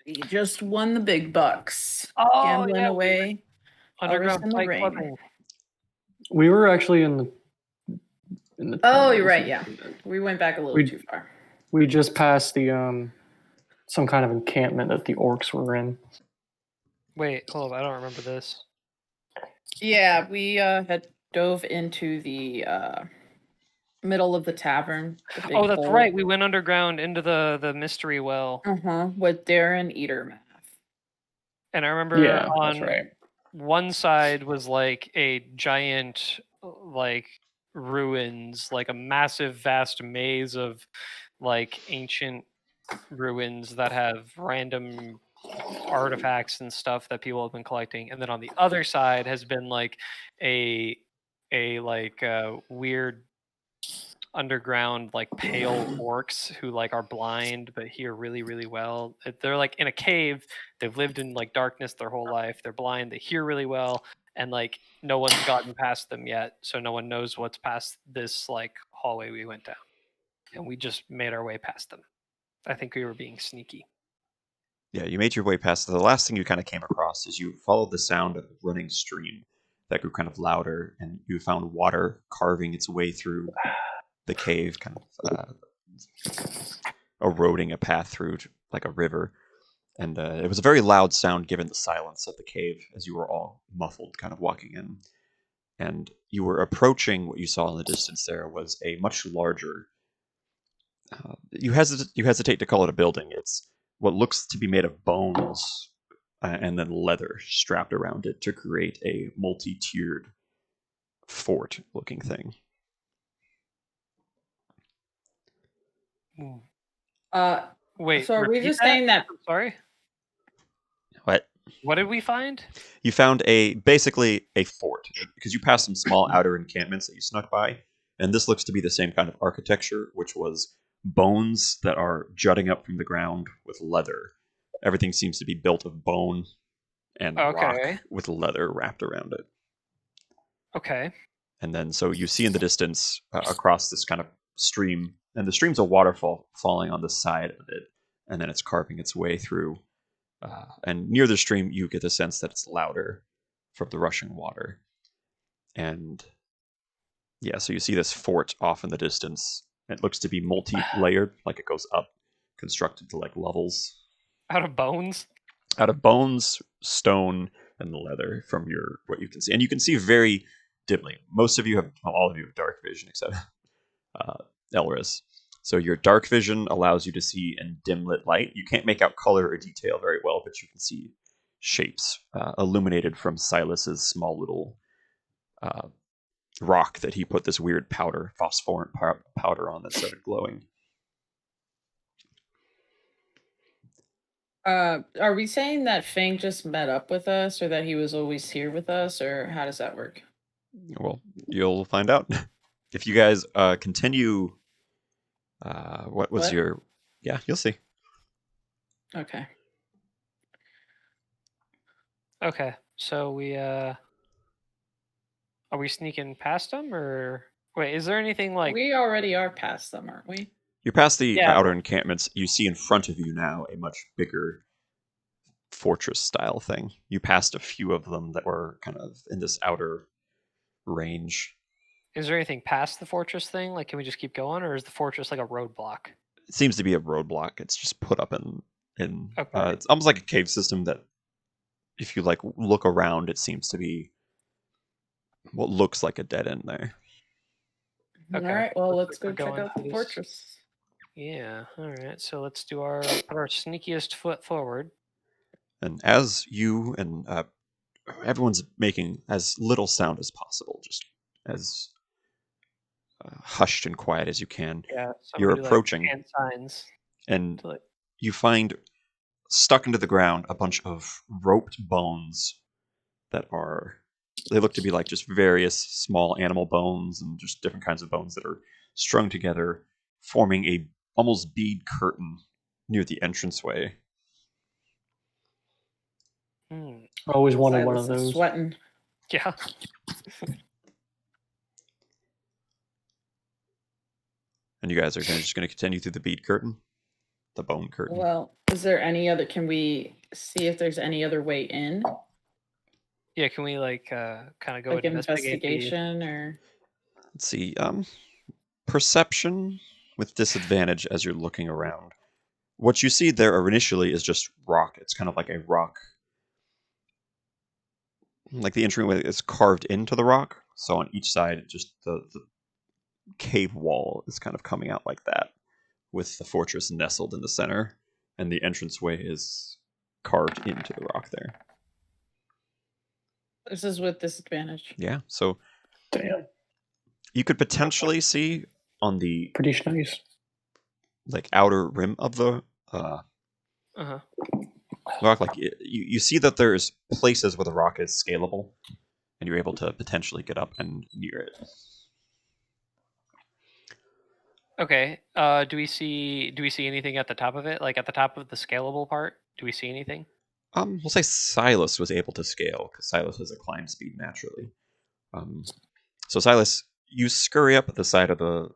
We just won the big bucks. Oh, Gambling yeah, away. Underground in the Fight ring. Clubbing. We were actually in the Oh, tournament you're this right. Yeah, weekend. we went back a little We- too far. We just passed the some kind of encampment that the orcs were in. Wait, hold on. I don't remember this. Yeah, we had dove into the middle of the tavern. The big Oh, that's hole. right. We went underground into the mystery well. With Darren Eatermath. And I remember Yeah, on that's right. one side was like a giant like ruins, like a massive vast maze of like ancient ruins that have random artifacts and stuff that people have been collecting. And then on the other side has been like a weird underground like pale orcs who like are blind but hear really really well. They're like in a cave. They've lived in like darkness their whole life. They're blind. They hear really well, and like no one's gotten past them yet, so no one knows what's past this like hallway we went down, and we just made our way past them. I think we were being sneaky. Yeah, you made your way past. The last thing you kind of came across is you followed the sound of a running stream that grew kind of louder, and you found water carving its way through the cave, kind of eroding a path through like a river. And it was a very loud sound given the silence of the cave as you were all muffled, kind of walking in. And you were approaching what you saw in the distance. There was a much larger. You hesitate to call it a building. It's what looks to be made of bones and then leather strapped around it to create a multi-tiered fort-looking thing. Wait, So are we just that? saying that? I'm sorry. What? What did we find? You found basically a fort because you passed some small outer encampments that you snuck by, and this looks to be the same kind of architecture, which was bones that are jutting up from the ground with leather. Everything seems to be built of bone and rock with leather wrapped around it. Okay. And then so you see in the distance across this kind of stream, and the stream's a waterfall falling on the side of it, and then it's carving its way through. And near the stream, you get the sense that it's louder from the rushing water. And yeah, so you see this fort off in the distance. It looks to be multi-layered, like it goes up, constructed to like levels. Out of bones? Out of bones, stone, and leather from what you can see. And you can see very dimly. All of you have dark vision except Elris. So your dark vision allows you to see in dim lit light. You can't make out color or detail very well, but you can see shapes illuminated from Silas's small little rock that he put this weird phosphorant powder on that started glowing. Are we saying that Fang just met up with us, or that he was always here with us, or how does that work? Well, you'll find out. If you guys continue, what? Yeah, you'll see. Okay. Okay, so are we sneaking past them, or wait? Is there anything like we already are past them, aren't we? You're past the outer encampments. You see in front of you now a much bigger fortress-style thing. You passed a few of them that were kind of in this outer range. Is there anything past the fortress thing? Like, can we just keep going, or is the fortress like a roadblock? It seems to be a roadblock. It's just put up in okay. It's almost like a cave system that, if you like look around, it seems to be what looks like a dead end there. Okay. All right. Well, let's go check out the fortress. Yeah. All right. So let's do our sneakiest foot forward. And as you and everyone's making as little sound as possible, just as hushed and quiet as you can. Yeah, you're approaching, hand signs, and you find stuck into the ground a bunch of roped bones that they look to be like just various small animal bones and just different kinds of bones that are strung together, forming a almost bead curtain near the entranceway. I always wanted one of those. Sweating. Yeah. And you guys are just going to continue through the bead curtain? the bone curtain. Well, is there any other? Can we see if there's any other way in, Yeah, can we like kind of go like investigate the? investigation or? Let's see. Perception with disadvantage as you're looking around. What you see there initially is just rock. It's kind of like a rock. Like the entryway is carved into the rock. So on each side, just the cave wall is kind of coming out like that, with the fortress nestled in the center, and the entranceway is carved into the rock there. This is with disadvantage. Yeah, so Damn. you could potentially see on the Pretty nice. like outer rim of the Uh-huh. rock, like you see that there's places where the rock is scalable, and you're able to potentially get up and near it. Okay. Do we see anything at the top of it? Like at the top of the scalable part? Do we see anything? We'll say Silas was able to scale because Silas has a climb speed naturally. So Silas, you scurry up the side of the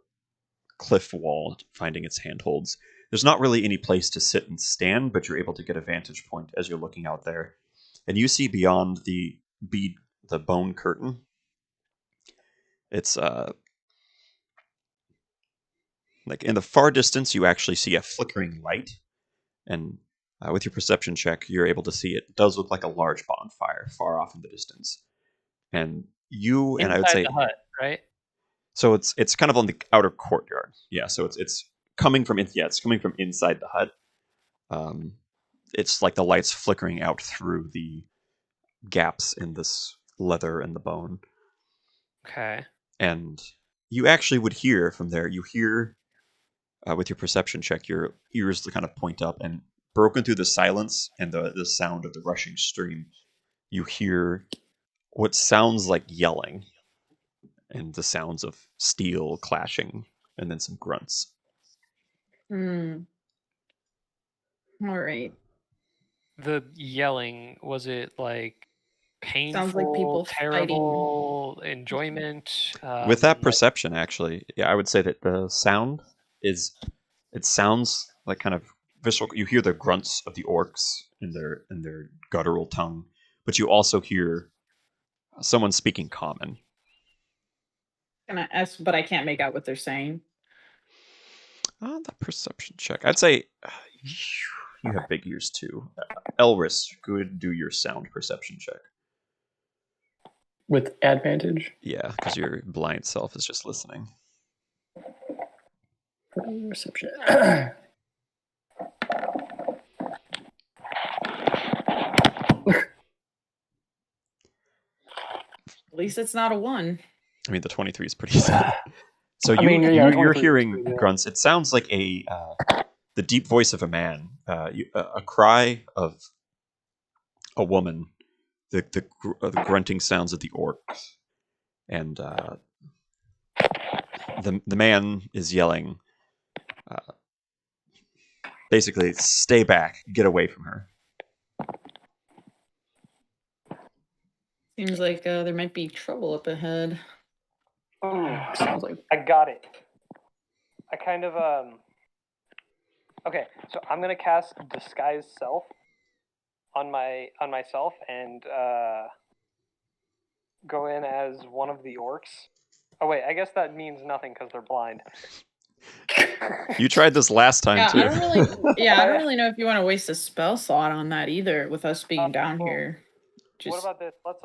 cliff wall, finding its handholds. There's not really any place to sit and stand, but you're able to get a vantage point as you're looking out there, and you see beyond the bone curtain. It's like in the far distance, you actually see a flickering light, and with your perception check, you're able to see it does look like a large bonfire far off in the distance. And you and I would Inside say the hut, right? so it's kind of on the outer courtyard. Yeah, so it's coming from it's coming from inside the hut. It's like the lights flickering out through the gaps in this leather and the bone. Okay. And you actually would hear from there. You hear with your perception check, your ears kind of point up, and broken through the silence and the sound of the rushing stream, you hear what sounds like yelling and the sounds of steel clashing, and then some grunts. Hmm. All right. The yelling, was it like painful, Sounds like people terrible, enjoyment? With that Like, perception, actually, yeah, I would say that the sound it sounds like kind of visceral. You hear the grunts of the orcs in their guttural tongue, but you also hear someone speaking common. Can I ask? But I can't make out what they're saying. The perception check. I'd say you have big ears too. Elris, go ahead and do your sound perception check. With advantage. Yeah, because your blind self is just listening. Reception. At least it's not a 1. I mean, the 23 is pretty sad. So I mean, yeah, you're 23 is hearing pretty good. grunts. It sounds like the deep voice of a man, a cry of a woman, the grunting sounds of the orcs, and the man is yelling, basically, "Stay back! Get away from her!" Seems like there might be trouble up ahead. Sounds like I got it. I kind of Okay, so I'm gonna cast Disguise Self on myself and go in as one of the orcs. Oh wait, I guess that means nothing because they're blind. You tried this last time Yeah, too. I don't really know if you want to waste a spell slot on that either. With us being down well, here, What about this? Let's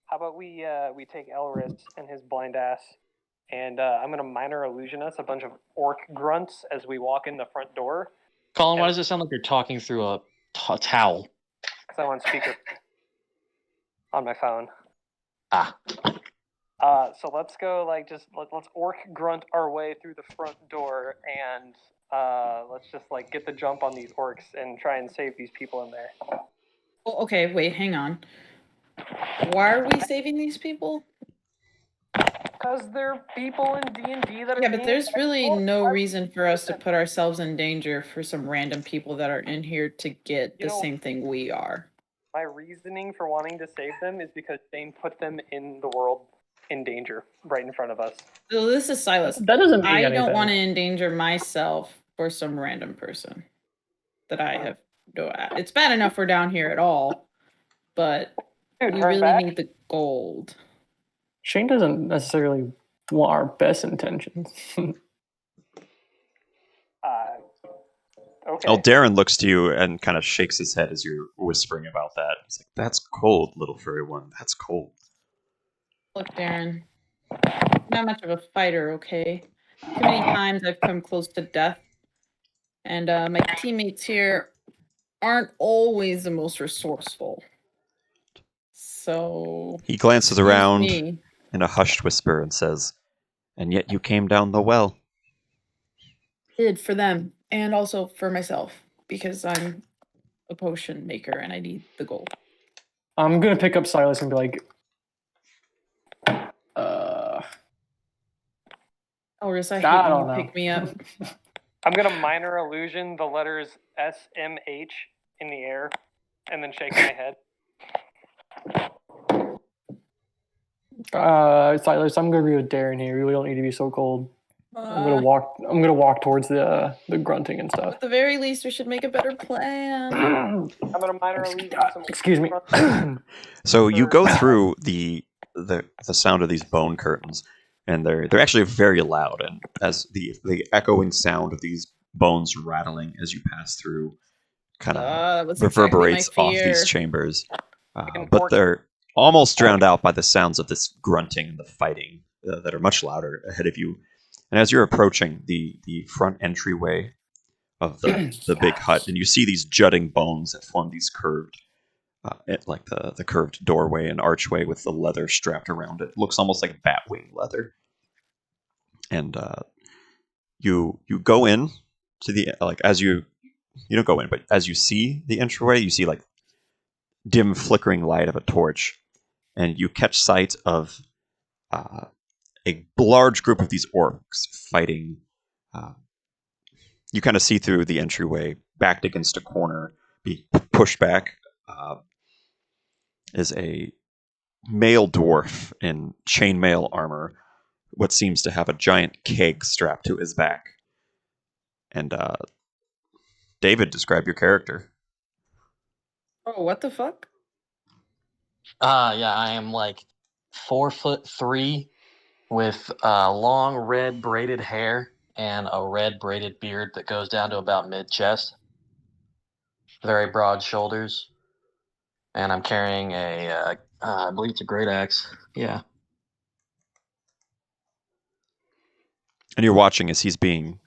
how about we take Elris and his blind ass, and I'm gonna minor illusion us a bunch of orc grunts as we walk in the front door. Colin, why does it sound like you're talking through a towel? Because I'm on speaker on my phone. Ah. So let's go let's orc grunt our way through the front door, and let's just like get the jump on these orcs and try and save these people in there. Well, okay, wait, hang on. Why are we saving these people? Because they're people in D&D that are. Yeah, but there's really no Why- reason for us to put ourselves in danger for some random people that are in here to get the know- same thing we are. My reasoning for wanting to save them is because Dane put them in the world in danger right in front of us. So this is Silas. that doesn't mean I anything. don't want to endanger myself for some random person that I have no. It's bad enough we're down here at all, but Dude, we turn really back. need the gold. Shane doesn't necessarily want our best intentions. Okay. Well, Darren looks to you and kind of shakes his head as you're whispering about that. He's like, "That's cold, little furry one. That's cold." Look, Darren, not much of a fighter, okay? Too many times I've come close to death, and my teammates here aren't always the most resourceful. So He glances excuse around me. in a hushed whisper and says, "And yet you came down the well." Did for them and also for myself because I'm a potion maker and I need the gold. I'm gonna pick up Silas and be like, Oris, I I hate when don't you know. pick me up. I'm gonna minor illusion the letters SMH in the air, and then shake my head. Silas, I'm gonna be with Darren here. We don't need to be so cold. I'm gonna walk towards the grunting and stuff. At the very least, we should make a better plan. I'm gonna minor illusion some. Excuse me. So you go through the sound of these bone curtains, and they're actually very loud, and as the echoing sound of these bones rattling as you pass through kind of That was reverberates exactly my off fear. these chambers. But Important. they're almost drowned out by the sounds of this grunting and the fighting that are much louder ahead of you. And as you're approaching the front entryway of the big hut, and you see these jutting bones that form these curved, like the curved doorway and archway with the leather strapped around it. It looks almost like batwing leather. And you go in to the as you don't go in, but as you see the entryway, you see like dim flickering light of a torch, and you catch sight of a large group of these orcs fighting. You kind of see through the entryway, backed against a corner, be pushed back, is a male dwarf in chainmail armor, what seems to have a giant keg strapped to his back. And David, describe your character. Oh, what the fuck? Yeah, I am like 4'3" with long red braided hair and a red braided beard that goes down to about mid chest. Very broad shoulders, and I'm carrying I believe it's a great axe. Yeah. And you're watching as he's being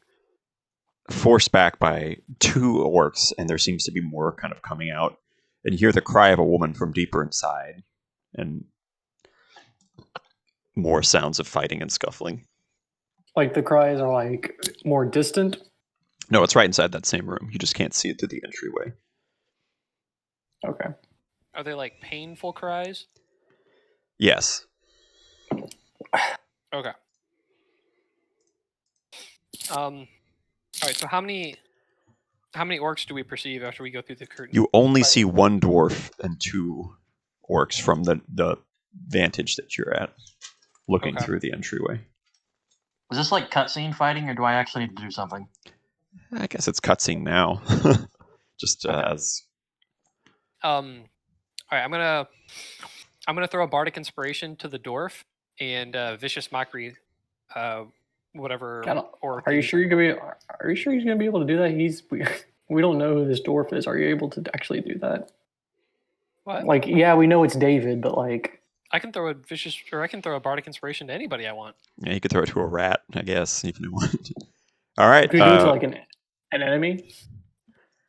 forced back by two orcs, and there seems to be more kind of coming out. And you hear the cry of a woman from deeper inside, and more sounds of fighting and scuffling. Like the cries are like more distant. No, it's right inside that same room. You just can't see it through the entryway. Okay. Are they like painful cries? Yes. Okay. All right. So how many orcs do we perceive after we go through the curtain? You only see one dwarf and two orcs from the vantage that you're at, looking Okay. through the entryway. Is this like cutscene fighting, or do I actually need to do something? I guess it's cutscene now. Just as All right. I'm gonna throw a bardic inspiration to the dwarf and vicious mockery, whatever. Or Are you sure you're gonna be? Are you sure he's gonna be able to do that? We don't know who this dwarf is. Are you able to actually do that? What? Like, yeah, we know it's David, but like, I can throw a bardic inspiration to anybody I want. yeah, you could throw it to a rat, I guess, if you want. All right. could you do it to like an enemy?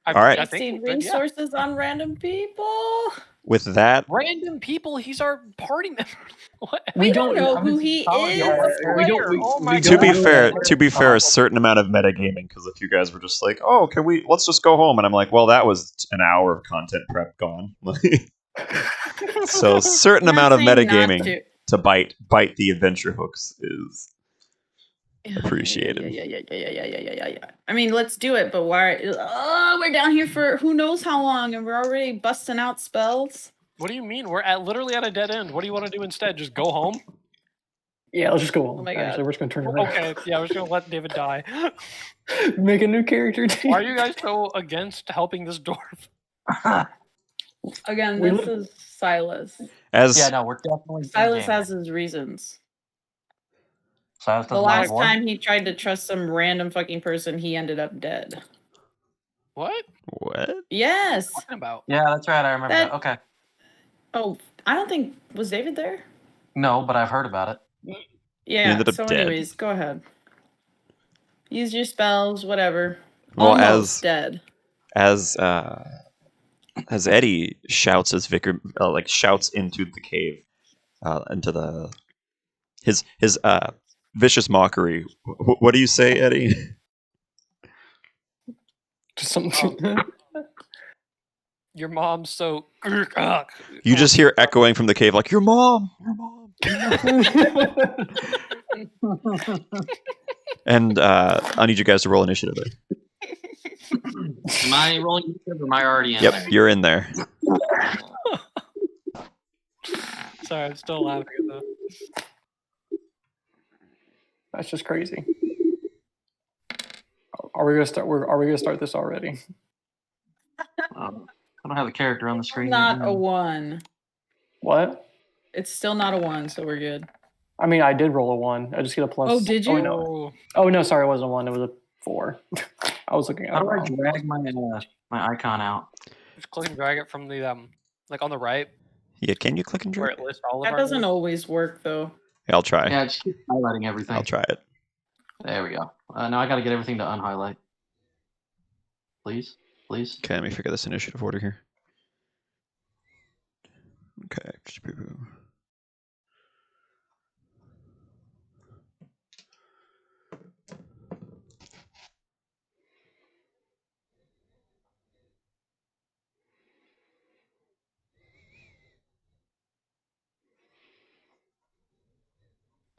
I, All right. I Wasting think, but yeah. resources on random people. With that, Random people. He's our party member. What? We don't know who he Oh, you're is. a player. Oh my to be God. fair, a certain amount of metagaming, because if you guys were just like, oh, let's just go home, and I'm like, well, that was an hour of content prep gone. So a certain I'm amount of not saying not metagaming to bite the adventure hooks is appreciated. Yeah. I mean, let's do it, but why? Oh, we're down here for who knows how long, and we're already busting out spells. What do you mean? We're literally at a dead end. What do you want to do instead? Just go home? Yeah, let's just go on. Oh my Actually, God. we're just gonna turn around. Okay, yeah, we're just gonna let David die. Make a new character. Why are you guys so against helping this dwarf? Again, We this look- is Silas. As Yeah, no, we're definitely. Silas in-game. has his reasons. Silas The doesn't like last war? time he tried to trust some random fucking person, he ended up dead. What? what? Yes. Talking about? Yeah, that's right. I remember that. That- Okay. Oh, I don't think was David there. No, but I've heard about it. Yeah. ended up So, dead. anyways, go ahead. Use your spells, whatever. Well, Almost dead. as Eddie shouts as Vicar shouts into the cave, into the his vicious mockery. What do you say, Eddie? Just something. Your mom's so. You just hear echoing from the cave like, "Your mom, your mom." And I need you guys to roll initiative. Am I rolling initiative or am I already in Yep, there? you're in there. Sorry, I'm still laughing at that. That's just crazy. Are we gonna start? Are we gonna start this already? I don't have a character on the screen. yet. Not a 1. What? It's still not a 1, so we're good. I mean, I did roll a 1. I just get a plus. Oh, did Oh, you? no. Oh no, sorry, it wasn't a 1. It was a 4. I was looking at How it do I wrong. drag my icon out? Just click and drag it from the like on the right Yeah, can you click and where drag? it lists all of That our doesn't names. always work though. Yeah, I'll try. Yeah, just keep highlighting everything. I'll try it. There we go. Now I got to get everything to unhighlight. Please, please. Okay, let me figure this initiative order here. Okay.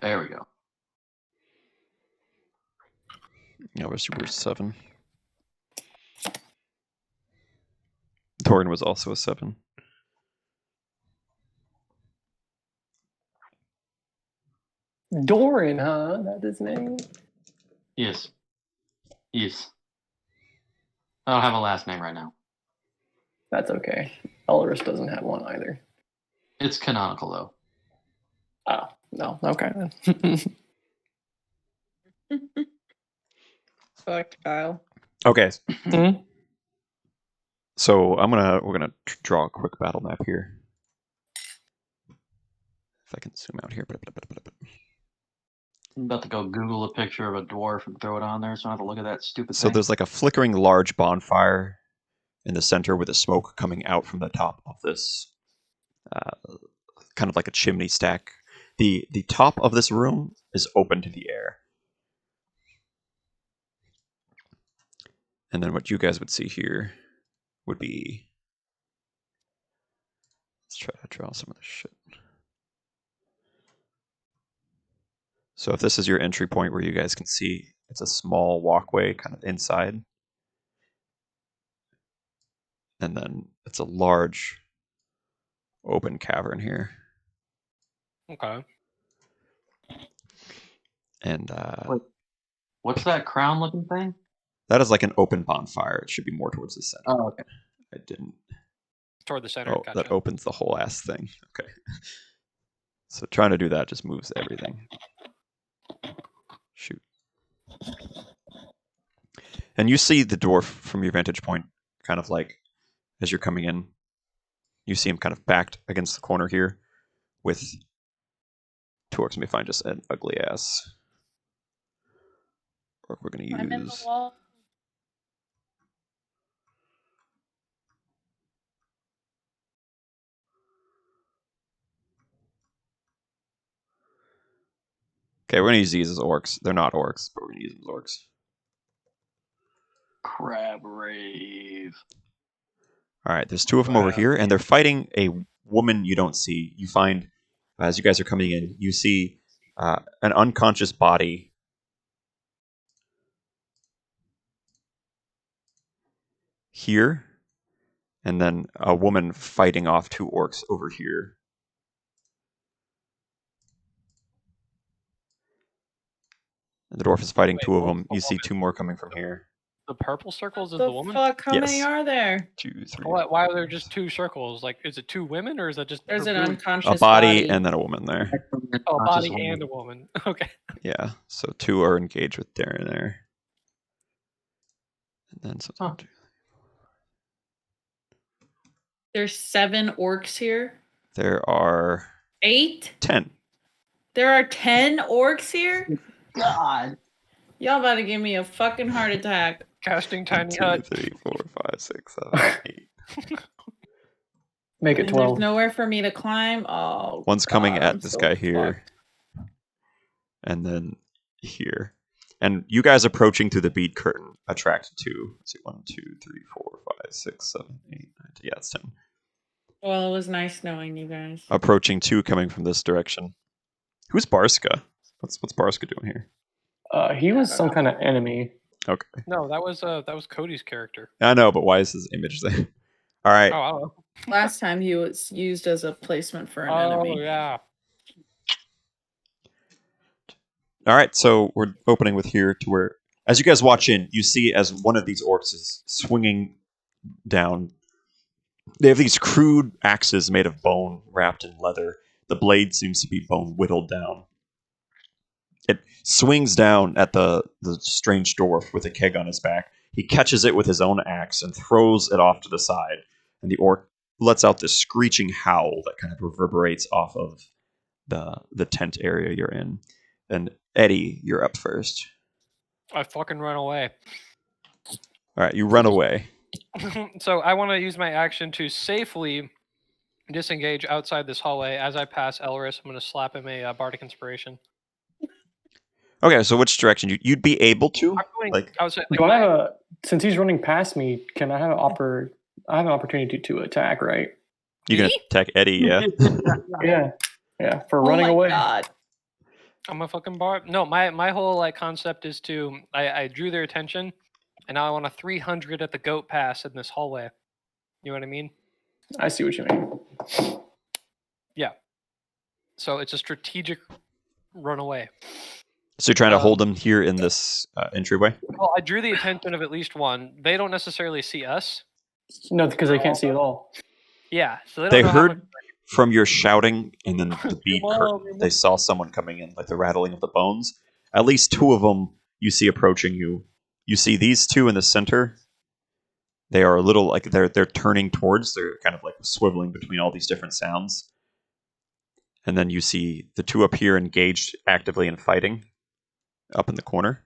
There we go. Yeah, we're 7. Torin was also a 7. Doran, huh? That's his name. Yes. Yes. I don't have a last name right now. That's okay. Elris doesn't have one either. It's canonical though. Oh no. Okay then. Fuck Kyle. Okay. Mhm. So we're gonna draw a quick battle map here. If I can zoom out here. I'm about to go Google a picture of a dwarf and throw it on there so I don't have to look at that stupid So thing. there's like a flickering large bonfire in the center with the smoke coming out from the top of this, kind of like a chimney stack. The top of this room is open to the air. And then what you guys would see here would be... Let's try to draw some of this shit. So if this is your entry point where you guys can see, it's a small walkway kind of inside. And then it's a large open cavern here. Okay. And Wait. What's that crown looking thing? that is like an open bonfire. It should be more towards the center. Oh, okay. I didn't... Toward the center. Oh, Gotcha. that opens the whole ass thing. Okay. So trying to do that just moves everything. Shoot. And you see the dwarf from your vantage point, kind of like as you're coming in. You see him kind of backed against the corner here with two orcs. Let me find just an ugly ass orc we're going to I'm in the use. wall. Okay, we're going to use these as orcs. They're not orcs, but we're going to use them as orcs. Crab rave. All right, there's two of them over here, and they're fighting a woman you don't see. You find, as you guys are coming in, you see an unconscious body here, and then a woman fighting off two orcs over here. And the dwarf is fighting Wait, two of what's them. the You see woman? 2 more coming from here. The purple circles is The the woman. fuck? How many Yes. are there? 2, 3. Why are there just 2 circles? Like, is it 2 women or is that just There's her an boobs? unconscious A body and then a woman there. Oh, a Not body just women. and a woman. Okay. Yeah. So 2 are engaged with Darren there. And then so Huh. There's 7 orcs here. there are 8? 10. There are 10 orcs here? God. Y'all about to give me a fucking heart attack. Casting 1, tiny 2, hut. 3, 4, 5, 6, 7, 8. Make it And 12. there's nowhere for me to climb. Oh, One's coming God, at I'm this so guy here. fucked. And then here. And you guys approaching through the bead curtain attract 2. Let's see, 1, 2, 3, 4, 5, 6, 7, 8, 9, 10. Yeah, it's 10. Well, it was nice knowing you guys. Approaching 2 coming from this direction. Who's Barska? What's Barska doing here? He was some kind of enemy. Okay. No, that was Cody's character. I know, but why is his image there? All right. Oh, I don't know. Last time he was used as a placement for an Oh, enemy. yeah. All right, so we're opening with here to where, as you guys watch in, you see as one of these orcs is swinging down. They have these crude axes made of bone wrapped in leather. The blade seems to be bone whittled down. It swings down at the strange dwarf with a keg on his back. He catches it with his own axe and throws it off to the side. And the orc lets out this screeching howl that kind of reverberates off of the tent area you're in. And Eddie, you're up first. I fucking run away. All right, you run away. So I want to use my action to safely disengage outside this hallway. As I pass Elris, I'm going to slap him a Bardic Inspiration. Okay, so which direction? You'd be able to? I'm going Like, outside. Do I have a? Since he's running past me, can I have I have an opportunity to attack, right? you can Me? attack Eddie, yeah? Yeah, for Oh running my away. God. I'm a fucking bard. No, my whole like concept is to I drew their attention, and now I want a 300 at the goat pass in this hallway. You know what I mean? I see what you mean. So it's a strategic run away. So you're trying to hold him here in this entryway? Well, I drew the attention of at least one. They don't necessarily see us. No, because they can't see at all. Yeah, so they don't They know how much- heard from your shouting and then the bead Whoa, curtain, they saw someone coming in, like the rattling of the bones. At least 2 of them you see approaching you. You see these 2 in the center. They are a little like they're turning towards. They're kind of like swiveling between all these different sounds. And then you see the 2 up here engaged actively in fighting up in the corner.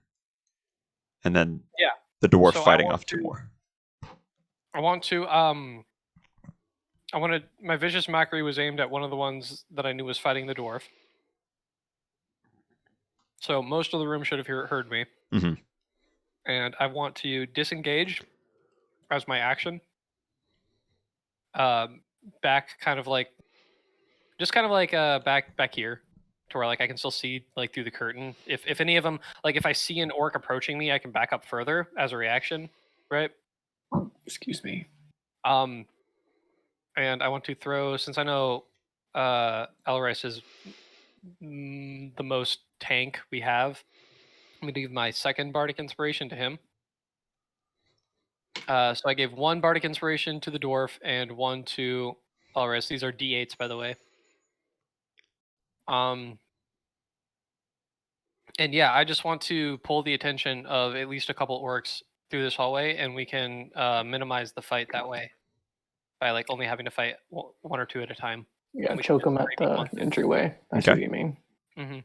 And then Yeah. the dwarf So I fighting want off 2 to- more. my vicious mockery was aimed at one of the ones that I knew was fighting the dwarf. So most of the room should have heard me. Mhm. And I want to disengage as my action. Back kind of like back here to where like I can still see like through the curtain. If any of them, like if I see an orc approaching me, I can back up further as a reaction, right? Excuse me. And I want to throw, since I know Elris is the most tank we have, I'm going to give my second Bardic Inspiration to him. So I gave 1 Bardic Inspiration to the dwarf and 1 to Elris. These are D8s, by the way. And yeah, I just want to pull the attention of at least a couple orcs through this hallway, and we can minimize the fight that way by like only having to fight 1 or 2 at a time. Yeah, we choke should him at maybe the one. entryway. I see what Okay. you mean. Mm-hmm.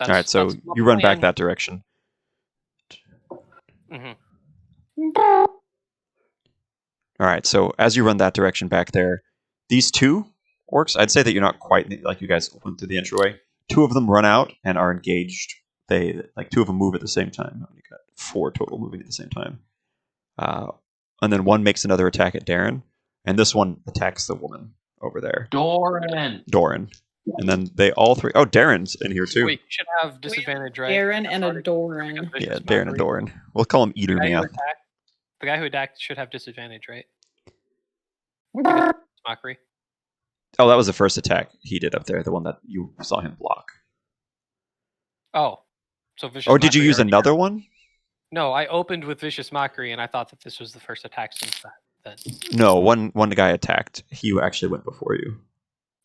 All right, so you run back that direction. Mm-hmm. All right, so as you run that direction back there, these 2 orcs, I'd say that you're not quite like you guys went through the entryway. 2 of them run out and are engaged. They like 2 of them move at the same time. You got 4 total moving at the same time. And then 1 makes another attack at Darren, and this one attacks the woman over there, Doran. Doran. And then they all 3. Oh, Darren's in here too. Wait, you should have disadvantage, right? Aaron and a Bardic- Doran. Vicious Yeah, Darren and mockery. Doran. We'll call him Eater The guy who Math. attacked- The guy who attacked should have disadvantage, right? Mockery. Oh, that was the first attack he did up there, the one that you saw him block. Oh, so vicious. Or did you Mockery use already another happened. one? No, I opened with vicious mockery, and I thought that this was the first attack since that. Then. No, one guy attacked. He actually went before you.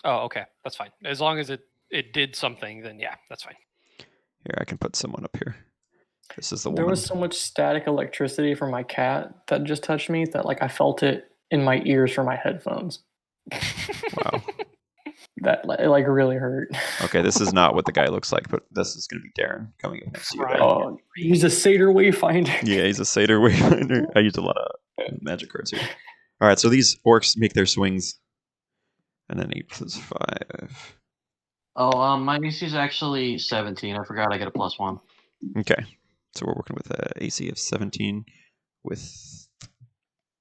Oh, okay, that's fine. As long as it did something, then yeah, that's fine. Here, I can put someone up here. This is the There woman. was so much static electricity from my cat that just touched me that like I felt it in my ears from my headphones. Wow. That it like really hurt. Okay, this is not what the guy looks like, but this is going to be Darren coming up next to you Right. there. Oh, he's a satyr wayfinder. Yeah, he's a satyr wayfinder. I used a lot of magic cards here. All right, so these orcs make their swings, and then 8 plus 5. Oh, my AC is actually 17. I forgot I get a +1. Okay, so we're working with a AC of 17 with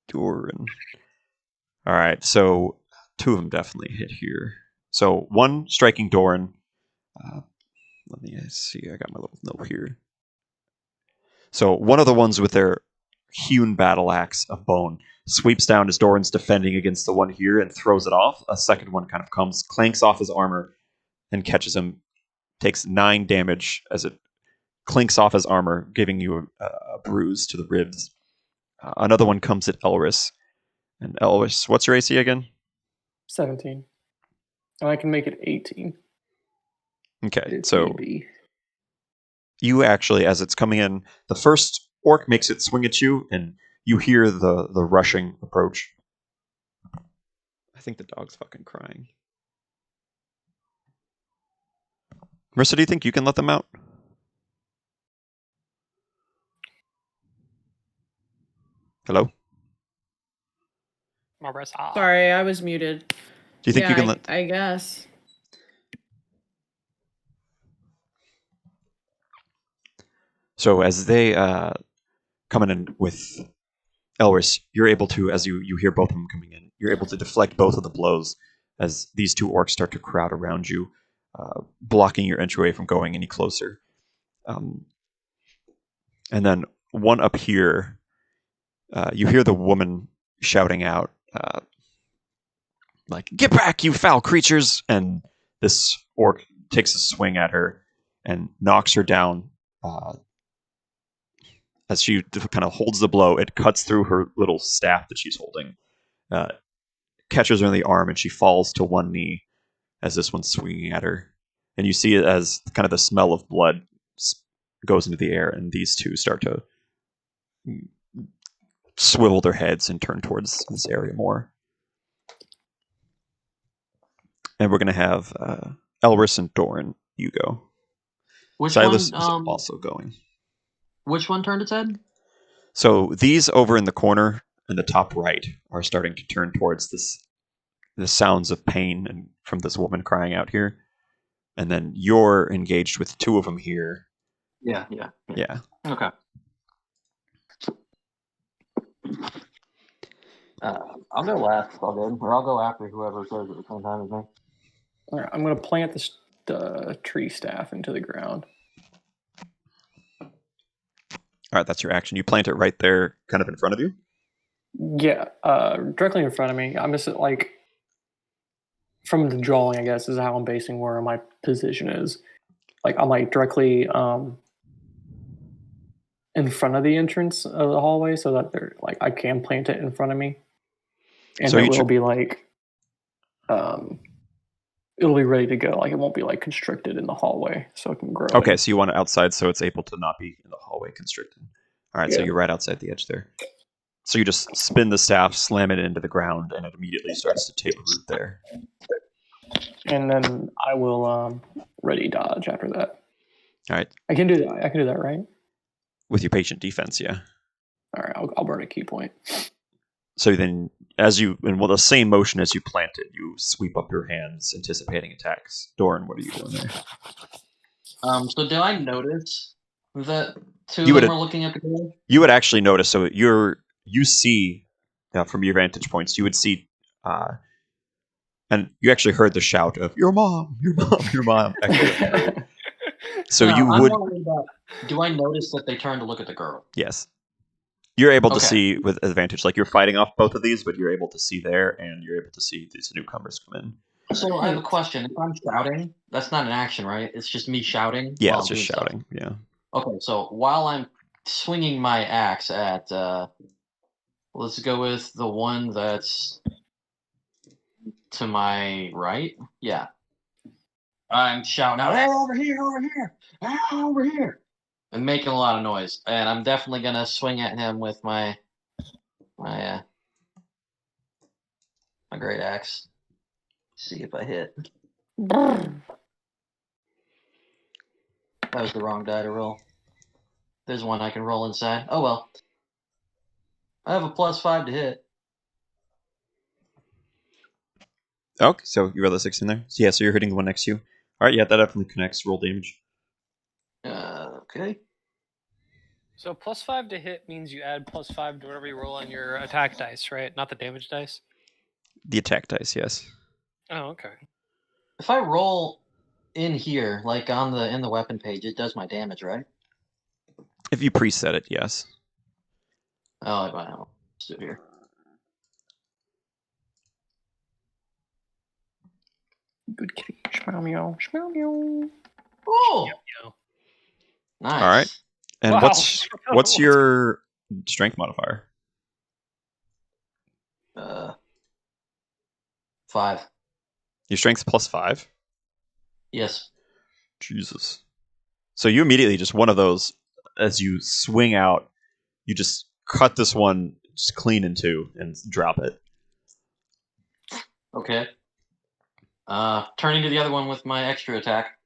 Doran. All right, so 2 of them definitely hit here. So 1 striking Doran. Let me see. I got my little note here. So one of the ones with their hewn battle axe of bone sweeps down as Doran's defending against the one here and throws it off. A second one kind of comes, clanks off his armor, and catches him. Takes 9 damage as it clinks off his armor, giving you a bruise to the ribs. Another one comes at Elris. And Elris, what's your AC again? 17. And I can make it 18. Okay, It's so maybe. you actually, as it's coming in, the first orc makes it swing at you, and you hear the rushing approach. I think the dog's fucking crying. Marissa, do you think you can let them out? Hello? Marissa. Sorry, I was muted. Do you think you can let... I guess. So as they coming in with Elris, you're able to, as you hear both of them coming in, you're able to deflect both of the blows as these 2 orcs start to crowd around you, blocking your entryway from going any closer. And then one up here, you hear the woman shouting out, like, "Get back, you foul creatures!" And this orc takes a swing at her and knocks her down. As she kind of holds the blow, it cuts through her little staff that she's holding, catches her in the arm, and she falls to one knee as this one's swinging at her. And you see it as kind of the smell of blood goes into the air, and these 2 start to swivel their heads and turn towards this area more. And we're going to have Elris and Doran, you go. Which Silas one? is also going. Which one turned its head? So these over in the corner in the top right are starting to turn towards the sounds of pain and from this woman crying out here. And then you're engaged with 2 of them here. Yeah. Yeah. Okay. I'll go last if I'll go, or I'll go after whoever goes at the same time as me. All right, I'm going to plant the tree staff into the ground. All right, that's your action. You plant it right there, kind of in front of you. Yeah, directly in front of me. I'm just like, from the drawing, I guess, is how I'm basing where my position is. Like, I'm like directly in front of the entrance of the hallway, so that they're like I can plant it in front of me, and So it you will be like, it'll be ready to go. Like, it won't be like constricted in the hallway, so it can grow. Okay, so you want it outside so it's able to not be in the hallway constricted. All right, so Yeah. you're right outside the edge there. So you just spin the staff, slam it into the ground, and it immediately starts to take root there. And then I will ready dodge after that. All right, I can do that. I can do that, right? with your patient defense, yeah. All right, I'll burn a key point. So then, as you, in the same motion as you plant it, you sweep up your hands, anticipating attacks. Doran, what are you doing there? So do I notice that 2 You of them would- are looking at the door? You would actually notice, so you see, from your vantage points, you would see, and you actually heard the shout of, "Your mom, your mom, your mom." So No, you I'm would, more worried about, do I notice that they turn to look at the girl? yes. You're able to Okay. see with advantage, like you're fighting off both of these, but you're able to see there, and you're able to see these newcomers come in. So I have a question. If I'm shouting, that's not an action, right? It's just me shouting. Yeah, while it's I'm just doing stuff. shouting. Yeah. Okay, so while I'm swinging my axe at, let's go with the one that's to my right. Yeah, I'm shouting out, "Hey, over here, over here, hey, over here," and making a lot of noise. And I'm definitely gonna swing at him with my my great axe. See if I hit. That was the wrong die to roll. There's one I can roll inside. Oh well. I have a +5 to hit. Okay, so you roll the 6 in there. So yeah, so you're hitting the one next to you. All right, yeah, that definitely connects. Roll damage. Okay. So +5 to hit means you add +5 to whatever you roll on your attack dice, right? Not the damage dice. The attack dice, yes. Oh, okay. If I roll in here, like on the in the weapon page, it does my damage, right? If you preset it, yes. Oh, I know. Let's do it here. Good kitty. Shmeow meow. Shmeow meow. Oh, Yeah. nice. All right. And Wow. what's your strength modifier? 5. Your strength's +5. Yes. Jesus. So you immediately just one of those as you swing out, you just cut this one just clean in two and drop it. Okay. Turning to the other one with my extra attack.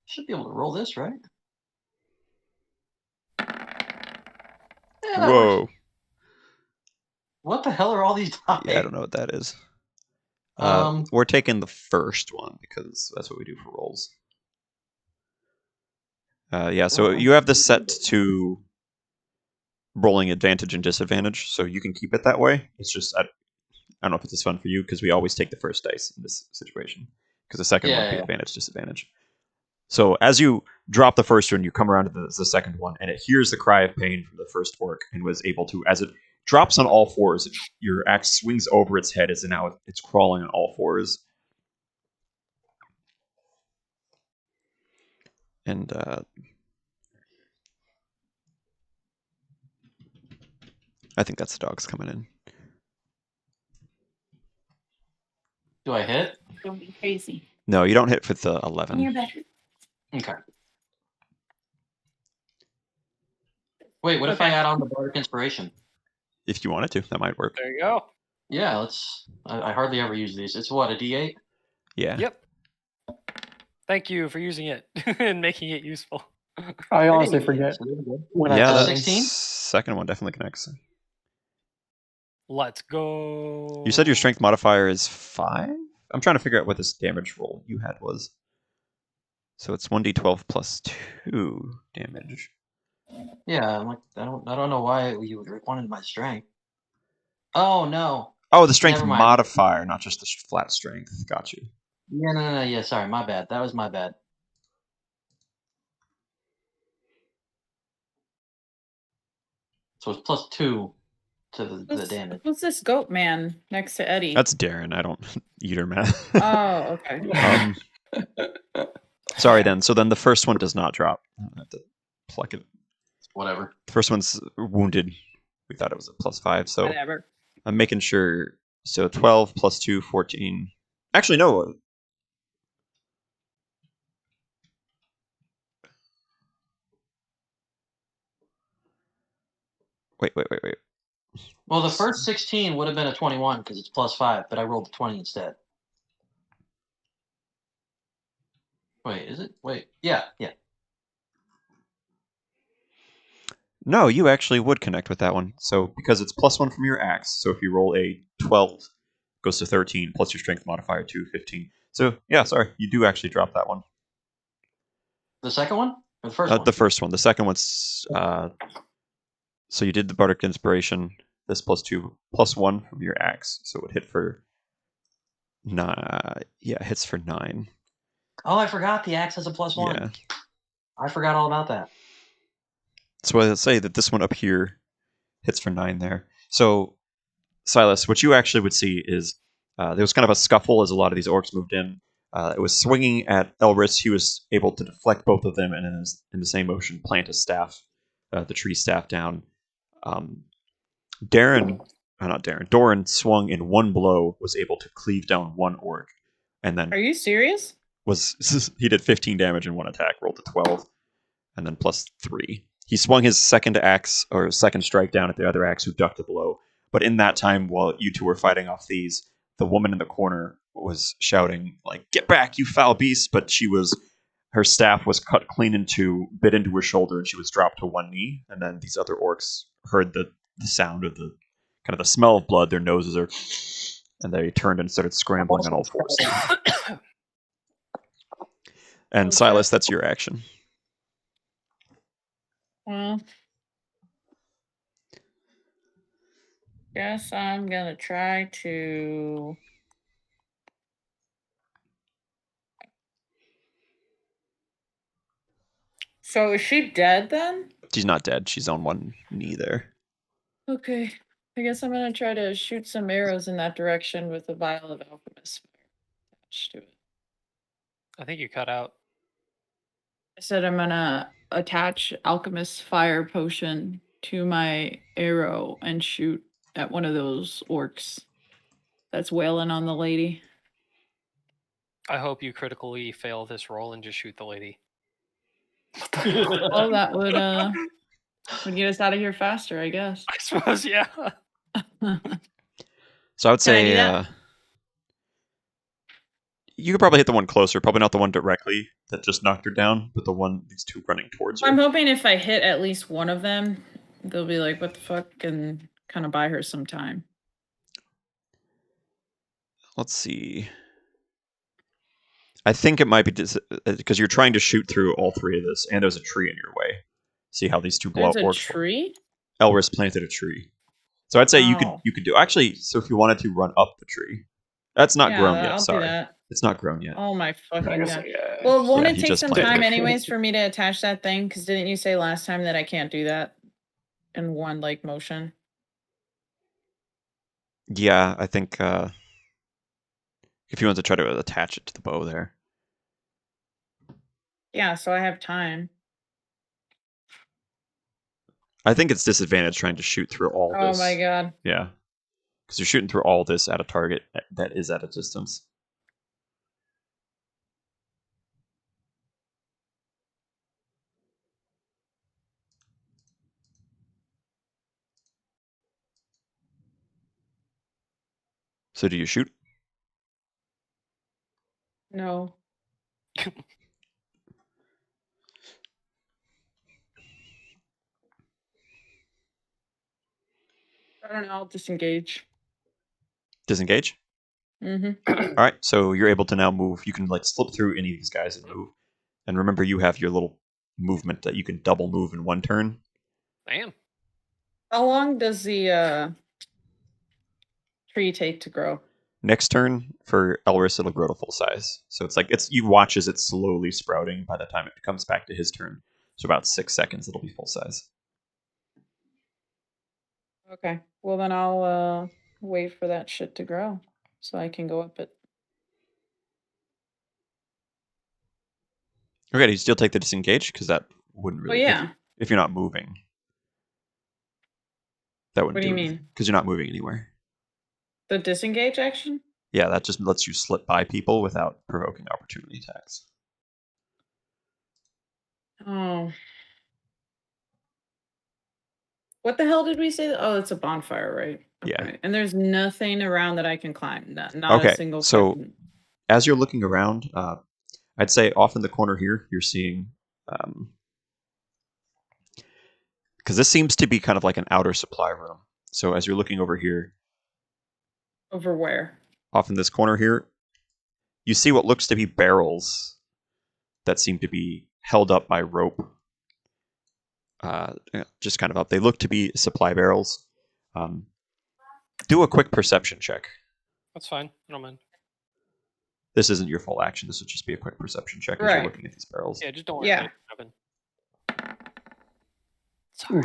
Should be able to roll this, right? Yeah, that Whoa. works. What the hell are all these die? Yeah, I don't know what that is. Um, We're taking the first one because that's what we do for rolls. Yeah, so Well, you have this set to rolling advantage and disadvantage, so you can keep it that way. It's just I don't know if it's as fun for you because we always take the first dice in this situation because the second one would be Yeah. advantage disadvantage. So as you drop the first one, you come around to the second one, and it hears the cry of pain from the first orc and was able to, as it drops on all fours, your axe swings over its head as now it's crawling on all fours. And I think that's the dogs coming in. Do I hit? Don't be crazy. No, you don't hit for the You're 11. better. Okay. Wait, what if I Okay. add on the bardic inspiration? If you wanted to, that might work. There you go. Yeah, let's. I hardly ever use these. It's what, a D8? Yeah. Yep. Thank you for using it and making it useful. I honestly Hey, forget so that's good. when Yeah, I that play. 16? second one definitely connects. Let's go. You said your strength modifier is 5? I'm trying to figure out what this damage roll you had was. So it's 1d12 plus 2 damage. Yeah, I'm like, I don't know why you wanted my strength. Oh no. Oh, the strength Never mind. modifier, not just the flat strength. Got you. Yeah, no. Yeah, sorry, my bad. That was my bad. So it's +2 to the damage. Who's this goat man next to Eddie? That's Darren. I don't eat her math. Oh, okay. Sorry then. So then the first one does not drop. I have to pluck it. Whatever. The first one's wounded. We thought it was a +5, so Whatever. I'm making sure. So 12 plus 2, 14. Actually, no. Wait. Well, the first 16 would have been a 21 because it's +5, but I rolled a 20 instead. Wait, is it? Wait, yeah. No, you actually would connect with that one. So because it's +1 from your axe, so if you roll a 12, it goes to 13, plus your strength modifier to 15. So yeah, sorry, you do actually drop that one. The second one or the first one? The first one. The second one's so you did the bardic inspiration. This +2, +1 from your axe, so it would hit for 9. Yeah, it hits for 9. Oh, I forgot the axe has a +1. Yeah. I forgot all about that. So I'll say that this one up here hits for 9 there. So, Silas, what you actually would see is There was kind of a scuffle as a lot of these orcs moved in. It was swinging at Elris. He was able to deflect both of them, and in the same motion, plant a staff, the tree staff down. Doran swung in one blow, was able to cleave down one orc, and then Are you serious? he did 15 damage in one attack, rolled a 12, and then plus 3. He swung his second axe or second strike down at the other axe, who ducked the blow. But in that time, while you two were fighting off these, the woman in the corner was shouting like, "Get back, you foul beast!" But her staff was cut clean bit into her shoulder, and she was dropped to one knee. And then these other orcs heard the sound of the kind of the smell of blood. Their noses are, and they turned and started scrambling on all fours. And Okay. Silas, that's your action. Well, guess I'm gonna try to. So is she dead then? She's not dead. She's on one knee there. Okay. I guess I'm gonna try to shoot some arrows in that direction with a vial of alchemist fire attached to it. I think you cut out. I said I'm gonna attach alchemist fire potion to my arrow and shoot at one of those orcs that's wailing on the lady. I hope you critically fail this roll and just shoot the lady. Well, that would get us out of here faster, I guess. I suppose, yeah. So I would Can I do say that? you could probably hit the one closer. Probably not the one directly that just knocked her down, but these two running towards her. I'm hoping if I hit at least one of them, they'll be like, "What the fuck?" and kind of buy her some time. Let's see. I think it might be because you're trying to shoot through all three of this, and there's a tree in your way. See how these two blow There's out a orcs? tree. Elris planted a tree, so I'd say you Oh. could do actually. So if you wanted to run up the tree, that's not Yeah, grown yet. I'll do Sorry, that. it's not grown yet. Oh my I fucking guess, god. yeah. Well, won't Yeah, it he take just some planted time it. anyways for me to attach that thing? Because didn't you say last time that I can't do that in one like motion? Yeah, I think if you want to try to attach it to the bow there. Yeah, so I have time. I think it's disadvantage trying to shoot through all Oh this. my god. Yeah. Because you're shooting through all this at a target that is at a distance. So do you shoot? No. I don't know. I'll disengage. Disengage? Mm-hmm. All right, so you're able to now move. You can like slip through any of these guys and move. And remember, you have your little movement that you can double move in one turn. Damn. How long does the tree take to grow? Next turn for Elris, it'll grow to full size. So it's like you watch as it's slowly sprouting. By the time it comes back to his turn, so about 6 seconds, it'll be full size. Okay. Well, then I'll wait for that shit to grow so I can go up it. Okay, do you still take the disengage? Because that wouldn't really. yeah. If you're not moving, that wouldn't. What do you mean? Because you're not moving anywhere. The disengage action? Yeah, that just lets you slip by people without provoking opportunity attacks. Oh. What the hell did we say? Oh, it's a bonfire, right? Yeah. Okay. And there's nothing around that I can climb. Not Okay, a single so- fucking- As you're looking around, I'd say off in the corner here, you're seeing. Because this seems to be kind of like an outer supply room. So as you're looking over here, Over where? off in this corner here, you see what looks to be barrels that seem to be held up by rope. Just kind of up. They look to be supply barrels. Do a quick perception check. That's fine. I don't mind. This isn't your full action. This would just be a quick perception check as Right. you're looking at these barrels. Yeah, just don't worry Yeah. about it happen. Sorry.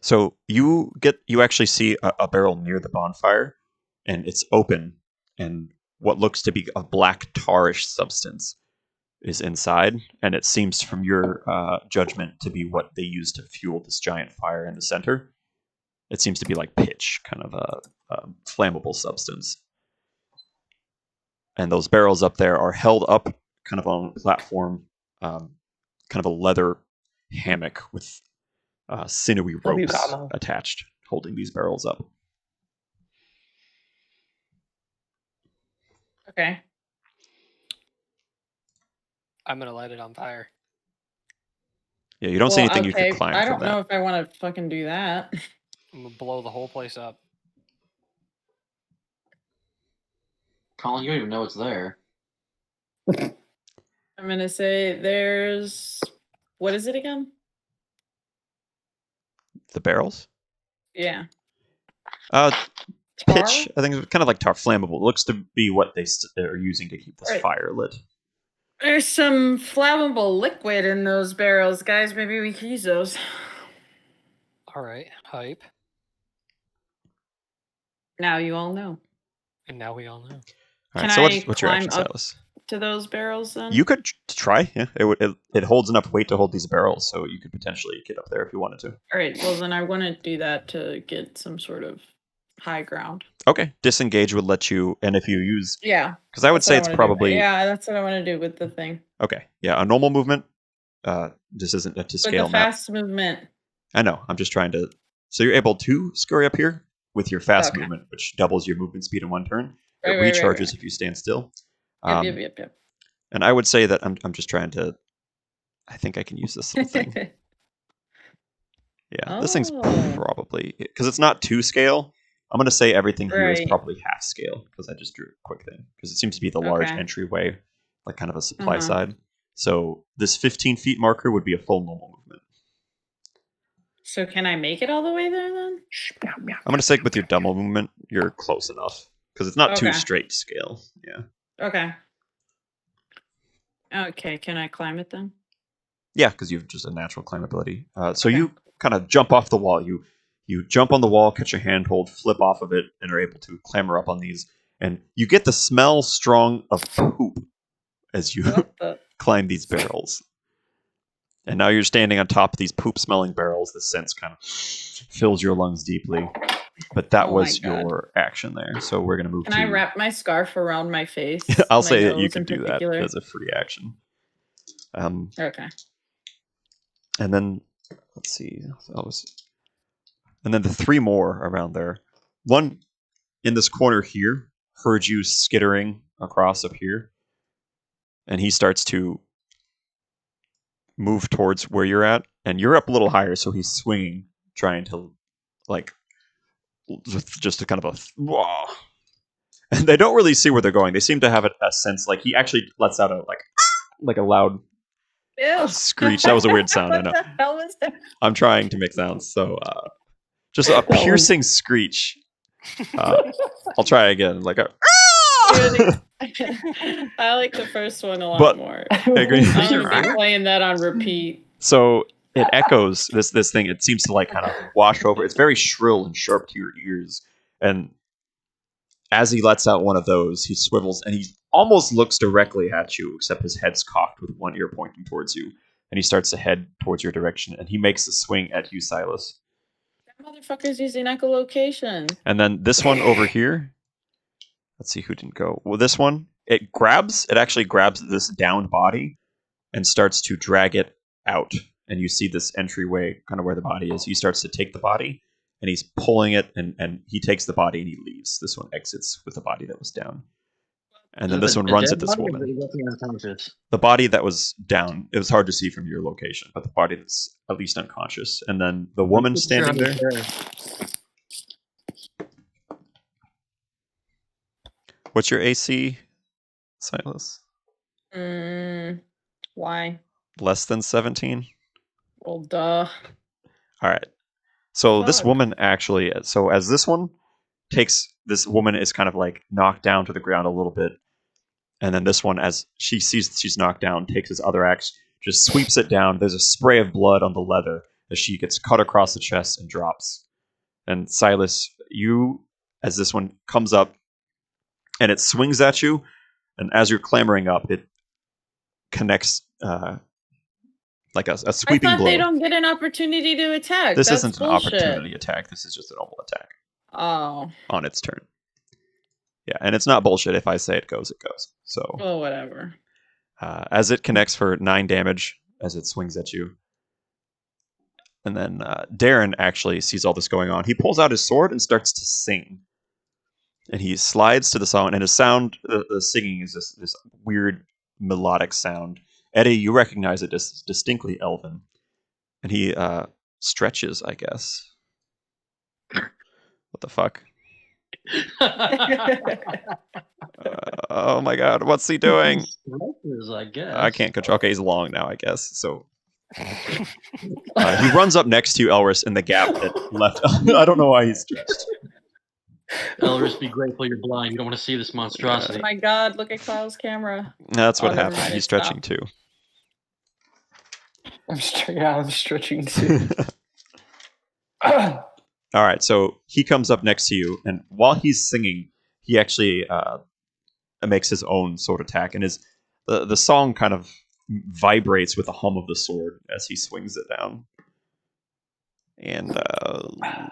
So you actually see a barrel near the bonfire, and it's open, and what looks to be a black tarish substance is inside, and it seems from your judgment to be what they use to fuel this giant fire in the center. It seems to be like pitch, kind of a flammable substance. And those barrels up there are held up kind of on a platform, kind of a leather hammock with sinewy ropes attached, holding these barrels up. Okay. I'm gonna light it on fire. Yeah, you don't see anything you okay, could climb I from don't know that. if I want to fucking do that. I'm gonna blow the whole place up. Colin, you don't even know it's there. I'm gonna say there's what is it again? The barrels? Yeah. Pitch, Tar? I think it's kind of like tar, flammable. It looks to be what they're using to keep this Right. fire lit. There's some flammable liquid in those barrels, guys. Maybe we could use those. All right, hype. Now you all know. And now we all know. All Can right, so I what's your action, climb up? Silas? To those barrels then? You could try. Yeah, it holds enough weight to hold these barrels, so you could potentially get up there if you wanted to. All right. Well, then I want to do that to get some sort of high ground. Okay, disengage would let you, and if you use, Yeah. because I would that's say what it's wanna do. probably Yeah, that's what I want to do with the thing. okay. Yeah, a normal movement. This isn't a to With scale the map. fast movement. I know. I'm just trying to. So you're able to scurry up here with your fast Okay. movement, which doubles your movement speed in one turn. It Right. recharges if you stand still. Yep. And I would say that I'm just trying to. I think I can use this little thing. Yeah, this thing's Oh. probably because it's not to scale. I'm gonna say everything here is Right. probably half scale because I just drew a quick thing because it seems to be the large Okay. entryway, like kind of a supply Uh-huh. side. So this 15 feet marker would be a full normal movement. So can I make it all the way there then? I'm gonna say with your double movement, you're close enough because it's not too Okay. straight to scale. Yeah, Okay. Okay, can I climb it then? yeah, because you have just a natural climb ability. So Okay. you kind of jump off the wall. You jump on the wall, catch a handhold, flip off of it, and are able to clamber up on these. And you get the smell strong of poop as you What the? climb these barrels. And now you're standing on top of these poop-smelling barrels. The sense kind of fills your lungs deeply. But that Oh was my God. your action there. So we're gonna move Can to. I wrap my scarf around my face? I'll my say that you nose can in do that particular? as a free action. Okay. And then let's see. And then the three more around there. One in this corner here heard you skittering across up here, and he starts to move towards where you're at, and you're up a little higher, so he's swinging, trying to like just a kind of a whoa. And they don't really see where they're going. They seem to have a sense like he actually lets out a like a loud Ew. screech. That was a weird sound. I know. What the hell was that? I'm trying to make sounds. So just a piercing screech. I'll try again. Like a. I like the first one a lot But- more. I agree. I'm gonna be playing that on repeat. So it echoes this thing. It seems to like kind of wash over. It's very shrill and sharp to your ears. And as he lets out one of those, he swivels and he almost looks directly at you, except his head's cocked with one ear pointing towards you. And he starts to head towards your direction. And he makes a swing at you, Silas. That motherfucker's using echolocation. And then this one over here. Let's see who didn't go. Well, this one, it actually grabs this downed body and starts to drag it out. And you see this entryway, kind of where the body is. He starts to take the body and he's pulling it and he takes the body and he leaves. This one exits with the body that was down. And then this one runs at this woman. The body that was down, it was hard to see from your location, but the body that's at least unconscious. And then the woman standing there. What's your AC, Silas? Why? Less than 17? Well, duh. All right. So this Fuck. woman actually, so as this one this woman is kind of like knocked down to the ground a little bit. And then this one, as she sees that she's knocked down, takes his other axe, just sweeps it down. There's a spray of blood on the leather as she gets cut across the chest and drops. And Silas, you, as this one comes up, and it swings at you. And as you're clambering up, it connects like a I sweeping thought blow. they don't get an opportunity to attack. This That's isn't an bullshit. opportunity attack. This is just a normal attack Oh, on its turn. Yeah, and it's not bullshit. If I say it goes, it goes. So well, whatever. as it connects for 9 damage as it swings at you. And then Darren actually sees all this going on. He pulls out his sword and starts to sing. And he slides to the song, and his sound, the singing is this weird melodic sound. Eddie, you recognize it as distinctly elven. And he stretches, I guess. What the fuck? Oh my god, what's he doing? Stretches, I guess. I can't control. Okay, he's long now, I guess. So he runs up next to you, Elris, in the gap that left. I don't know why he's stretched. Elris, be grateful you're blind. You don't want to see this Oh monstrosity. my god, look at Kyle's camera. That's what Oh, never happened. mind, He's it stretching stopped. too. I'm stretching too. All right, so he comes up next to you, and while he's singing, he actually makes his own sword attack, and the song kind of vibrates with the hum of the sword as he swings it down. And yeah,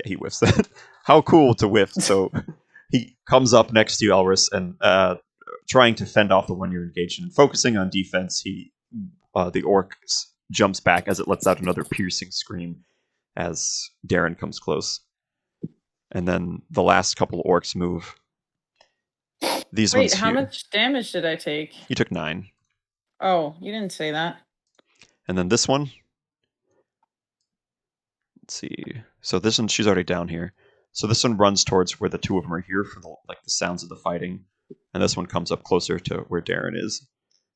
he whiffs that. How cool to whiff! So he comes up next to you, Elris, and trying to fend off the one you're engaged in, focusing on defense. The orc jumps back as it lets out another piercing scream as Darren comes close. And then the last couple orcs move. These Wait, ones how here. much damage did I take? You took 9. Oh, you didn't say that. And then this one. Let's see. So this one, she's already down here. So this one runs towards where the two of them are here for the sounds of the fighting. And this one comes up closer to where Darren is.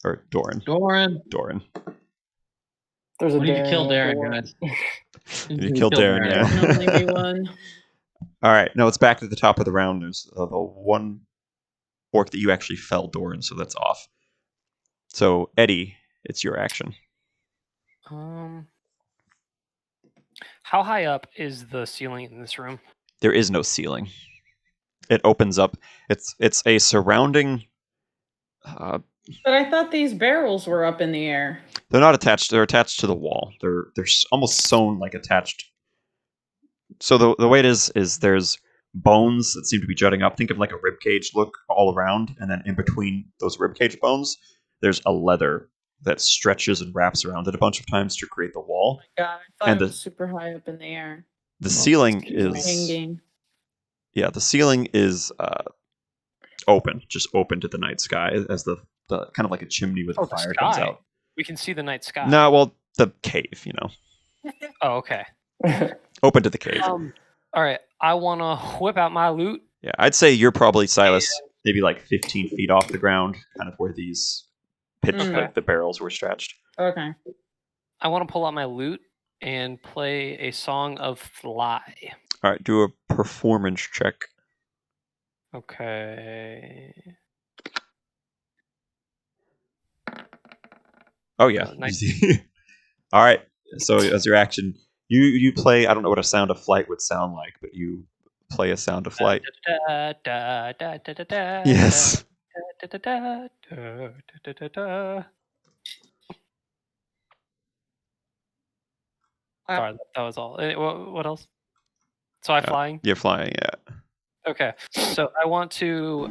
Or Doran. Doran. There's a We need to Darren kill on the Darren, floor. guys. You killed Darren, There yeah. can only be one. All right. No, it's back to the top of the round. There's the one orc that you actually fell, Doran, so that's off. So, Eddie, it's your action. How high up is the ceiling in this room? There is no ceiling. It opens up. It's a surrounding. But I thought these barrels were up in the air. They're not attached. They're attached to the wall. They're almost sewn, like attached. So the way it is there's bones that seem to be jutting up. Think of like a rib cage look all around, and then in between those rib cage bones, there's a leather that stretches and wraps around it a bunch of times to create the wall. God, I thought And it was super high up in the air. The ceiling excuse is Hanging. yeah. The ceiling is open, just open to the night sky as the kind of like a chimney with Oh, a the fire comes sky. out. We can see the night sky. No, well, the cave, Oh, okay. open to the cave. All right. I want to whip out my loot. Yeah, I'd say you're probably, Silas, maybe like 15 feet off the ground, kind of where these pits, Okay. the barrels were stretched. Okay. I want to pull out my loot and play a song of Fly. All right, do a performance check. Okay. Oh yeah. Nice. All right. So as your action, you play. I don't know what a sound of flight would sound like, but you play a sound of flight. Yes. Sorry, that was all. What else? So I'm flying. You're flying. Yeah. Okay, so I want to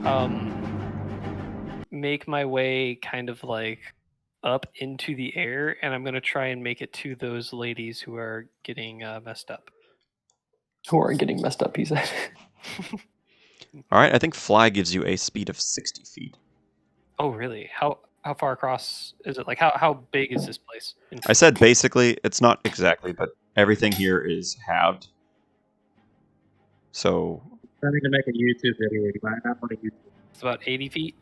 make my way kind of like up into the air, and I'm gonna try and make it to those ladies who are getting messed up. Who are getting messed up, he said. All right. I think fly gives you a speed of 60 feet. Oh, really? How far across is it? Like how big is this place? I said basically, it's not exactly, but everything here is halved. So I need to make a YouTube video. You might not want to YouTube. It's about 80 feet.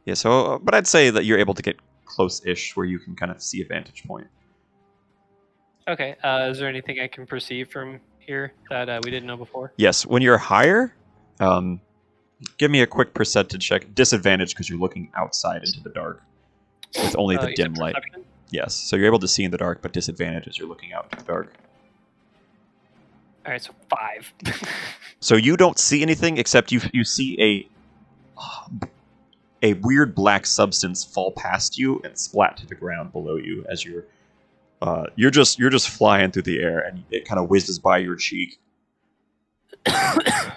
yeah. So, but I'd say that you're able to get close-ish, where you can kind of see a vantage point. Okay. Is there anything I can perceive from here that we didn't know before? Yes. When you're higher, give me a quick percentage check. Disadvantage because you're looking outside into the dark with only the You said dim light. perception? Yes. So you're able to see in the dark, but disadvantage as you're looking out into the dark. All right, so 5. So you don't see anything except you see a weird black substance fall past you and splat to the ground below you as you're just flying through the air, and it kind of whizzes by your cheek. I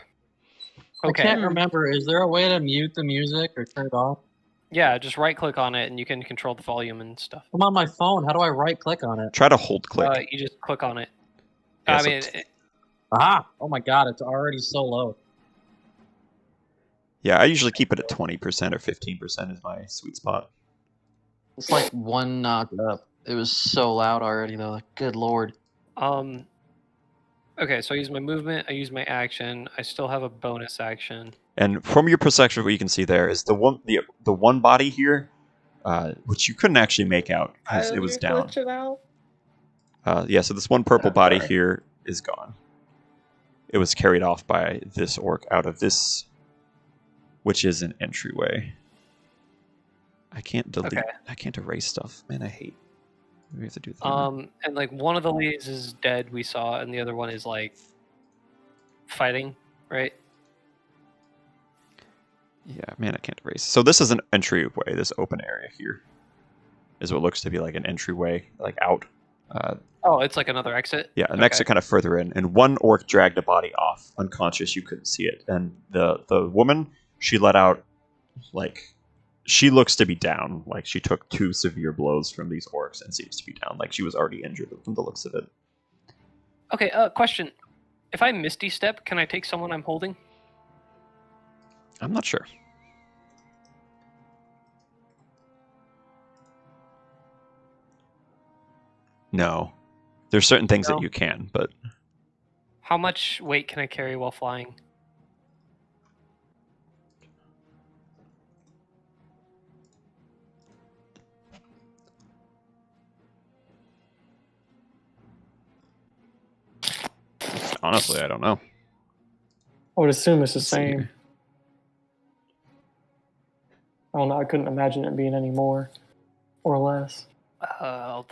Okay. can't remember. Is there a way to mute the music or turn it off? Yeah, just right click on it and you can control the volume and stuff. I'm on my phone. How do I right click on it? Try to hold click. You just click on it. Yeah, I so mean, Aha! Oh my god, it's already so low. Yeah, I usually keep it at 20% or 15% is my sweet spot. It's like one notch up. It was so loud already though. Like, good lord. okay, so I use my movement, I use my action, I still have a bonus action. And from your perspective, what you can see there is the one body here, which you couldn't actually make out because it was down. Glitch it out. Yeah, so this one purple Yeah, body sorry. here is gone. It was carried off by this orc out of this, which is an entryway. I can't delete. Okay. I can't erase stuff. Man, I hate. We have to do that. And like one of the leads is dead, we saw, and the other one is like fighting, right? Yeah, man, I can't erase. So this is an entryway. This open area here is what looks to be like an entryway, like out. Oh, it's like another exit. Yeah, an Okay. exit kind of further in. And one orc dragged a body off, unconscious. You couldn't see it. And the woman, she let out, like, she looks to be down. Like she took 2 severe blows from these orcs and seems to be down. Like she was already injured from the looks of it. Okay, question. If I Misty Step, can I take someone I'm holding? I'm not sure. No. There's certain things No. that you can, but How much weight can I carry while flying? honestly, I don't know. I would assume it's the Let's see same. here. I don't know. I couldn't imagine it being any more or less.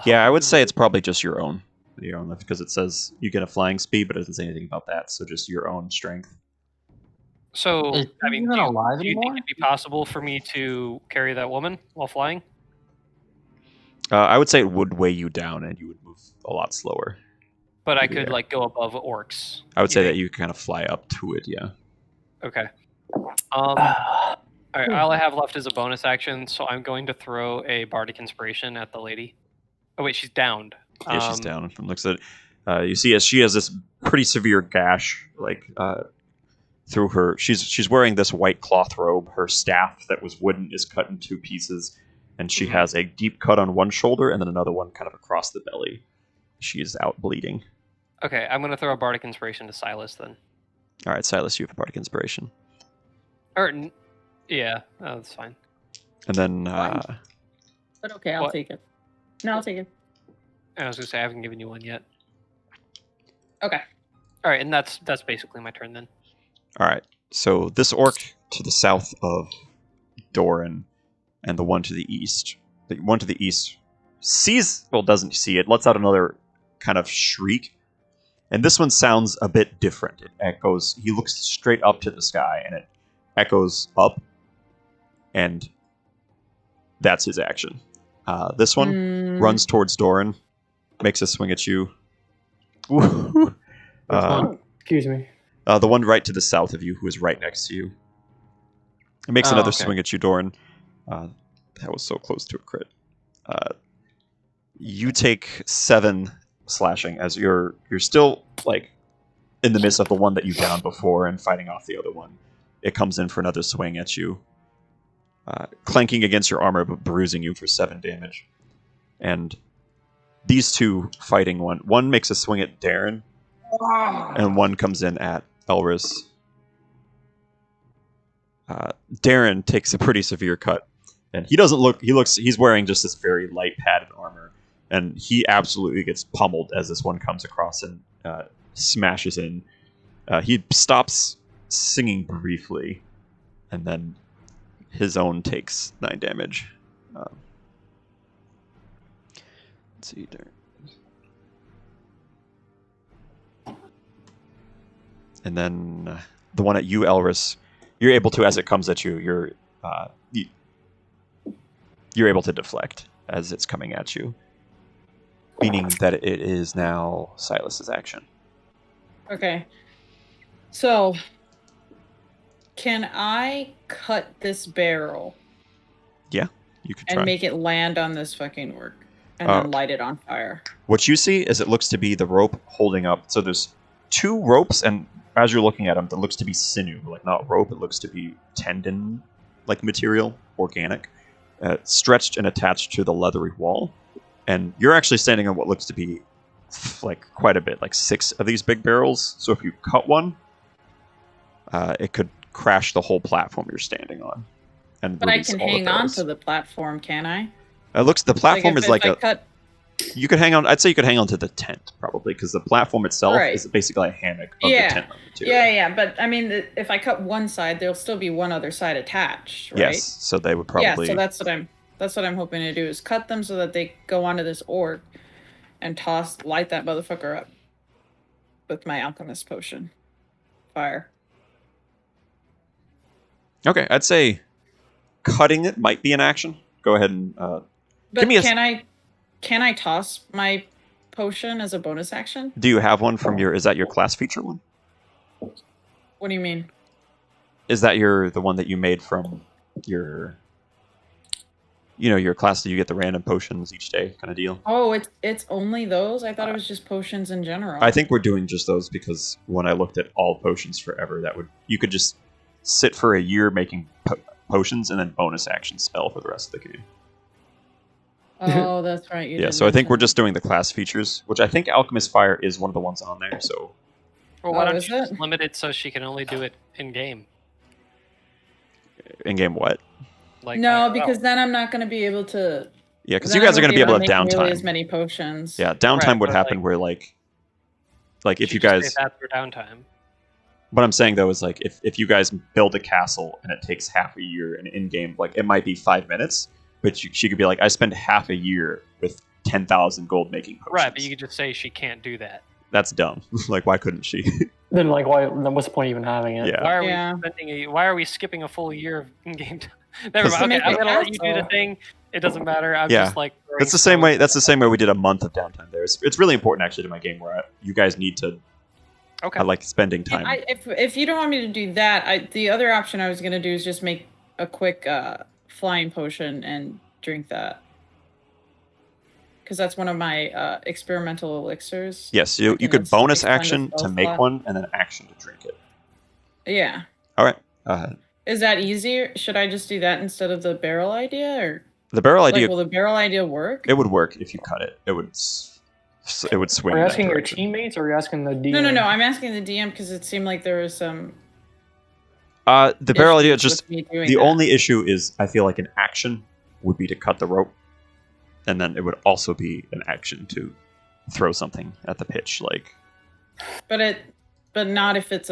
Yeah, I would say it's probably just your own. Your own, because it says you get a flying speed, but it doesn't say anything about that. So just your own strength. So, Is I he mean, even alive do you think anymore? it'd be possible for me to carry that woman while flying? I would say it would weigh you down, and you would move a lot slower. But I Maybe could there. like go above orcs. I would say think? that you kind of fly up to it. Yeah. Okay. All right. All I have left is a bonus action, so I'm going to throw a bardic inspiration at the lady. Oh wait, she's downed. Yeah, she's down. From looks at it, you see as she has this pretty severe gash, like through her. She's wearing this white cloth robe. Her staff that was wooden is cut in 2 pieces, and she Mhm. has a deep cut on one shoulder and then another one kind of across the belly. She is out bleeding. Okay, I'm going to throw a bardic inspiration to Silas then. All right, Silas, you have a bardic inspiration, Yeah, that's fine. and then But okay, I'll What? take it. No, I'll take it. I was going to say I haven't given you one yet. Okay. All right, and that's basically my turn then. all right. So this orc to the south of Doran, and the one to the east doesn't see it, lets out another kind of shriek, and this one sounds a bit different. It echoes. He looks straight up to the sky, and it echoes up, and that's his action. This one Mm, runs towards Doran, makes a swing at you. Woo. one? Excuse me. The one right to the south of you, who is right next to you. It makes another okay. swing at you, Doran. That was so close to a crit. You take 7 slashing as you're still like in the midst of the one that you downed before and fighting off the other one. It comes in for another swing at you, clanking against your armor but bruising you for 7 damage. And these 2 fighting one makes a swing at Darren, and one comes in at Elris. Darren takes a pretty severe cut, and he's wearing just this very light padded armor, and he absolutely gets pummeled as this one comes across and smashes in. He stops singing briefly, and then his own takes 9 damage. Let's see there. And then the one at you, Elris, You're able to, as it comes at you, you're able to deflect as it's coming at you, meaning that it is now Silas's action. Okay. So, can I cut this barrel You could try. and make it land on this fucking orc and then light it on fire? What you see is it looks to be the rope holding up. So there's 2 ropes, and as you're looking at them, it looks to be sinew, like not rope. It looks to be tendon-like material, organic, stretched and attached to the leathery wall. And you're actually standing on what looks to be like quite a bit, like 6 of these big barrels. So if you cut one, it could crash the whole platform you're standing on. And But I release can all the hang on barrels. to the platform, can I? It looks the platform if, is like if I a. cut. You could hang on. I'd say you could hang on to the tent probably because the platform itself Right. is basically a hammock of Yeah. the tent material. Yeah. But I mean, if I cut one side, there'll still be one other side attached, right? Yes. So they would probably. Yeah. So that's what I'm hoping to do is cut them so that they go onto this orc and light that motherfucker up with my alchemist potion. Fire. Okay, I'd say cutting it might be an action. Go ahead and But me a- can I toss my potion as a bonus action? do you have one from your? Is that your class feature one? What do you mean? Is that the one that you made from your? Your class that you get the random potions each day kind of deal. Oh, it's only those? I thought it was just potions in general. I think we're doing just those because when I looked at all potions forever, you could just sit for a year making potions and then bonus action spell for the rest of the game. Oh, that's right. You Yeah, did so I think we're mention just doing the class features, which I think Alchemist Fire is one of the ones on there. So Well, why Oh, don't is you just it? limit it so she can only do it in game? in game what? Like no, IRL. because then I'm not going to be able to. Yeah, because then you guys I are going won't to be able to make nearly downtime. as many potions. Yeah, downtime Right, would but, happen like- where like if She you just guys. say that's for downtime. What I'm saying though is like if you guys build a castle and it takes half a year and in game like it might be 5 minutes, but she could be like I spend half a year with 10,000 gold making potions. Right, but you could just say she can't do that. That's dumb. Like why couldn't she? Then like then what's the point of even having it? Yeah. Why are Yeah. we spending? Why are we skipping a full year of in-game time? Never Because- mind. Okay, To I'm make gonna it let you do the castle. thing. It doesn't matter. I'm Yeah. just like. That's the same way. That's the same way we did a month of downtime there. It's really important actually to my game where you guys need to. Okay. I like spending time. If you don't want me to do that, the other option I was going to do is just make a quick flying potion and drink that. Because that's one of my experimental elixirs. Yes, I you can could instantly bonus find a action to spell make slot. one and then action to drink it. Yeah. All right. Is that easier? Should I just do that instead of the barrel idea, or The barrel idea like will the barrel idea work? it would work if you cut it. It would swing. Are you in that asking your direction. teammates or are you asking the DM? No. I'm asking the DM because it seemed like there was some. The barrel idea issues just with me doing the that. only issue is I feel like an action would be to cut the rope, and then it would also be an action to throw something at the pitch. Like But not if it's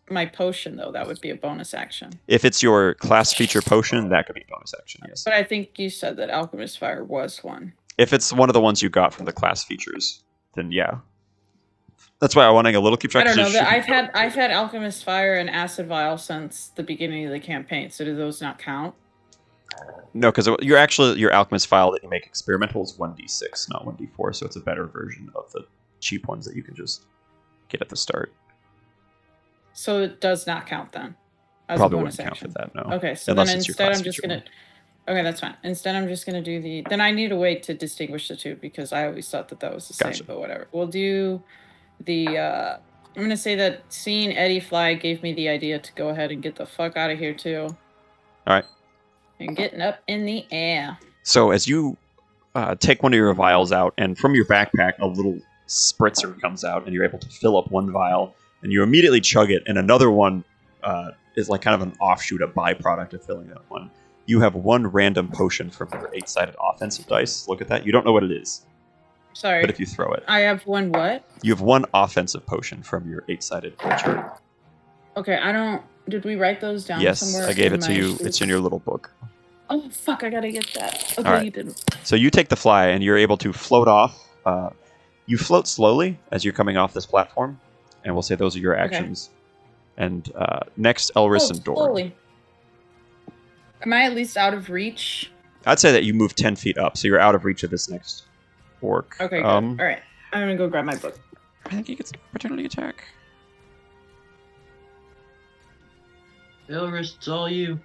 my potion though. That would be a bonus action. if it's your class feature potion, that could be bonus action. Yes. But I think you said that Alchemist Fire was one. If it's one of the ones you got from the class features, then yeah. That's why I want to a little keep track. I don't know. just That shooting I've had Alchemist Fire and Acid Vial since the beginning of the campaign. So do those not count? No, because your alchemist file that you make experimental is 1d6, not 1d4, so it's a better version of the cheap ones that you can just get at the start. So it does not count then. As Probably a bonus wouldn't action. count with that, no. Okay, so Unless then it's your instead class I'm just feature gonna. Okay, that's fine. Instead, I'm just gonna do the. Then I need a way to distinguish the two because I always thought that was the Gotcha. same. But whatever. We'll do the. I'm gonna say that seeing Eddie fly gave me the idea to go ahead and get the fuck out of here too. All right. And getting up in the air. So as you take one of your vials out, and from your backpack, a little spritzer comes out, and you're able to fill up one vial, and you immediately chug it, and another one is like kind of an offshoot, a byproduct of filling that one. You have one random potion from your 8-sided offensive dice. Look at that. You don't know what it is, Sorry. but if you throw it, I have one what? you have one offensive potion from your 8-sided chart. Okay, I don't. Did we write those down Yes, somewhere? I gave in it to my you. sheet? It's in your little book. Oh fuck! I gotta get that. Okay, Alright. you didn't. So you take the fly, and you're able to float off. You float slowly as you're coming off this platform, and we'll say those are your Okay. actions. And next, Elris and Doran. Slowly. Am I at least out of reach? I'd say that you move 10 feet up, so you're out of reach of this next orc. Okay, good. All right. I'm gonna go grab my book. I think he gets opportunity attack. Elris, it's all you.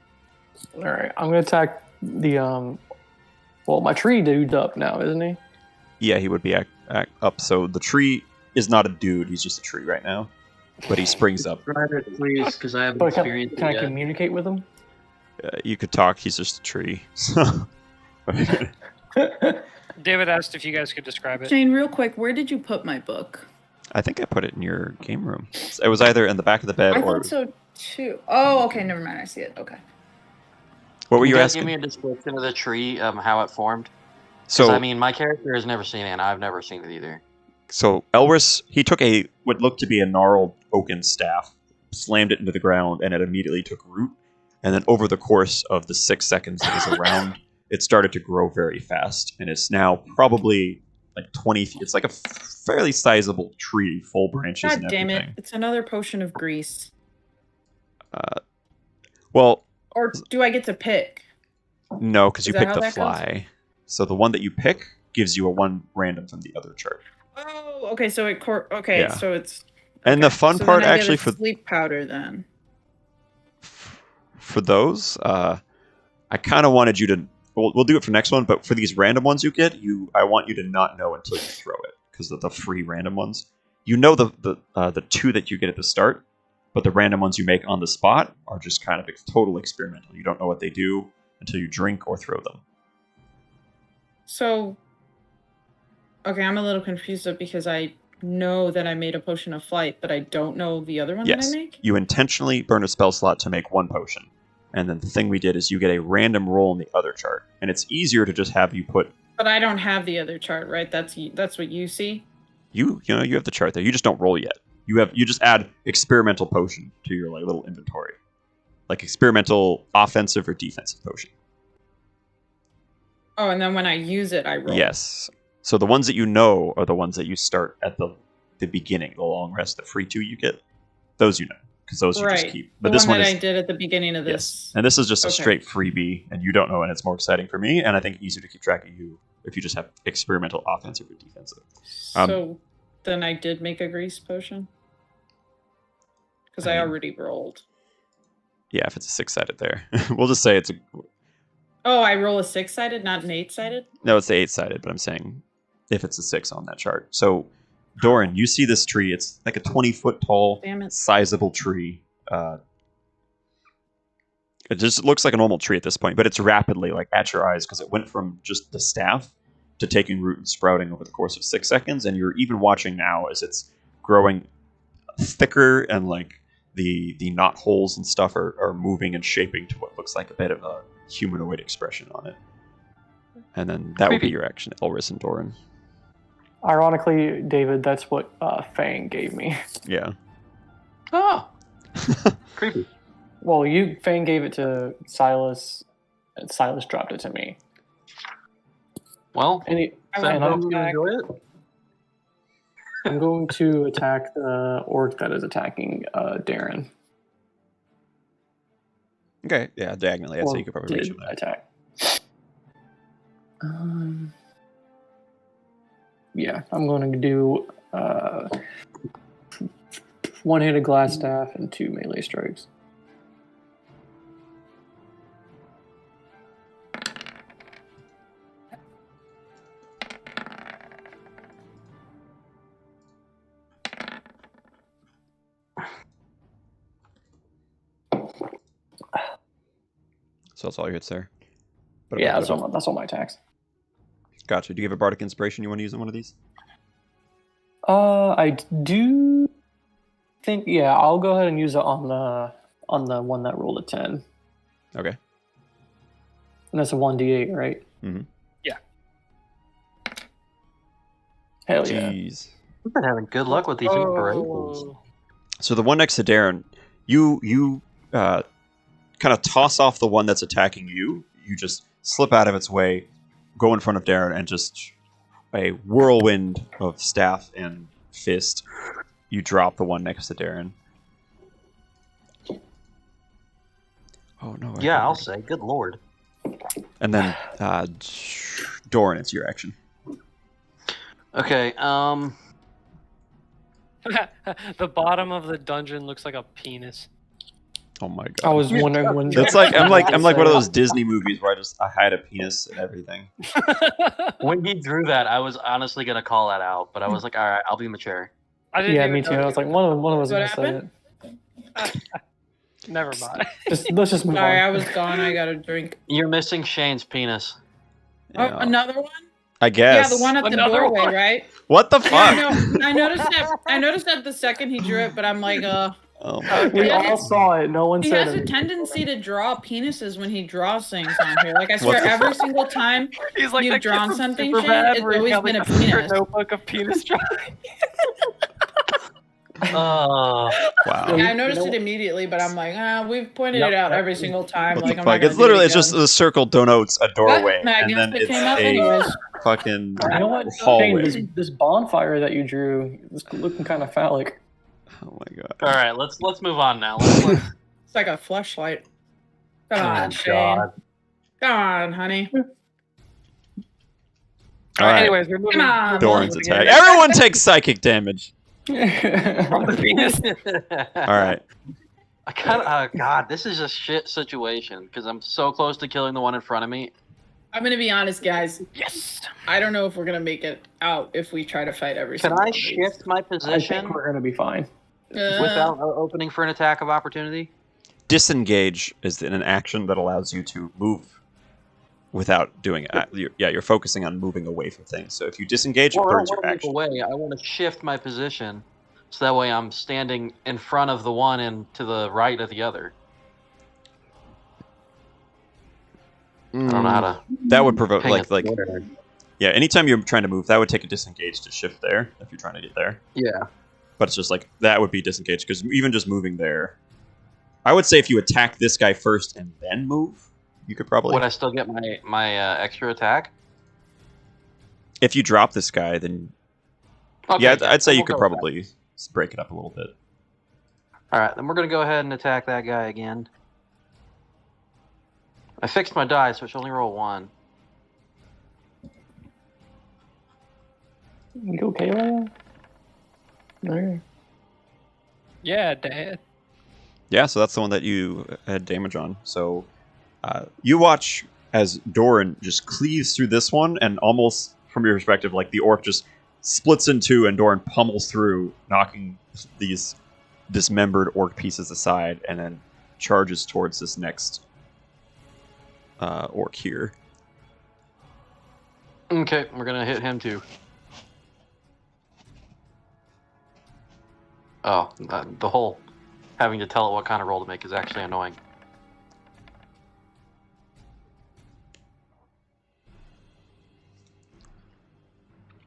All right, I'm gonna attack the Well, my tree dude's up now, isn't he? Yeah, he would be up. So the tree is not a dude; he's just a tree right now. But he springs up. Try it, please, because I haven't But experienced can I it yet. communicate with him? You could talk. He's just a tree. David asked if you guys could describe it. Jane, real quick, where did you put my book? I think I put it in your game room. It was either in the back of the bed I or. thought so too. Oh, okay, never mind. I see it. Okay. What were you guys asking? Give me a description of the tree, how it formed. So I mean, my character has never seen it, and I've never seen it either. So Elris, he took what looked to be a gnarled oaken staff, slammed it into the ground, and it immediately took root. And then over the course of the 6 seconds it was around, it started to grow very fast, and it's now probably like 20 feet. It's like a fairly sizable tree, full branches God and damn everything. it! It's another potion of grease. Well, Or do I get to pick? no, because Is you that picked how the that goes? fly. So the one that you pick gives you a one random from the other chart. Oh, okay. So okay, Yeah. so it's. And the okay, fun so part then I actually get a sleep powder then. for those, I kind of wanted you to. We'll do it for next one, but for these random ones you get, I want you to not know until you throw it because of the free random ones. You know the two that you get at the start, but the random ones you make on the spot are just kind of total experimental. You don't know what they do until you drink or throw them. So. Okay, I'm a little confused though because I know that I made a potion of flight, but I don't know the other one Yes, that I make. you intentionally burn a spell slot to make one potion, and then the thing we did is you get a random roll in the other chart, and it's easier to just have you put. But I don't have the other chart, right? That's what you see. You have the chart there. You just don't roll yet. You just add experimental potion to your like little inventory, like experimental offensive or defensive potion. Oh, and then when I use it, I roll. Yes. So the ones that you know are the ones that you start at the beginning, the long rest, the free two you get. Those you know, because those you just Right. keep. But But this one one that is I did at the beginning of yes, this. and this is just a Okay. straight freebie, and you don't know, and it's more exciting for me, and I think easier to keep track of you if you just have experimental offensive or defensive. So then I did make a grease potion because I I mean- already rolled. Yeah, if it's a 6-sided there, we'll just say it's a. Oh, I roll a 6-sided, not an 8-sided. No, it's the 8-sided, but I'm saying if it's a 6 on that chart. So, Doran, you see this tree. It's like a 20-foot tall, Damn it. sizable tree. It just looks like a normal tree at this point, but it's rapidly like at your eyes because it went from just the staff to taking root and sprouting over the course of 6 seconds, and you're even watching now as it's growing thicker and like the knot holes and stuff are moving and shaping to what looks like a bit of a humanoid expression on it. And then that would be Creepy. your action, Elris and Doran. Ironically, David, that's what Fang gave me. Yeah. Oh, creepy. Well, Fang gave it to Silas, and Silas dropped it to me. Well, And, I and will I'm, go back. enjoy it. I'm going to attack the orc that is attacking Darren. Okay. Yeah, diagonally. I'd say Or you could probably reach did him there. attack. Yeah, I'm going to do one-handed glass staff and 2 melee strikes. So that's all your hits there. But Yeah, that's all my attacks. Gotcha. Do you have a bardic inspiration you want to use on one of these? I do think, yeah, I'll go ahead and use it on the one that rolled a 10. Okay. And that's a 1d8, right? Mhm. Yeah. Hell yeah. Jeez. We've been having good luck with these inspirations. Oh. So the one next to Darren, you kind of toss off the one that's attacking you. You just slip out of its way, go in front of Darren, and just a whirlwind of staff and fist. You drop the one next to Darren. I Yeah, I'll forgot. say. Good lord. And then Doran, it's your action. Okay. The bottom of the dungeon looks like a penis. Oh my I god. was wondering when. That's like I'm like one of those Disney movies where I hide a penis and everything. When he drew that, I was honestly gonna call that out, but I was like, all right, I'll be mature. I didn't Yeah, even me too. know I was like, one of us What gonna say happened? it. Never mind. Let's just move Sorry, on. I was gone. I got a drink. You're missing Shane's penis. Oh, Yeah, another one? I guess. Yeah, the one at the Another doorway, one. right? What the Yeah, fuck? I noticed that the second he drew it, but I'm like, Oh my We Yeah, god. all saw it. No one he said has a it. tendency to draw penises when he draws things on here. Like I What swear, the every fuck? single time He's like you've that kid drawn from something, Superbad Shane, it's where he's always got, like, been a the secret penis. notebook of penis drawing. Oh, Wow. Yeah, I noticed it immediately, but I'm like, we've pointed Yep, it out yep. every single time. What Like the I'm not fuck? gonna It's do it literally it's just again. the circle denotes a doorway, But I and guess then it it's came up a anyways. fucking You know what? Shane, hallway. this bonfire that you drew is looking kind of phallic. Oh my god. all right. Let's move on now. Let's It's like a fleshlight. Come Oh, on, Shane. God. Come on, honey. All Alright, right. anyways, we're moving. Come on, we're Doran's moving attack. again. Everyone takes psychic damage. From the penis. All right. I kind of. God, this is a shit situation because I'm so close to killing the one in front of me. I'm gonna be honest, guys. Yes. I don't know if we're gonna make it out if we try to fight every Can single I one of these. shift my I position think we're gonna be fine. without opening for an attack of opportunity? Disengage is an action that allows you to move without doing it. You're focusing on moving away from things. So if you disengage, it Well, I don't burns your want to move action. away. I want to shift my position so that way I'm standing in front of the one and to the right of the other. I don't know how to. That would provoke hang like it there. yeah. Anytime you're trying to move, that would take a disengage to shift there if you're trying to get there. Yeah. But it's just like that would be disengage because even just moving there, I would say if you attack this guy first and then move, you could probably. Would I still get my extra attack? If you drop this guy, then Okay, yeah, good. I'd say Then you we'll could go with that. probably break it up a little bit. All right, then we're gonna go ahead and attack that guy again. I fixed my die, so it should only roll one. You okay, Leia? No. Yeah, Dad. Yeah, so that's the one that you had damage on. So you watch as Doran just cleaves through this one, and almost from your perspective, like the orc just splits in two, and Doran pummels through, knocking these dismembered orc pieces aside, and then charges towards this next orc here. Okay, we're gonna hit him too. Oh, the whole having to tell it what kind of roll to make is actually annoying.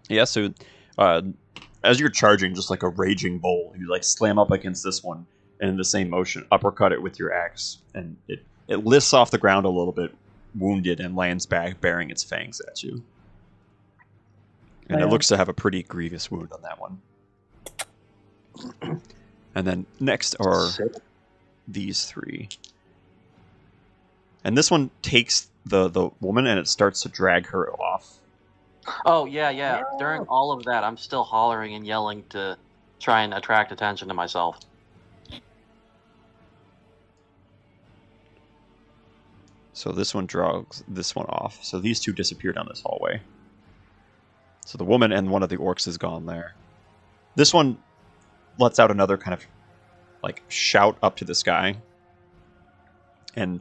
Yeah, so as you're charging, just like a raging bull, you like slam up against this one, and in the same motion, uppercut it with your axe, and it lifts off the ground a little bit, wounded, and lands back, bearing its fangs at you. And it Yeah. looks to have a pretty grievous wound on that one. And then next are Sick. these three. And this one takes the woman and it starts to drag her off. Oh yeah. During all of that, I'm still hollering and yelling to try and attract attention to myself. So this one drags this one off. So these two disappear down this hallway. So the woman and one of the orcs is gone there. This one lets out another kind of like shout up to the sky. And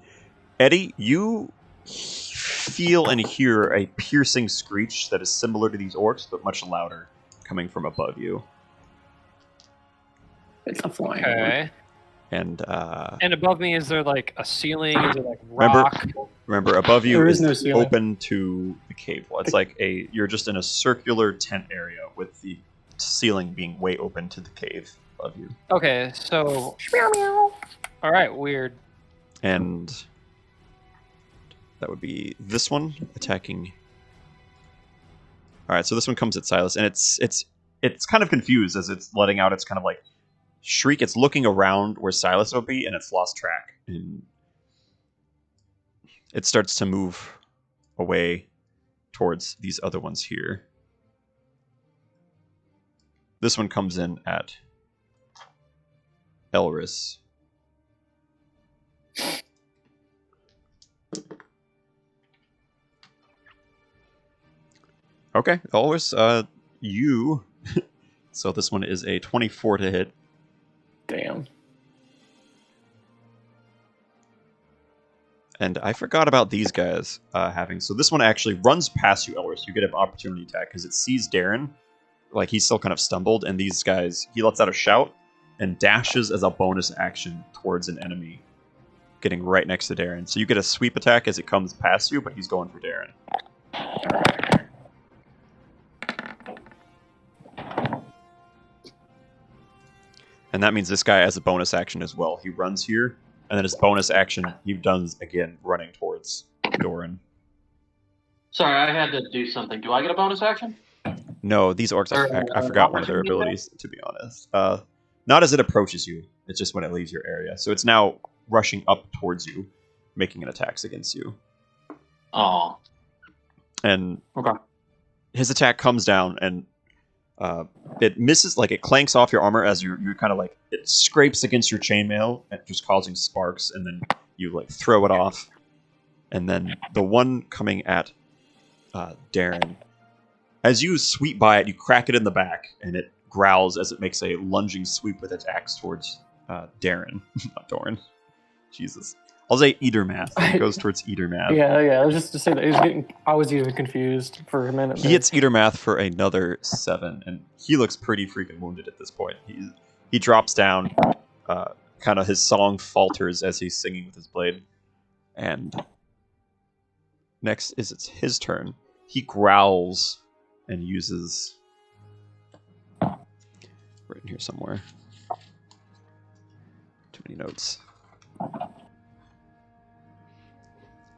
Eddie, you feel and hear a piercing screech that is similar to these orcs, but much louder, coming from above you. It's a flying orc. Okay. And And above me, is there like a ceiling? Is it like Remember- rock? remember, above you There is no ceiling. open to the cave wall. It's like you're just in a circular tent area with the ceiling being way open to the cave above you. Okay, so. All right, weird. And that would be this one attacking. All right, so this one comes at Silas, and it's kind of confused as it's letting out its kind of like shriek. It's looking around where Silas would be, and it's lost track. And it starts to move away towards these other ones here. This one comes in at Elris. Okay, Elris, you. So this one is a 24 to hit. Damn. And I forgot about these guys having. So this one actually runs past you, Elris. You get an opportunity attack because it sees Darren. Like he's still kind of stumbled, and these guys, he lets out a shout and dashes as a bonus action towards an enemy, getting right next to Darren. So you get a sweep attack as it comes past you, but he's going for Darren. And that means this guy has a bonus action as well. He runs here, and then his bonus action, he does again, running towards Doran. Sorry, I had to do something. Do I get a bonus action? No, these orcs, I forgot one of their abilities, to be honest. Not as it approaches you, it's just when it leaves your area. So it's now rushing up towards you, making an attacks against you. Oh. And Okay. his attack comes down, and it misses, like it clanks off your armor as you're kind of like, it scrapes against your chainmail, and just causing sparks, and then you like throw it off. And then the one coming at Darren, as you sweep by it, you crack it in the back, and it growls as it makes a lunging sweep with its axe towards Darren, not Doran. Jesus. I'll say Eatermath. It goes towards Eatermath. Yeah. I was just to say that I was even confused for a minute. He hits Eatermath for another 7, and he looks pretty freaking wounded at this point. He drops down, kind of his song falters as he's singing with his blade. And next is it's his turn. He growls and uses... right in here somewhere. Too many notes.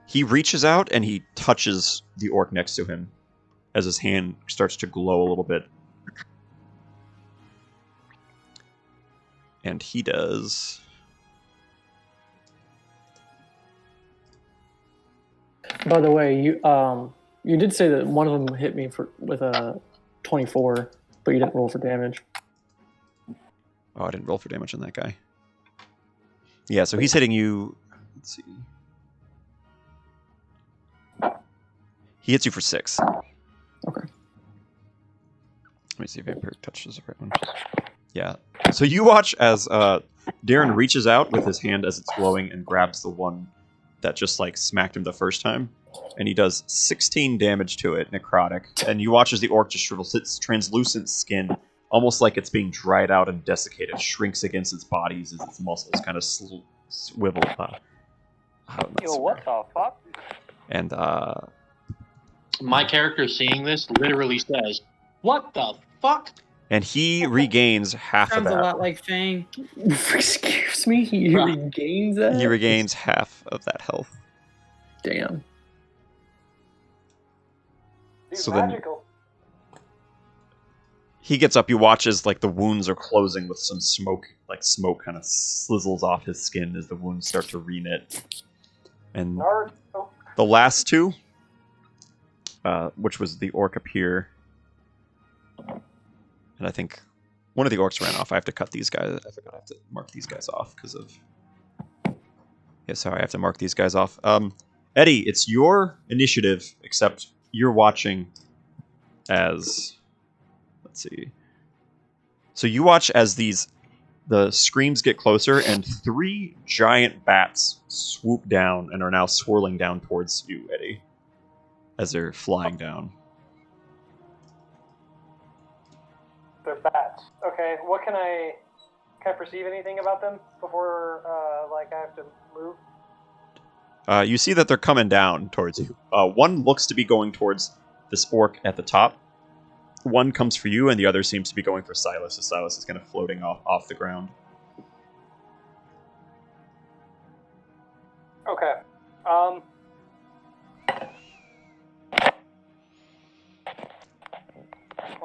He reaches out and he touches the orc next to him as his hand starts to glow a little bit. And he does... By the way, you did say that one of them hit me with a 24, but you didn't roll for damage. Oh, I didn't roll for damage on that guy. Yeah, so he's hitting you... Let's see. He hits you for 6. Okay. Let me see if Vampire touches the right one. Yeah. So you watch as Darren reaches out with his hand as it's glowing and grabs the one that just like smacked him the first time. And he does 16 damage to it, necrotic. And you watch as the orc just shrivels. Its translucent skin, almost like it's being dried out and desiccated, shrinks against its body as its muscles kind of swivel. Yo, what the fuck? And My character seeing this literally says, "What the fuck?" and he regains half of Sounds a that. lot like Fang. Excuse me, he Right. regains that? He regains half of that health. Damn. Dude, So then- magical. He gets up, you watch as like the wounds are closing with some smoke, like smoke kind of sizzles off his skin as the wounds start to reknit. And Naruto. the last two, which was the orc up here, and I think one of the orcs ran off. I have to cut these guys. I forgot I have to mark these guys off because of... Yeah, sorry, I have to mark these guys off. Eddie, it's your initiative, except you're watching as... Let's see. So you watch as the screams get closer, and 3 giant bats swoop down and are now swirling down towards you, Eddie, as they're flying down. They're bats. Okay, what can I perceive anything about them before like I have to move? You see that they're coming down towards you. One looks to be going towards this orc at the top. One comes for you, and the other seems to be going for Silas, as Silas is kind of floating off the ground. Okay. Hold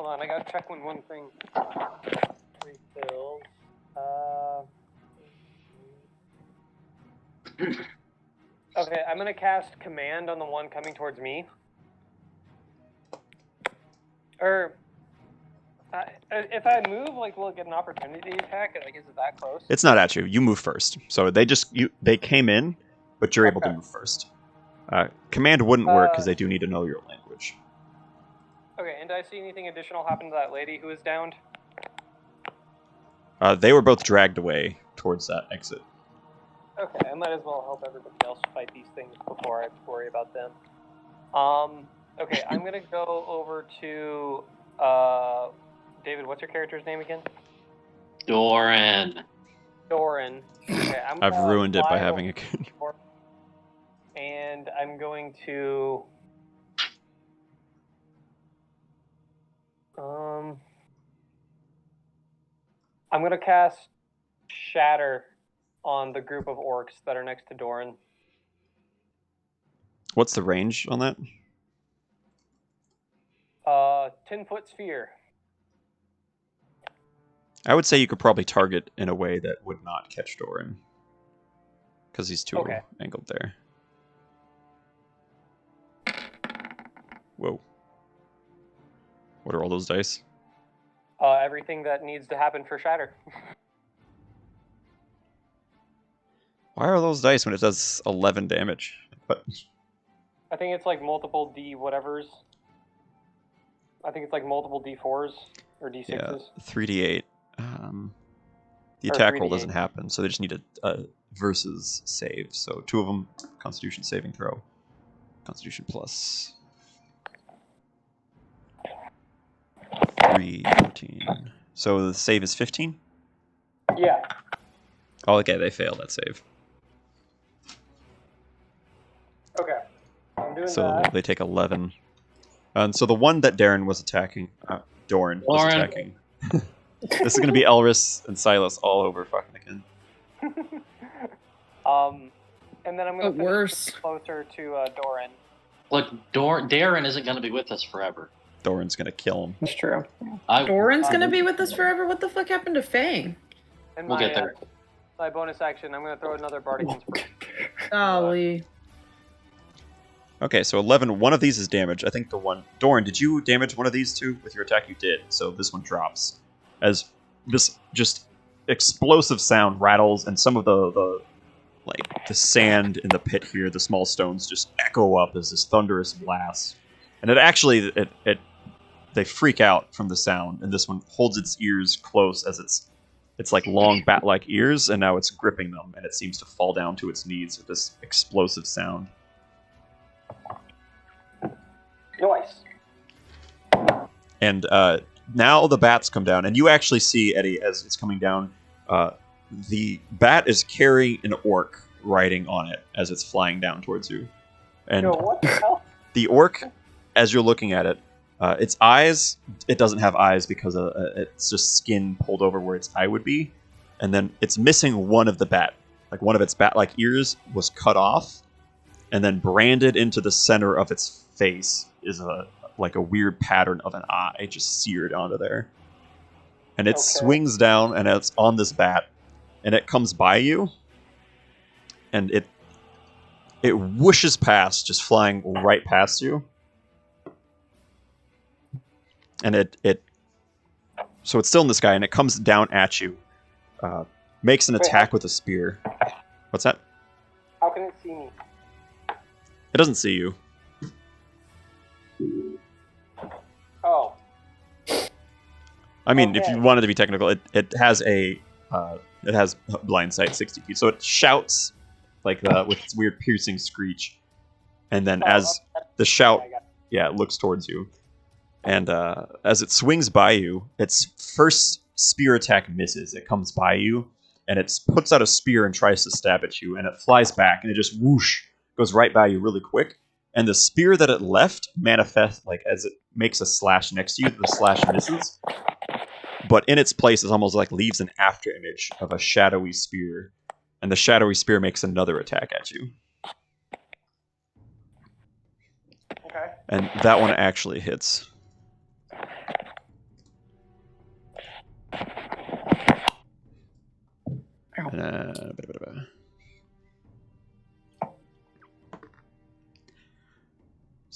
on, I gotta check one thing. Refills. Okay, I'm gonna cast command on the one coming towards me. Or if I move, like, will it get an opportunity attack? Like, is it that close? It's not at you. You move first. So they came in, but you're able to Okay. move first. Command wouldn't work because they do need to know your language. Okay, and do I see anything additional happen to that lady who is downed? They were both dragged away towards that exit. Okay, I might as well help everybody else fight these things before I worry about them. Okay, I'm gonna go over to David. What's your character's name again? Doran. Doran. Okay, I'm I've gonna ruined it by fly having over, and I'm going to I'm gonna cast Shatter on the group of orcs that are next to Doran. What's the range on that? 10-foot sphere. I would say you could probably target in a way that would not catch Doran. Because he's too Okay. angled there. Whoa. What are all those dice? Everything that needs to happen for Shatter. Why are those dice when it does 11 damage? But I think it's like multiple D whatevers. I think it's like multiple D4s or D6s. yeah, 3d8. The Or attack roll 3d8. doesn't happen, so they just need a versus save. So 2 of them, Constitution saving throw. Constitution plus 3, 14. So the save is 15? Yeah. Oh, okay, they fail that save. Okay. I'm doing So that. they take 11. And so the one that Darren was attacking, Doran was Doran. attacking. This is going to be Elris and Silas all over fucking again. And then I'm But going to worse. closer to Doran. Look, Darren isn't going to be with us forever. Doran's going to kill him. That's true. Doran's gonna be with us forever? What the fuck happened to Fang? And We'll my, get there. my bonus action, I'm going to throw another Bardic Inspiration. Golly. Okay, so 11. One of these is damage. I think the one... Doran, did you damage one of these two with your attack? You did. So this one drops. As this just explosive sound rattles, and some of the sand in the pit here, the small stones, just echo up as this thunderous blast. And it actually... They freak out from the sound, and this one holds its ears close as it's like long bat-like ears, and now it's gripping them, and it seems to fall down to its knees with this explosive sound. Nice. And now the bats come down, and you actually see, Eddie, as it's coming down, the bat is carrying an orc riding on it as it's flying down towards you. And Yo, what the hell? the orc, as you're looking at it, its eyes, it doesn't have eyes because it's just skin pulled over where its eye would be. And then it's missing one of the bat. Like one of its bat-like ears was cut off, and then branded into the center of its face is a weird pattern of an eye just seared onto there. And it swings down, and it's on this bat, and it comes by you, and it whooshes past, just flying right past you. And so it's still in the sky, and it comes down at you, makes an attack with a spear. What's that? How can it see me? It doesn't see you. Oh. I mean, if Okay. you wanted to be technical, it has blind sight 60 feet, so it shouts with its weird piercing screech, and then as the shout, it looks towards you, and as it swings by you, its first spear attack misses. It comes by you, and it puts out a spear and tries to stab at you, and it flies back, and it just whoosh goes right by you really quick. And the spear that it left manifests, as it makes a slash next to you, the slash misses. But in its place, it almost leaves an after image of a shadowy spear. And the shadowy spear makes another attack at you. Okay. And that one actually hits.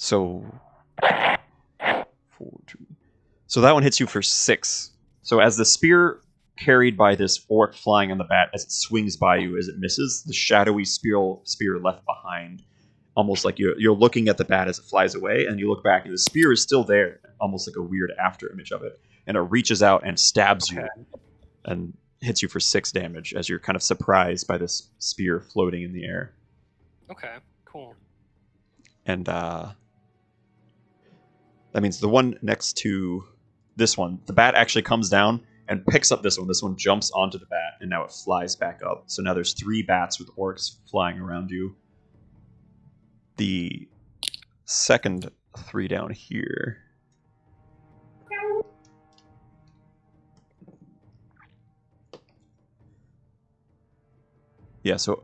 So 4, 2. So that one hits you for 6. So as the spear carried by this orc flying on the bat, as it swings by you, as it misses, the shadowy spear left behind, almost like you're looking at the bat as it flies away, and you look back and the spear is still there, almost like a weird after image of it, and it reaches out and stabs you and hits you for 6 damage as you're kind of surprised by this spear floating in the air. Okay, cool. And that means the one next to this one, the bat actually comes down and picks up this one. This one jumps onto the bat, and now it flies back up. So now there's 3 bats with orcs flying around you. The second 3 down here. Yeah, so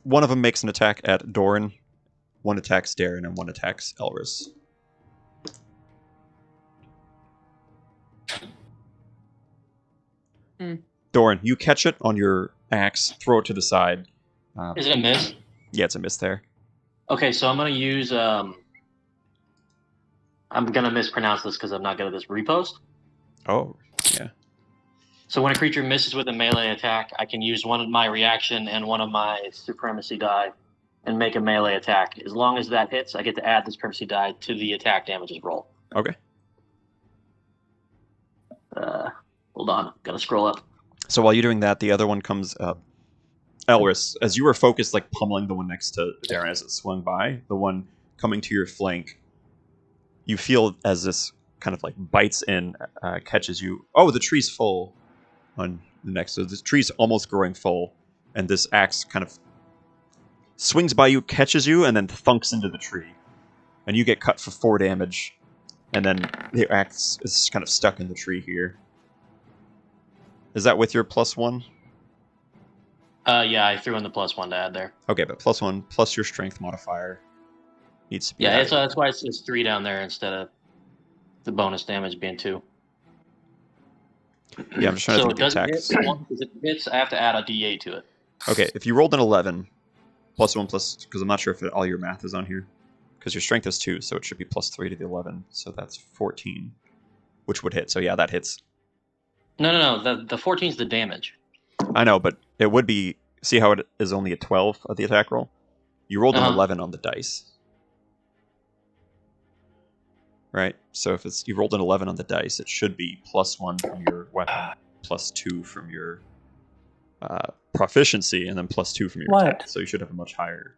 one of them makes an attack at Doran, one attacks Darren, and one attacks Elris. Doran, you catch it on your axe, throw it to the side. Is it a miss? Yeah, it's a miss there. Okay, so I'm gonna use I'm gonna mispronounce this because I'm not good at this. Repost. Oh, yeah. So when a creature misses with a melee attack, I can use one of my reaction and one of my supremacy die and make a melee attack. As long as that hits, I get to add the supremacy die to the attack damages roll. Okay. Hold on, gotta scroll up. So while you're doing that, the other one comes up. Elris, as you were focused, like pummeling the one next to Darren as it swung by, the one coming to your flank, you feel as this kind of like bites in, catches you. Oh, the tree's full on the next. So this tree's almost growing full, and this axe kind of swings by you, catches you, and then thunks into the tree. And you get cut for 4 damage, and then the axe is kind of stuck in the tree here. Is that with your +1? Yeah, I threw in the +1 to add there. Okay, but +1 plus your strength modifier needs to be. Yeah, added. that's why it's 3 down there instead of the bonus damage being 2. Yeah, I'm just trying to So think it the doesn't attacks. hit. If it hits, I have to add a D8 to it. Okay, if you rolled an 11, +1 plus, because I'm not sure if all your math is on here, because your strength is 2, so it should be +3 to the 11, so that's 14, which would hit. So yeah, that hits. No. The 14 is the damage. I know, but it would be. See how it is only a 12 of the attack roll? You rolled an 11 on the dice. Right? So if you rolled an 11 on the dice, it should be +1 from your weapon, +2 from your proficiency, and then +2 from your attack. So you should have a much higher.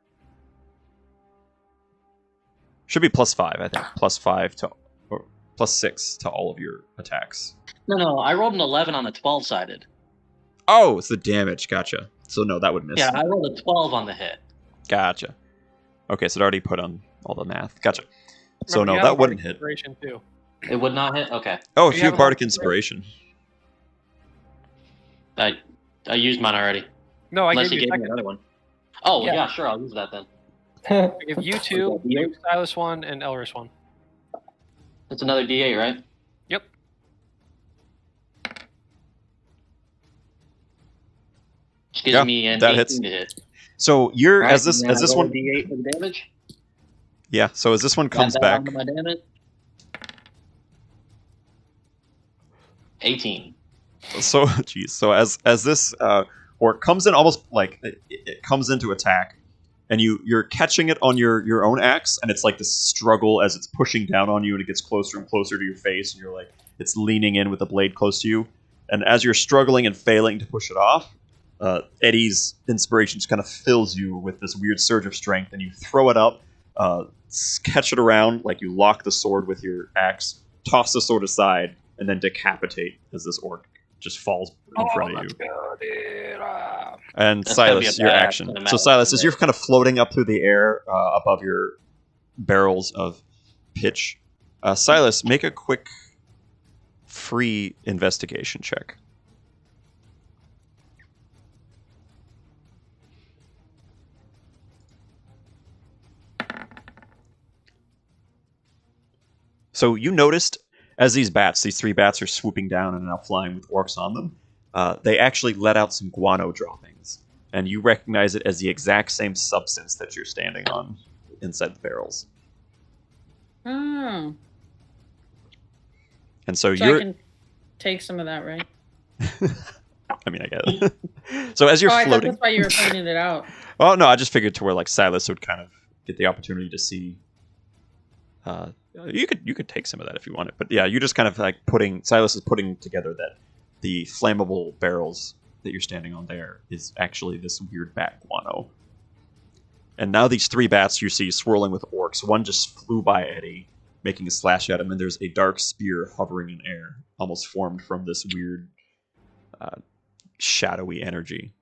Should be +5, I think. +5 to, or +6 to all of your attacks. No, I rolled an 11 on the 12-sided. Oh, it's the damage. Gotcha. So no, that would miss. Yeah, I rolled a 12 on the hit. Gotcha. Okay, so it already put on all the math. Gotcha. So Remember, no, you have that wouldn't Bardic hit. Inspiration too. It would not hit? Okay. Oh, if You you have have a Bardic Bardic Inspiration. I used mine already. No, I Unless gave you you gave me second. another one. Oh, Yeah. yeah, sure, I'll use that then. I give you 2, Okay, you Silas 1, and Elris 1. It's another D8, right? Yep. Which gives Yeah, me an that 18 hits. to hit. So you're Right, as this and then I roll one. a D8 for the damage. Yeah. So as this one Add comes that back. onto my damage. 18. So geez. So as this orc comes in, almost like it comes into attack, and you're catching it on your own axe, and it's like this struggle as it's pushing down on you, and it gets closer and closer to your face, and you're like it's leaning in with the blade close to you, and as you're struggling and failing to push it off, Eddie's inspiration just kind of fills you with this weird surge of strength, and you throw it up, catch it around like you lock the sword with your axe, toss the sword aside, and then decapitate as this orc just falls in front of you. Go, dude. And That's gotta be Silas, a your badass action. cinematic So Silas, as moment. you're kind of floating up through the air above your barrels of pitch, Silas, make a quick free investigation check. So you noticed as these 3 bats are swooping down and now flying with orcs on them, they actually let out some guano droppings, and you recognize it as the exact same substance that you're standing on inside the barrels. Oh. And so, So you're. I can take some of that, right? I mean, I get it. So as you're I thought floating. that's why you were pointing it out. Well, no, I just figured to where like Silas would kind of get the opportunity to see. You could take some of that if you wanted, but yeah, you just kind of like Silas is putting together that the flammable barrels that you're standing on there is actually this weird bat guano. And now these 3 bats you see swirling with orcs. One just flew by Eddie, making a slash at him, and there's a dark spear hovering in air, almost formed from this weird, shadowy energy.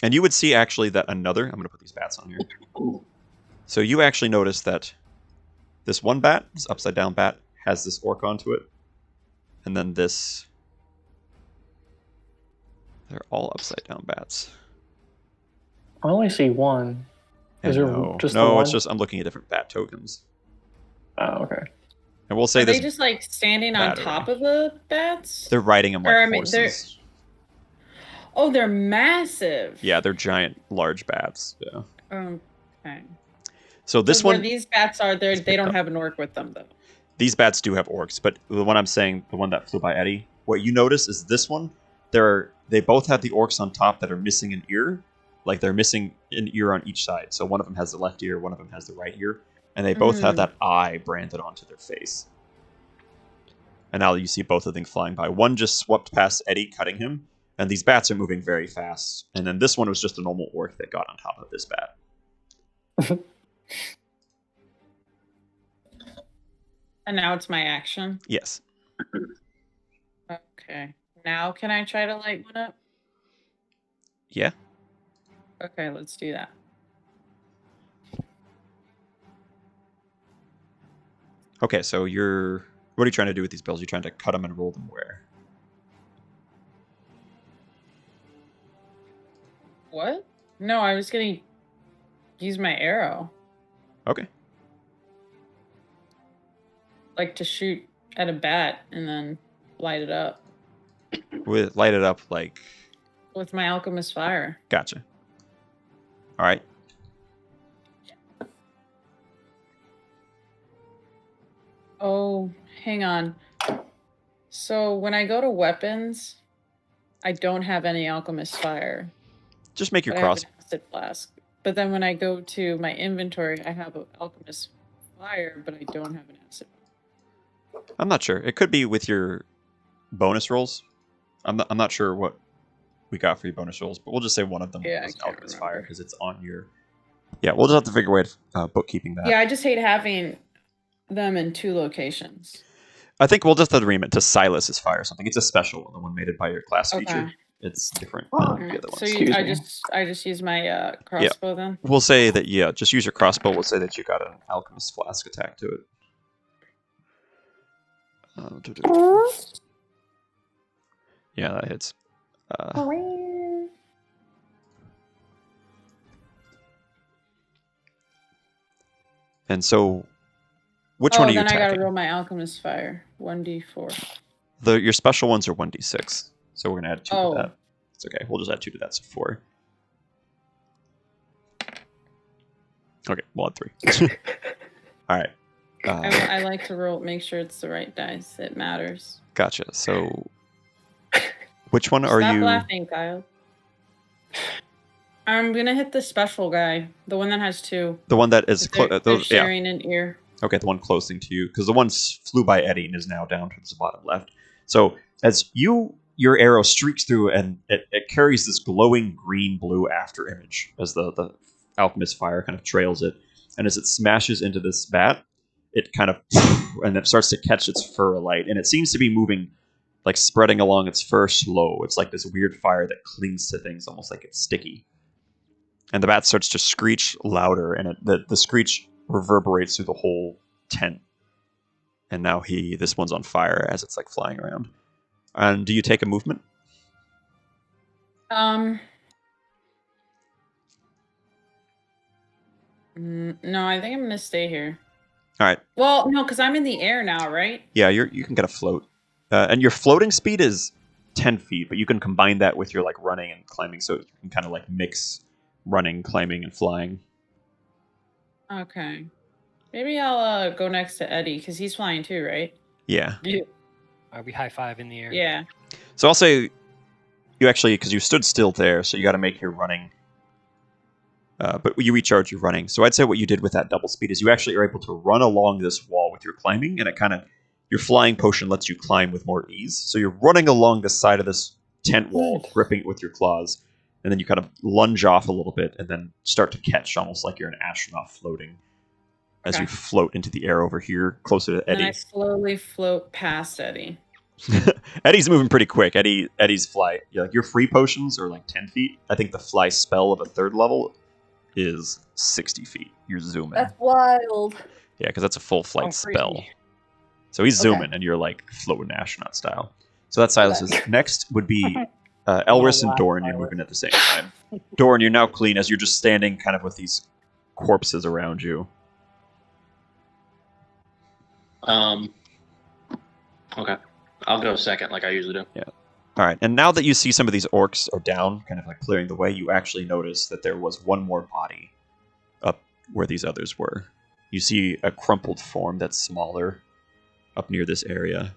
And you would see actually that I'm going to put these bats on here. So you actually notice that this one bat, this upside down bat, has this orc onto it. And then this, they're all upside down bats. I only see one. Is there just the no, one? it's just, I'm looking at different bat tokens. Oh, okay. And we'll say Are this, they just like standing on battery. top of the bats? they're riding them like Or, I mean, horses. Oh, they're massive. Yeah, they're giant, large bats. Yeah. Okay. So this Where one, these bats are, they picked don't up. have an orc with them though. these bats do have orcs, but the one I'm saying, the one that flew by Eddie, what you notice is this one, they both have the orcs on top that are missing an ear. Like they're missing an ear on each side. So one of them has the left ear, one of them has the right ear. And they both have that eye branded onto their face. And now you see both of them flying by. One just swept past Eddie, cutting him. And these bats are moving very fast. And then this one was just a normal orc that got on top of this bat. And now it's my action. Yes. Okay. Now can I try to light one up? Yeah. Okay, let's do that. Okay, so what are you trying to do with these bills? You're trying to cut them and roll them where? What? No, I was gonna use my arrow. Okay. Like to shoot at a bat and then light it up Light it up like... with my alchemist fire. Gotcha. All right. Oh, hang on. So when I go to weapons, I don't have any alchemist fire. Just make your But I have cross... an acid flask. But then when I go to my inventory, I have an alchemist fire, but I don't have an acid. I'm not sure. It could be with your bonus rolls. I'm not sure what we got for your bonus rolls, but we'll just say one of them Yeah, was I can't alchemist fire remember. because it's on your... Yeah, we'll just have to figure a way of bookkeeping that. Yeah, I just hate having them in 2 locations. I think we'll just have to rename it to Silas's fire or something. It's a special one, the one made it by your class Okay. feature. It's different Oh, than the other ones. So Excuse I me. just use my crossbow then. We'll say that, yeah, just use your crossbow. We'll say that you got an alchemist flask attack to it. Yeah, that hits. And so, which one are you then I gotta attacking? roll my alchemist fire. 1d4. Your special ones are 1d6, so we're gonna add 2 Oh. to that. It's okay. We'll just add 2 to that, so 4. Okay, we'll add 3. All right. I like to roll, make sure it's the right dice. It matters. Gotcha. So, which one are Stop you? laughing, Kyle. I'm gonna hit the special guy, the one that has 2. The one that is They're yeah. sharing an ear. Okay, the one closest to you, because the one flew by Eddie and is now down towards the bottom left. So as your arrow streaks through, and it carries this glowing green-blue after image as the alchemist fire kind of trails it, and as it smashes into this bat, it kind of and it starts to catch its fur alight, and it seems to be moving, like spreading along its fur slow. It's like this weird fire that clings to things, almost like it's sticky. And the bat starts to screech louder, and the screech reverberates through the whole tent. And now this one's on fire as it's like flying around. And do you take a movement? No, I think I'm gonna stay here. All right. Well, no, because I'm in the air now, right? Yeah, you can get a float. And your floating speed is 10 feet, but you can combine that with your like running and climbing, so you can kind of like mix running, climbing, and flying. Okay. Maybe I'll go next to Eddie because he's flying too, right? Yeah. We high five in the air. Yeah. So I'll say you actually, because you stood still there, so you got to make your running. But you recharge your running. So I'd say what you did with that double speed is you actually are able to run along this wall with your climbing, and it kind of your flying potion lets you climb with more ease. So you're running along the side of this tent wall, gripping it with your claws, and then you kind of lunge off a little bit, and then start to catch, almost like you're an astronaut floating, as Okay. you float into the air over here, closer to And then I Eddie. slowly float past Eddie. Eddie's moving pretty quick. Eddie's fly. Like your free potions are like 10 feet. I think the fly spell of a 3rd level is 60 feet. You're zooming. That's wild. Yeah, because that's a full flight Oh, spell. crazy. So he's Okay. zooming, and you're like floating astronaut style. So that's Silas's. Okay. Next would be Elris and laugh, Doran. You're Silas. moving at the same time. Doran, you're now clean as you're just standing kind of with these corpses around you. Okay. I'll go second, like I usually do. All right, and now that you see some of these orcs are down, kind of like clearing the way, you actually notice that there was one more body up where these others were. You see a crumpled form that's smaller up near this area,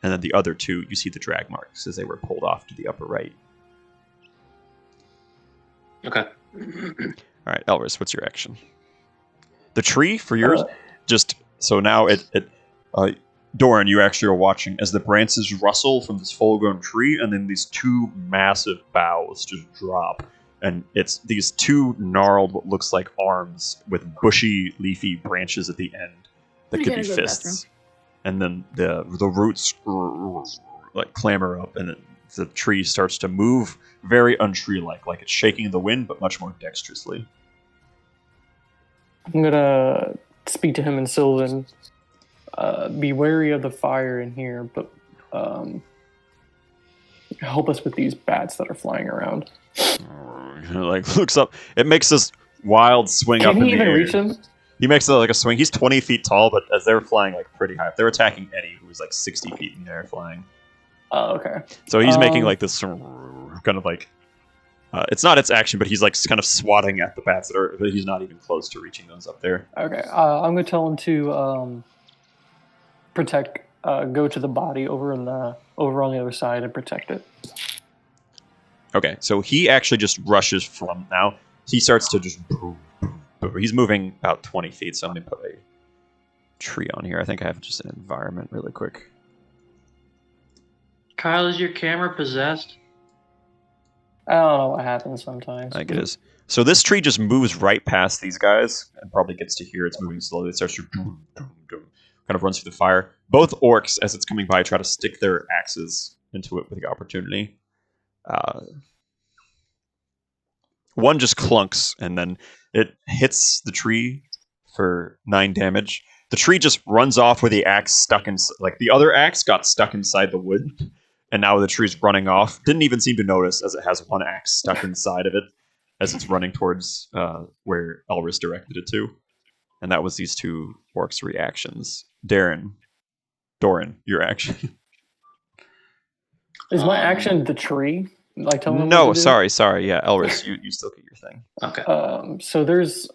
and then the other two, you see the drag marks as they were pulled off to the upper right. Okay. All right, Elris, what's your action? The tree for yours, just so now Doran, you actually are watching as the branches rustle from this full-grown tree, and then these two massive boughs just drop, and it's these two gnarled, what looks like arms with bushy, leafy branches at the end that I could gotta be go to the fists, and then the roots like clamber up, and the tree starts to move very untree-like, like it's shaking in the wind, but much more dexterously. I'm gonna speak to him in Sylvan. Be wary of the fire in here, but help us with these bats that are flying around. Like looks up, it makes this wild swing up Can in he the even air. reach him? He makes like a swing. He's 20 feet tall, but as they're flying like pretty high, they're attacking Eddie, who's like 60 feet in the air flying. Oh, okay. So he's making Um, like this kind of like it's not its action, but he's like kind of swatting at the bats but he's not even close to reaching those up there. Okay. I'm gonna tell him to protect. Go to the body over on the other side and protect it. Okay, so he actually just rushes from now. He starts to just. He's moving about 20 feet, so I'm gonna put a tree on here. I think I have just an environment really quick. Kyle, is your camera possessed? I don't know what happens sometimes. I think it is. So this tree just moves right past these guys and probably gets to here. It's moving slowly. It starts to kind of runs through the fire. Both orcs, as it's coming by, try to stick their axes into it with the opportunity. One just clunks, and then it hits the tree for 9 damage. The tree just runs off with the axe stuck in, like the other axe got stuck inside the wood, and now the tree's running off. Didn't even seem to notice as it has one axe stuck inside of it as it's running towards where Elris directed it to. And that was these two orcs' reactions. Doran, your action. Is my action the tree? Like telling him No, what to do? sorry. Yeah, Elris, you still get your thing. Okay. So there's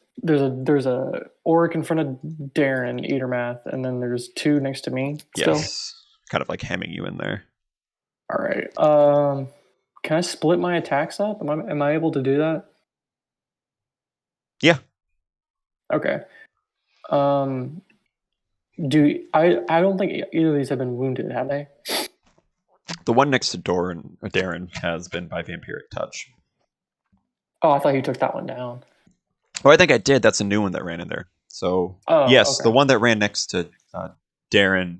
a orc in front of Darren Eatermath, and then there's two next to me. Still. Yes, kind of like hemming you in there. All right. Can I split my attacks up? Am I able to do that? Yeah. Okay. I don't think either of these have been wounded, have they? The one next to Darren has been by vampiric touch. Oh, I thought you took that one down. Oh, I think I did. That's a new one that ran in there. So yes, okay. the one that ran next to Darren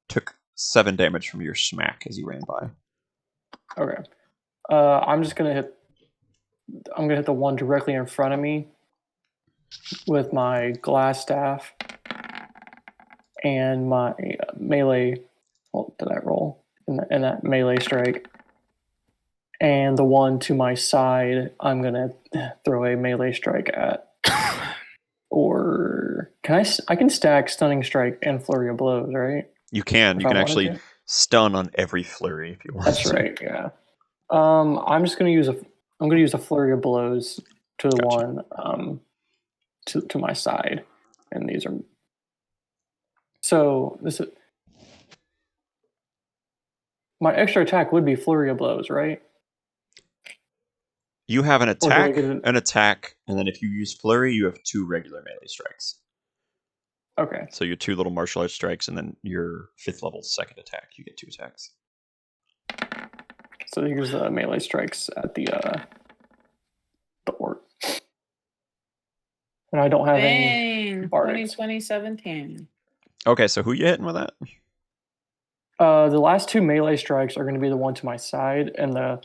took 7 damage from your smack as you ran by. Okay. I'm gonna hit the one directly in front of me with my glass staff and my melee. What did I roll in that melee strike? And the one to my side, I'm gonna throw a melee strike at. Or I can stack stunning strike and flurry of blows, right? You can. If You I can wanted actually to. stun on every flurry if you want. That's to. right. Yeah. I'm gonna use a flurry of blows to the Gotcha. one to my side, and these are. So this is my extra attack would be Flurry of Blows, right? You have an Or do I attack, get an attack, and then if you use flurry, you have 2 regular melee strikes. Okay. So your 2 little martial arts strikes, and then your 5th level second attack, you get 2 attacks. So here's the melee strikes at the orc. And I don't have any. Dang, bardics. 2017. Okay, so who you hitting with that? The last 2 melee strikes are going to be the one to my side, and the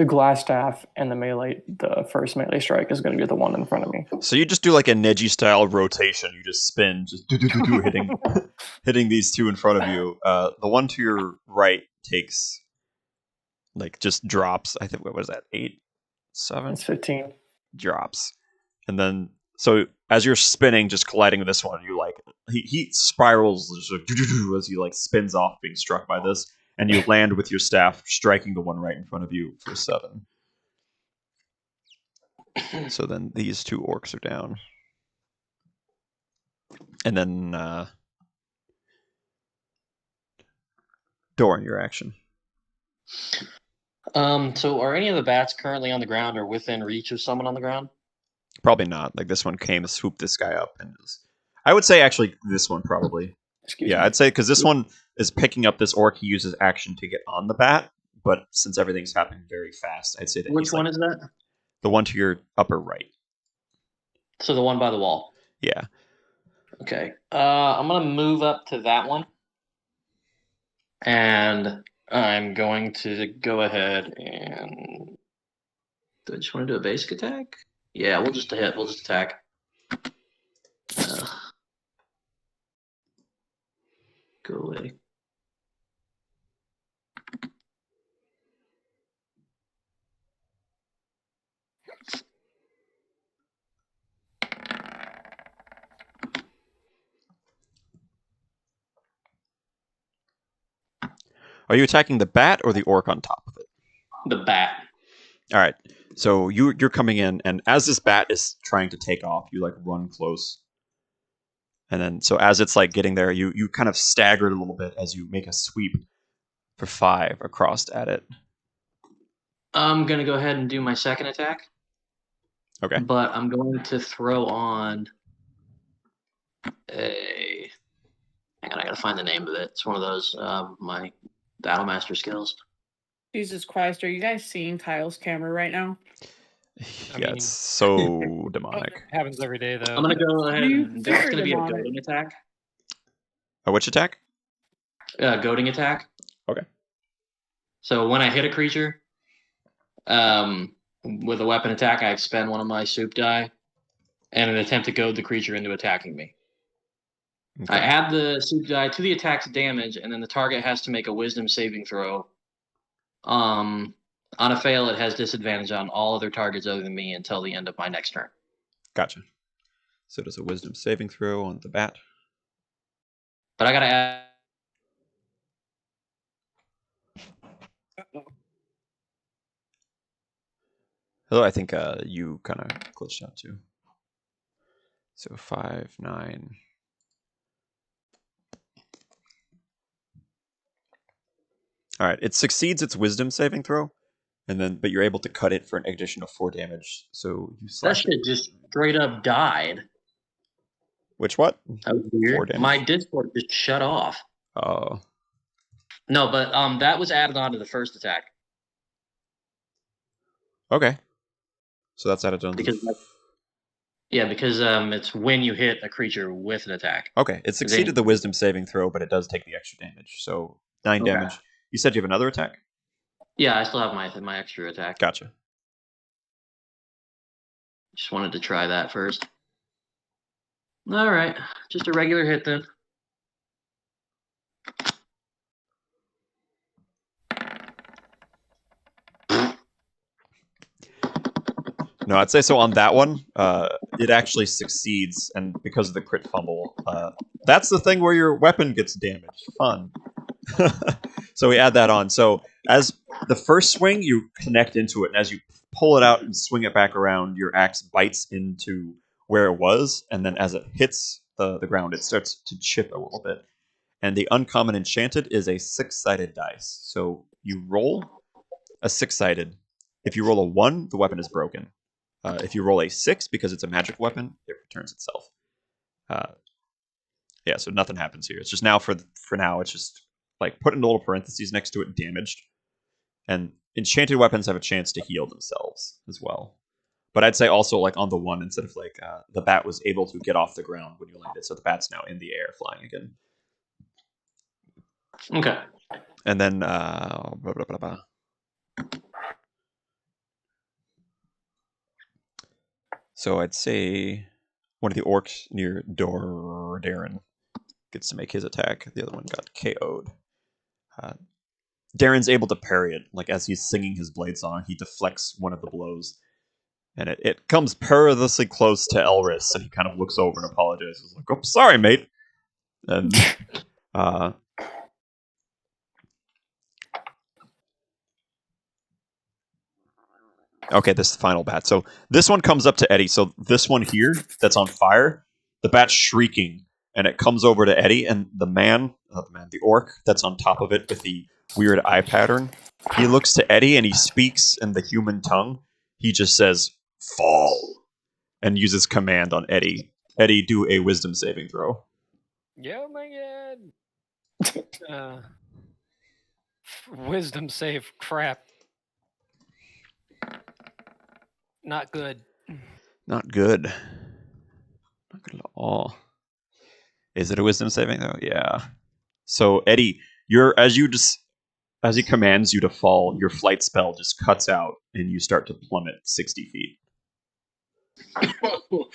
glass staff and the first melee strike is going to be the one in front of me. So you just do like a Neji style rotation. You just spin, just hitting hitting these 2 in front of you. The one to your right takes just drops. I think what was that? 8, 7 It's 15. drops, and then so as you're spinning, just colliding with this one, you he spirals as he spins off, being struck by this. And you land with your staff, striking the one right in front of you for 7. So then these 2 orcs are down. And then, Doran, your action. So are any of the bats currently on the ground or within reach of someone on the ground? Probably not. This one came, swooped this guy up, and I would say actually this one probably. Excuse me. I'd say because this one is picking up this orc. He uses action to get on the bat, but since everything's happening very fast, I'd say that Which one is that? the one to your upper right. So the one by the wall. Yeah. Okay. I'm gonna move up to that one, and I'm going to go ahead and. Do I just want to do a basic attack? Yeah, we'll just hit. We'll just attack. Go away. Are you attacking the bat or the orc on top of it? The bat. All right. So you're coming in, and as this bat is trying to take off, you run close, and then so as it's getting there, you kind of stagger it a little bit as you make a sweep for 5 across at it. I'm gonna go ahead and do my second attack. Okay. But I'm going to throw on a. Hang on, I gotta find the name of it. It's one of those my Battlemaster skills. Jesus Christ, are you guys seeing Kyle's camera right now? mean- It's so demonic. Happens every day though. I'm gonna go ahead You and that's very gonna be a demonic. goading attack. A which attack? Goading attack. Okay. So when I hit a creature, with a weapon attack, I expend one of my soup die, and an attempt to goad the creature into attacking me. Okay. I add the soup die to the attack's damage, and then the target has to make a Wisdom saving throw. On a fail, it has disadvantage on all other targets other than me until the end of my next turn. Gotcha. So does a wisdom saving throw on the bat? But I gotta add. Hello, I think you kind of glitched out too. So 5, 9. All right, it succeeds its wisdom saving throw, but you're able to cut it for an additional 4 damage. So you That slash it. shit just straight up died. Which what? That was 4 weird. damage. My Discord just shut off. Oh, No, but that was added on to the first attack. okay. So that's added on. Because it's when you hit a creature with an attack. Okay, it succeeded the wisdom saving throw, but it does take the extra damage. So 9 Okay. damage. You said you have another attack? Yeah, I still have my extra attack. Gotcha. Just wanted to try that first. All right, just a regular hit then. No, I'd say so on that one. It actually succeeds, and because of the crit fumble, that's the thing where your weapon gets damaged. Fun. So we add that on. So as the first swing, you connect into it, and as you pull it out and swing it back around, your axe bites into where it was, and then as it hits the ground, it starts to chip a little bit. And the uncommon enchanted is a 6-sided dice. So you roll a 6-sided. If you roll a 1, the weapon is broken. If you roll a 6, because it's a magic weapon, it returns itself. Yeah, so nothing happens here. It's just now for now, it's just like put in little parentheses next to it, damaged. And enchanted weapons have a chance to heal themselves as well. But I'd say also like on the 1, instead of like the bat was able to get off the ground when you landed, so the bat's now in the air flying again. Okay. And then blah, blah, blah, blah. So I'd say one of the orcs near Darren gets to make his attack. The other one got KO'd. Darren's able to parry it. Like as he's singing his blade song, he deflects one of the blows. And it comes perilously close to Elris, and he kind of looks over and apologizes. He's like, "Oh, sorry, mate." And okay, this final bat. So this one comes up to Eddie. So this one here that's on fire, the bat's shrieking, and it comes over to Eddie, and the orc that's on top of it with the weird eye pattern, he looks to Eddie and he speaks in the human tongue. He just says, "Fall," and uses command on Eddie. Eddie, do a wisdom saving throw. Yeah, my god. Wisdom save. Crap. Not good. Not good. Not good at all. Is it a wisdom saving though? Yeah. So Eddie, as he commands you to fall, your flight spell just cuts out and you start to plummet 60 feet.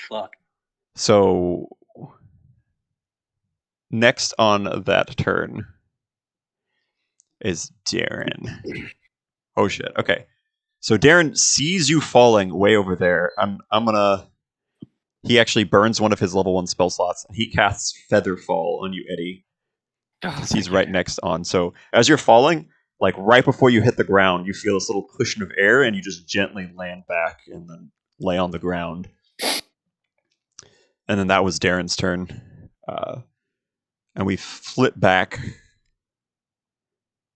Fuck. So next on that turn is Darren. Oh shit. Okay. So Darren sees you falling way over there. He actually burns one of his level 1 spell slots. He casts Featherfall on you, Eddie. Because he's right next on. So as you're falling, like right before you hit the ground, you feel this little cushion of air, and you just gently land back and then lay on the ground. And then that was Darren's turn. And we flip back.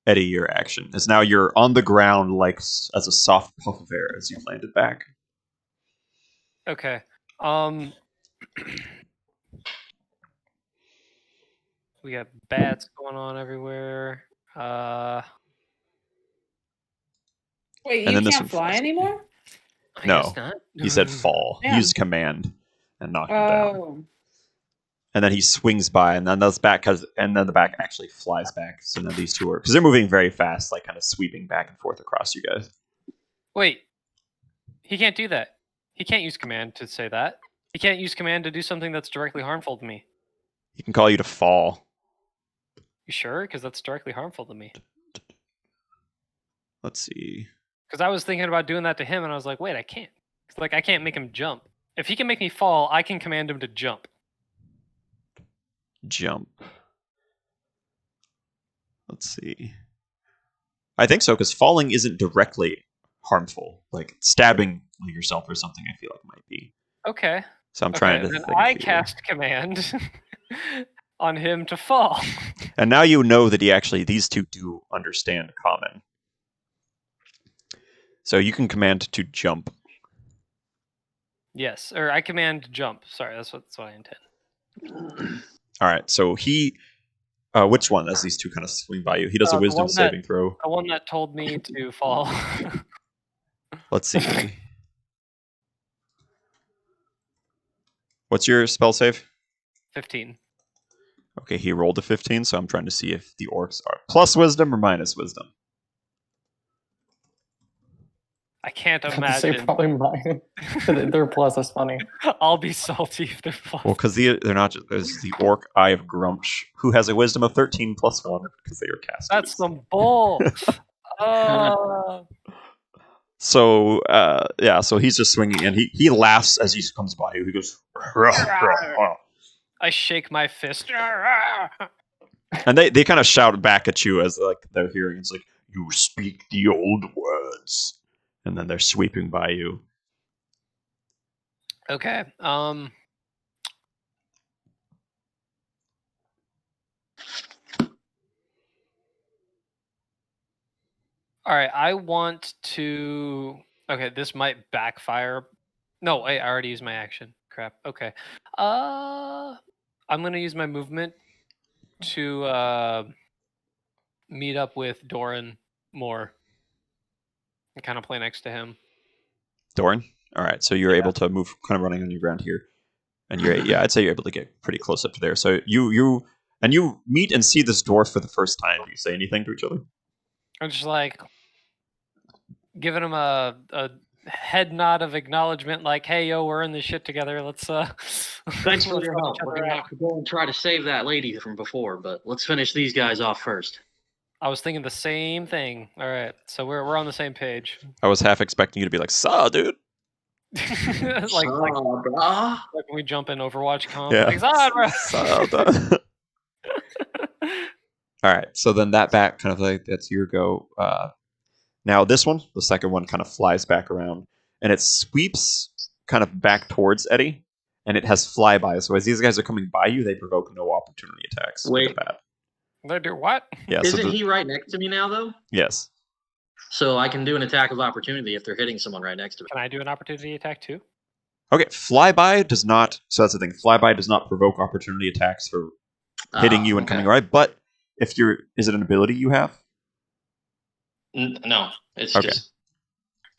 Eddie, your action is now you're on the ground like as a soft puff of air as you landed back. Okay. We got bats going on everywhere. Wait, And you then this can't one fly flies. anymore? I No. guess not. He said fall. Yeah. He used command and knocked him down. Oh. And then he swings by, and then the back actually flies back. So now these two are, because they're moving very fast, like kind of sweeping back and forth across you guys. Wait. He can't do that. He can't use command to say that. He can't use command to do something that's directly harmful to me. He can call you to fall. You sure? Because that's directly harmful to me. Let's see. Because I was thinking about doing that to him, and I was like, wait, I can't. Like, I can't make him jump. If he can make me fall, I can command him to jump. Jump. Let's see. I think so, because falling isn't directly harmful. Like stabbing yourself or something, I feel like might be. Okay. So I'm trying to then think. I here. cast command on him to fall. And now you know that these two do understand common. So you can command to jump. Yes, or I command jump. Sorry, that's what I intend. All right, so he... which one, as these two kind of swing by you? He does a The wisdom one saving throw. The one that told me to fall. Let's see. What's your spell save? 15. Okay, he rolled a 15, so I'm trying to see if the orcs are plus wisdom or minus wisdom. I can't I have to say imagine. probably mine. They're plus. That's funny. I'll be salty if they're plus. Well, because they're not just... There's the orc Eye of Grumsh, who has a wisdom of 13 plus 1, because they are casters. That's some bull. So, so he's just swinging, and he laughs as he comes by you. He goes... I shake my fist. And they kind of shout back at you as like they're hearing. It's like, "You speak the old words," and then they're sweeping by you. Okay. All right. I want to. Okay, this might backfire. No, wait, I already used my action. Crap. Okay. I'm gonna use my movement to meet up with Doran more and kind of play next to him. Doran. All right, so you're Yeah. able to move, kind of running on your ground here, and yeah, I'd say you're able to get pretty close up to there. So you meet and see this dwarf for the first time. Do you say anything to each other? I'm just like giving him a head nod of acknowledgement, like, "Hey, yo, we're in this shit together. Let's Thanks for let's your help help. each We're other gonna out." have to go and try to save that lady from before, but let's finish these guys off first. I was thinking the same thing. All right, so we're on the same page. I was half expecting you to be like, "Saw, dude." like brah. when we jump in Overwatch comp. Yeah. Like, "Zod, bro." Saw, duh." All right, so then that back kind of like that's your go. Now this one, the second one, kind of flies back around and it sweeps kind of back towards Eddie, and it has flyby. So as these guys are coming by you, they provoke no opportunity attacks with Wait. the bat. They do what? Yeah. So Isn't he right next to me now, though? yes. So I can do an attack of opportunity if they're hitting someone right next to me. Can I do an opportunity attack too? Okay, flyby does not. So that's the thing. Flyby does not provoke opportunity attacks for hitting you and okay. coming right. But if you're, is it an ability you have? No, it's Okay. just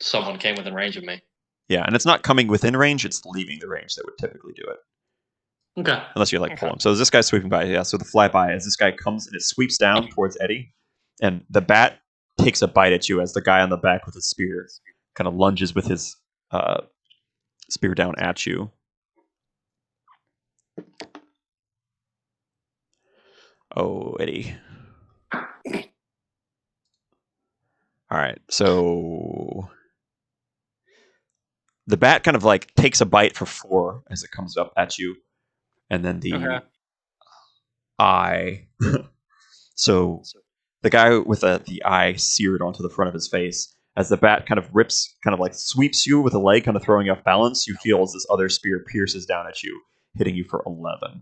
someone came within range of me. Yeah, and it's not coming within range; it's leaving the range that would typically do it. Okay. Unless you like Okay. pull him. So this guy's sweeping by. Yeah. So the flyby, as this guy comes and it sweeps down towards Eddie, and the bat takes a bite at you as the guy on the back with his spear kind of lunges with his spear down at you. Oh, Eddie. All right, so the bat kind of like takes a bite for 4 as it comes up at you, and then the Okay. eye. So the guy with the eye seared onto the front of his face, as the bat kind of rips, kind of like sweeps you with a leg, kind of throwing you off balance, you feel as this other spear pierces down at you, hitting you for 11.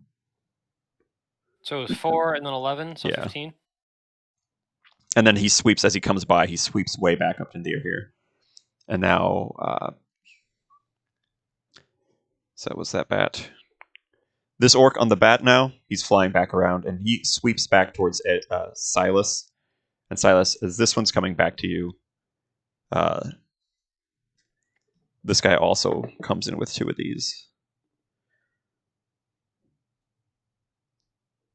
So it was 4 and then 11, so Yeah. 15. And then he sweeps, as he comes by, he sweeps way back up into the air here. And now, so was that bat? This orc on the bat now, he's flying back around, and he sweeps back towards Silas. And Silas, as this one's coming back to you, this guy also comes in with 2 of these.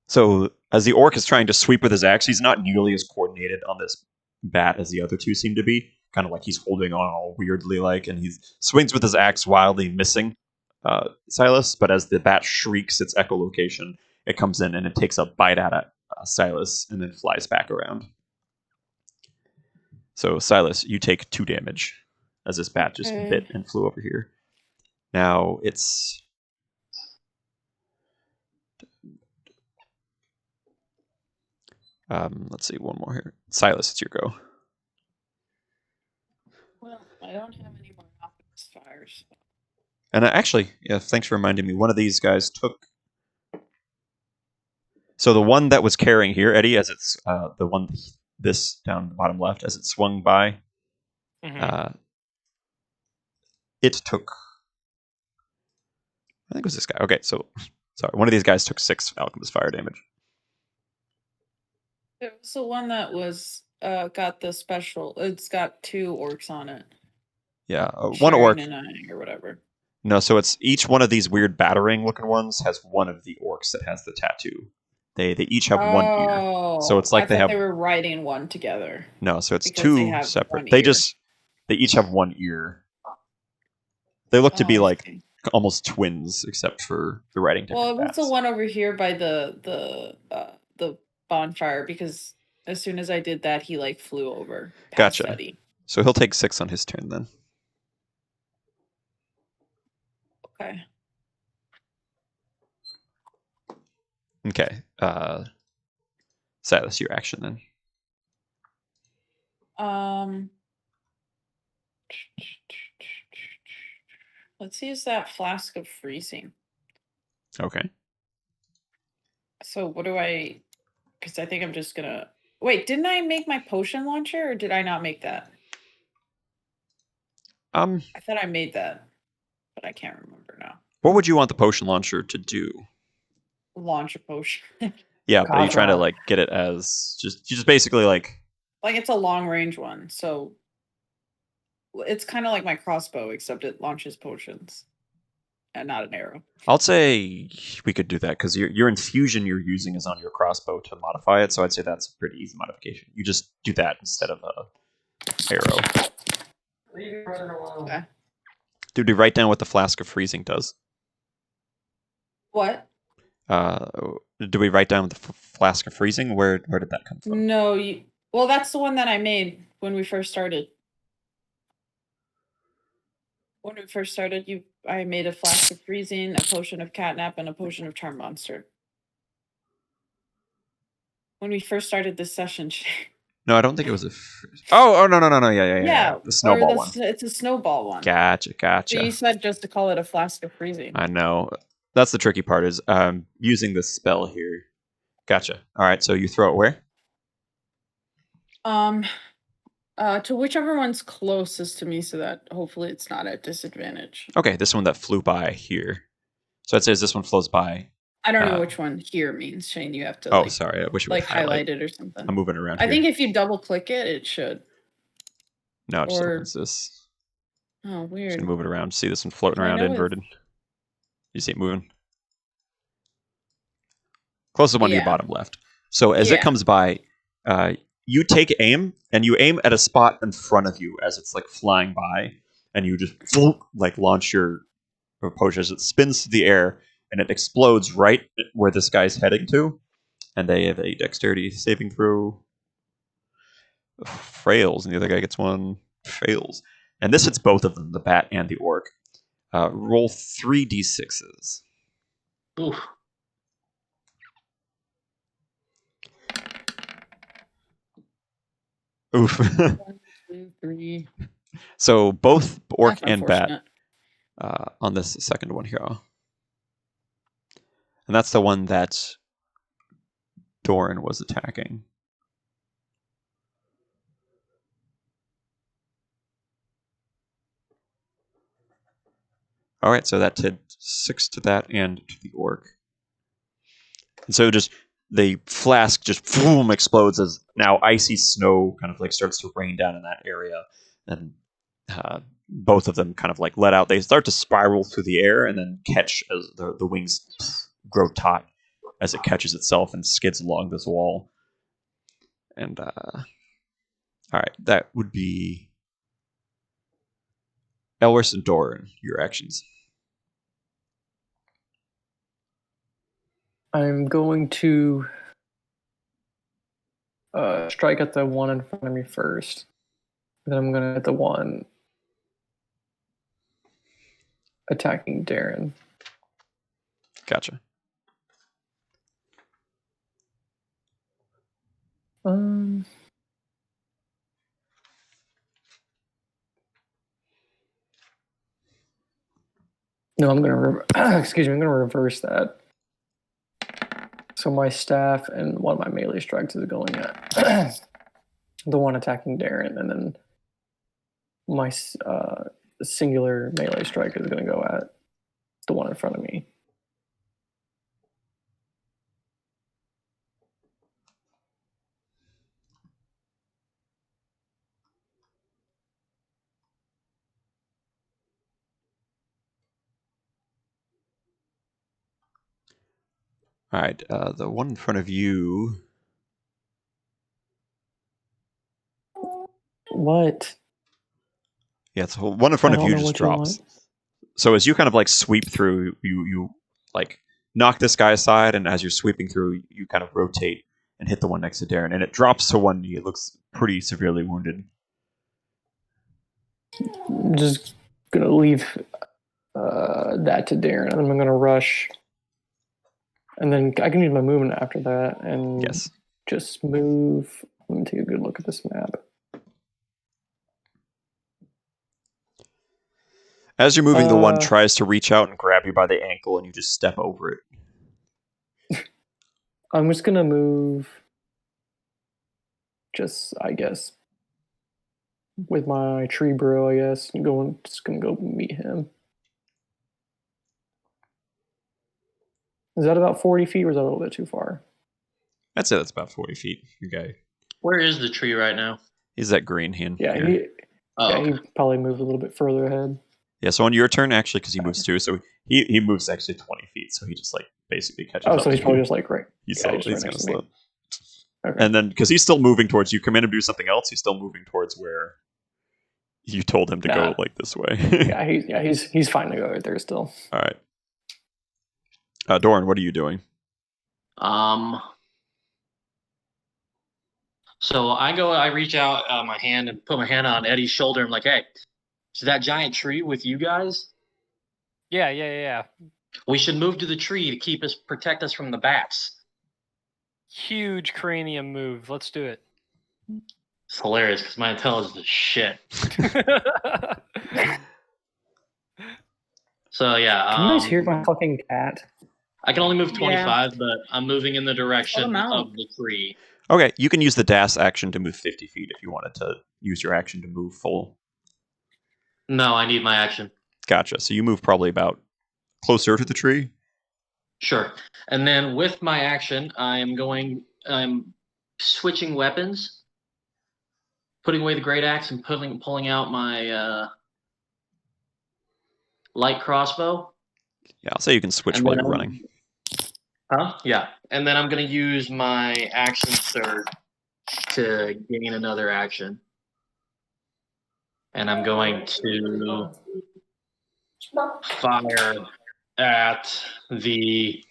So as the orc is trying to sweep with his axe, he's not nearly as coordinated on this bat as the other 2 seem to be. Kind of like he's holding on all weirdly like, and he swings with his axe wildly, missing Silas. But as the bat shrieks its echolocation, it comes in and it takes a bite at Silas and then flies back around. So Silas, you take 2 damage as this bat just bit and flew over here. Now it's let's see, one more here. Silas, it's your go. Well, I don't have any more Optimus fires. And actually, yeah, thanks for reminding me. One of these guys took. So the one that was carrying here, Eddie, as it's the one this down the bottom left, as it swung by, it took. I think it was this guy. Okay, so sorry, one of these guys took 6 alchemist fire damage. It was the one that was got the special. It's got 2 orcs on it. Yeah, one orc. Sharon and I, or whatever. No, so it's each one of these weird battering looking ones has one of the orcs that has the tattoo. They each have 1 ear. So it's like I thought they were riding one together. No, so it's because they 2 have separate. 1 They ear. they each have 1 ear. They look to be I like see. almost twins, except for the writing. Well, it was the one over here by the bonfire, because as soon as I did that, he like flew over. Past Gotcha. Eddie. So he'll take 6 on his turn then. Okay. Okay. Silas, your action then. Let's use that flask of freezing. Okay. So what do I? Because I think I'm just gonna wait. Didn't I make my potion launcher, or did I not make that? I thought I made that, but I can't remember now. What would you want the potion launcher to do? Launch a potion. Yeah, but are you trying to Cosmo. like get it as just basically like Like it's a long range one, so it's kind of like my crossbow, except it launches potions and not an arrow. I'll say we could do that because your infusion you're using is on your crossbow to modify it, so I'd say that's a pretty easy modification. You just do that instead of a arrow. Okay. Did we write down what the flask of freezing does? What? Did we write down the flask of freezing? Where did that come from? No, you. Well, that's the one that I made when we first started. When we first started, I made a flask of freezing, a potion of catnap, and a potion of charm monster. When we first started this session. No, I don't think it was a. Oh no yeah. The or snowball one. It's a snowball one. Gotcha. So you said just to call it a flask of freezing. I know. That's the tricky part is using this spell here. Gotcha. All right, so you throw it where? To whichever one's closest to me, so that hopefully it's not at disadvantage. Okay, this one that flew by here. So it says this one flows by. I don't know which one here means, Shane. You have to. Oh, sorry. I wish you would like highlight it or something. I'm moving around. I think if you double click it, it should. No, it just opens this. Oh, weird. Just gonna move it around. See this one floating I around know inverted. You see it moving. Closest one to your bottom left. So as it comes by, you take aim and you aim at a spot in front of you as it's like flying by, and you just like launch your potion as it spins through the air and it explodes right where this guy's heading to. And they have a dexterity saving throw. Fails, and the other guy gets one. Fails. And this hits both of them, the bat and the orc. Roll 3d6s. Oof. Oof. 1, 2, 3. So both orc That's and bat unfortunate. on this second one here. And that's the one that Doran was attacking. All right, so that did 6 to that and to the orc. And so just the flask just boom explodes as now icy snow kind of like starts to rain down in that area, and both of them kind of like let out. They start to spiral through the air and then catch as the wings grow taut as it catches itself and skids along this wall. And all right, that would be Elwys and Doran, your actions. I'm going to strike at the one in front of me first. Then I'm going to hit the one attacking Darren. Gotcha. No, I'm going to excuse me. I'm going to reverse that. So my staff and one of my melee strikes is going at the one attacking Darren, and then my singular melee strike is going to go at the one in front of me. All right, the one in front of you. What? Yeah, the one in front of you know just what you drops. want. So as you kind of like sweep through, you like knock this guy aside, and as you're sweeping through, you kind of rotate and hit the one next to Darren, and it drops to one knee. It looks pretty severely wounded. I'm just going to leave that to Darren, and I'm going to rush. And then I can use my movement after that and Yes. just move. Let me take a good look at this map. As you're moving, the one Uh, tries to reach out and grab you by the ankle, and you just step over it. I'm just gonna move. Just, I guess, with my tree bro, I guess, and just gonna go meet him. Is that about 40 feet, or is that a little bit too far? I'd say that's about 40 feet. Your guy. Where is the tree right now? He's that green hand. Yeah, here. he probably moved a little bit further ahead. Yeah, so on your turn, actually, because he moves too, so he moves actually 20 feet, so he just like basically catches up. Oh, so he's to probably you. just like right. He's yeah, still, he's right kind of next to me. slow. Okay. And then, because he's still moving towards you, command him to do something else. He's still moving towards where you told him to go, Nah. like this way. He's fine to go right there still. All right. Doran, what are you doing? So I reach out my hand and put my hand on Eddie's shoulder. I'm like, hey, is that giant tree with you guys? Yeah. We should move to the tree to protect us from the bats. Huge cranium move. Let's do it. It's hilarious because my intelligence is shit. So yeah, Can you guys hear my fucking cat? I can only move Yeah. 25, but I'm moving in the direction amount. of the tree. Okay, you can use the dash action to move 50 feet if you wanted to use your action to move full. No, I need my action. Gotcha. So you move probably about closer to the tree. Sure. And then with my action, I'm switching weapons, putting away the great axe and pulling out my light crossbow. Yeah, I'll say you can switch And while then you're I'm- running. Huh? Yeah. And then I'm going to use my action surge to gain another action. And I'm going to fire at the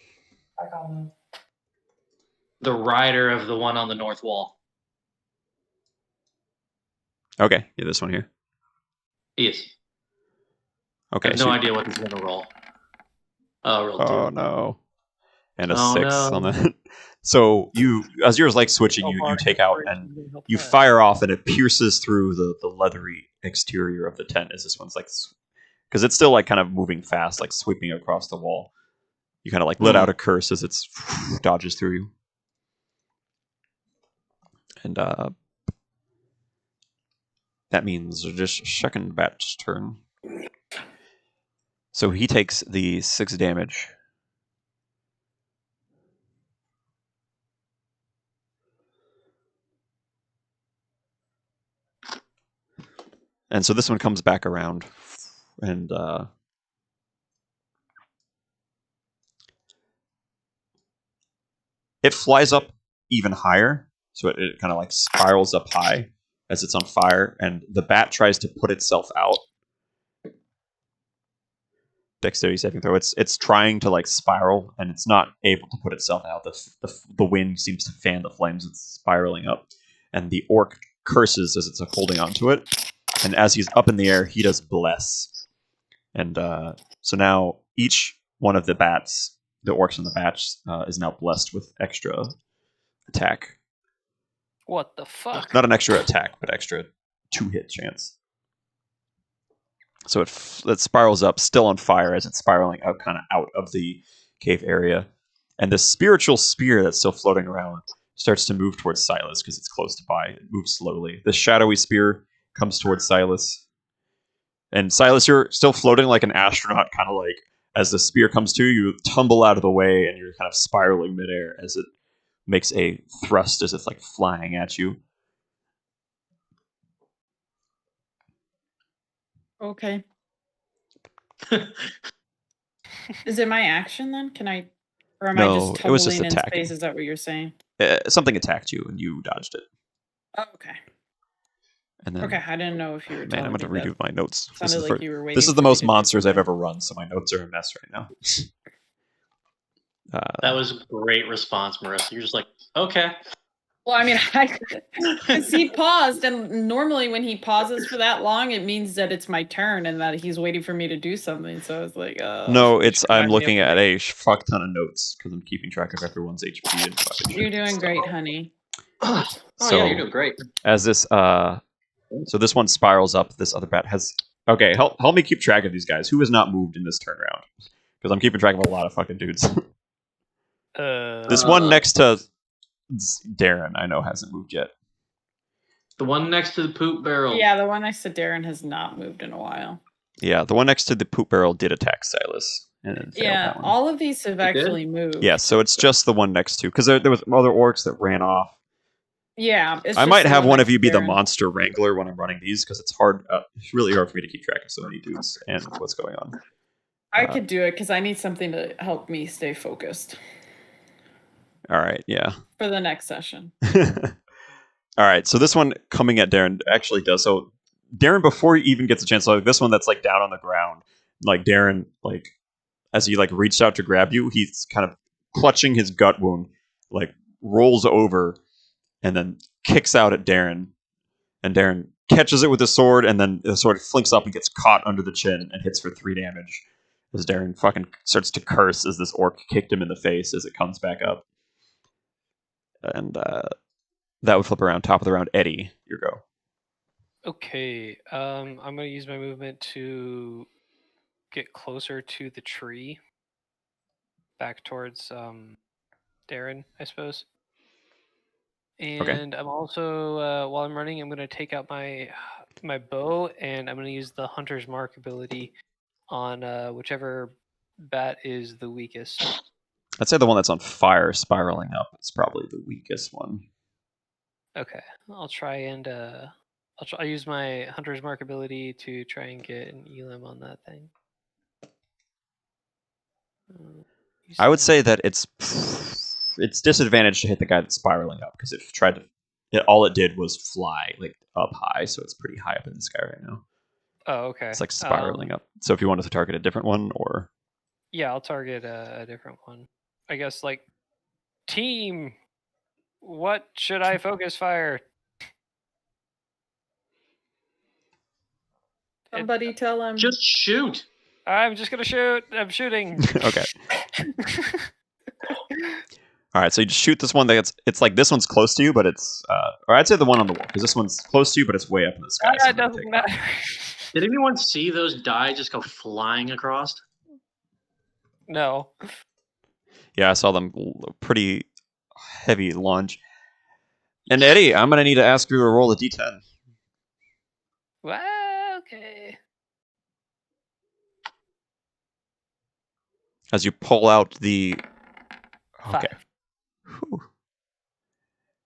rider of the one on the north wall. Okay, yeah, this one here. Yes. Okay. I have so no idea what he's going to roll. Oh, roll 2. Oh no. And a Oh, 6 no. on that. So you, as yours like switching, you take out and you fire off, and it pierces through the leathery exterior of the tent. As this one's like, because it's still like kind of moving fast, like sweeping across the wall. You kind of like let out a curse as it's dodges through you. And that means just second bat's turn. So he takes the 6 damage. And so this one comes back around, and it flies up even higher. So it kind of like spirals up high as it's on fire, and the bat tries to put itself out. Dexterity saving throw. It's trying to like spiral, and it's not able to put itself out. The wind seems to fan the flames. It's spiraling up, and the orc curses as it's holding onto it. And as he's up in the air, he does bless. And so now each one of the bats, the orcs and the bats, is now blessed with extra attack. What the fuck? Not an extra attack, but extra 2-hit chance. So it spirals up, still on fire, as it's spiraling out, kind of out of the cave area. And the spiritual spear that's still floating around starts to move towards Silas because it's close to by. It moves slowly. The shadowy spear comes towards Silas. And Silas, you're still floating like an astronaut, kind of like as the spear comes to you, you tumble out of the way and you're kind of spiraling midair as it makes a thrust as it's like flying at you. Okay. Is it my action then? Can I, or am I No, just it was just tumbling in attacking. space? Is that what you're saying? Something attacked you and you dodged it. Oh, okay. And then, Okay, I didn't know if you were. man, I'm going to redo my notes. Sounded like you were waiting. This is the for me most to do monsters I've something. ever run, so my notes are a mess right now. That was a great response, Marissa. You're just like, okay. Well, I mean, because he paused, and normally when he pauses for that long, it means that it's my turn and that he's waiting for me to do something. So I was like, no, we it's should back I'm me looking up. at a fuck ton of notes because I'm keeping track of everyone's HP and fucking You're shit. doing great, honey. Oh So- yeah, you're doing great. As this so this one spirals up, this other bat has Okay, help me keep track of these guys. Who has not moved in this turnaround? Because I'm keeping track of a lot of fucking dudes. This one next to Darren, I know hasn't moved yet. The one next to the poop barrel. Yeah, the one next to Darren has not moved in a while. Yeah, the one next to the poop barrel did attack Silas. And then failed Yeah, that one. all of these have It did? actually moved. Yeah, so it's just the one next to, because there was other orcs that ran off. Yeah, it's I just might the have one next of you to be the Darren. monster wrangler when I'm running these, because it's hard. It's really hard for me to keep track of so many dudes and what's going on. I could do it because I need something to help me stay focused All right, yeah. for the next session. All right, so this one coming at Darren actually does. So Darren, before he even gets a chance, like this one that's like down on the ground, like Darren, like as he like reached out to grab you, he's kind of clutching his gut wound, like rolls over, and then kicks out at Darren, and Darren catches it with his sword, and then the sword flinks up and gets caught under the chin and hits for 3 damage. As Darren fucking starts to curse as this orc kicked him in the face as it comes back up. And that would flip around top of the round. Eddie, your go. Okay, I'm gonna use my movement to get closer to the tree, back towards Darren, I suppose. And I'm also while I'm running, I'm gonna take out my bow, and I'm gonna use the Hunter's Mark ability on whichever bat is the weakest. I'd say the one that's on fire spiraling up is probably the weakest one. Okay, I'll try and I'll use my Hunter's Mark ability to try and get an elim on that thing. I would say that it's disadvantaged to hit the guy that's spiraling up, because it tried to. All it did was fly like up high, so it's pretty high up in the sky right now. Oh, okay. It's like spiraling up. So if you wanted to target a different one, or yeah, I'll target a different one. I guess like team. What should I focus fire? Somebody tell him. Just shoot. I'm just gonna shoot. I'm shooting. okay. All right, so you just shoot this one it's like this one's close to you, but it's or I'd say the one on the wall, because this one's close to you, but it's way up in the sky. So It doesn't matter. Did anyone see those die just go flying across? No. Yeah, I saw them pretty heavy launch. And Eddie, I'm gonna need to ask you to roll a d10 Well, okay. as you pull out the. Okay. 5. Whew.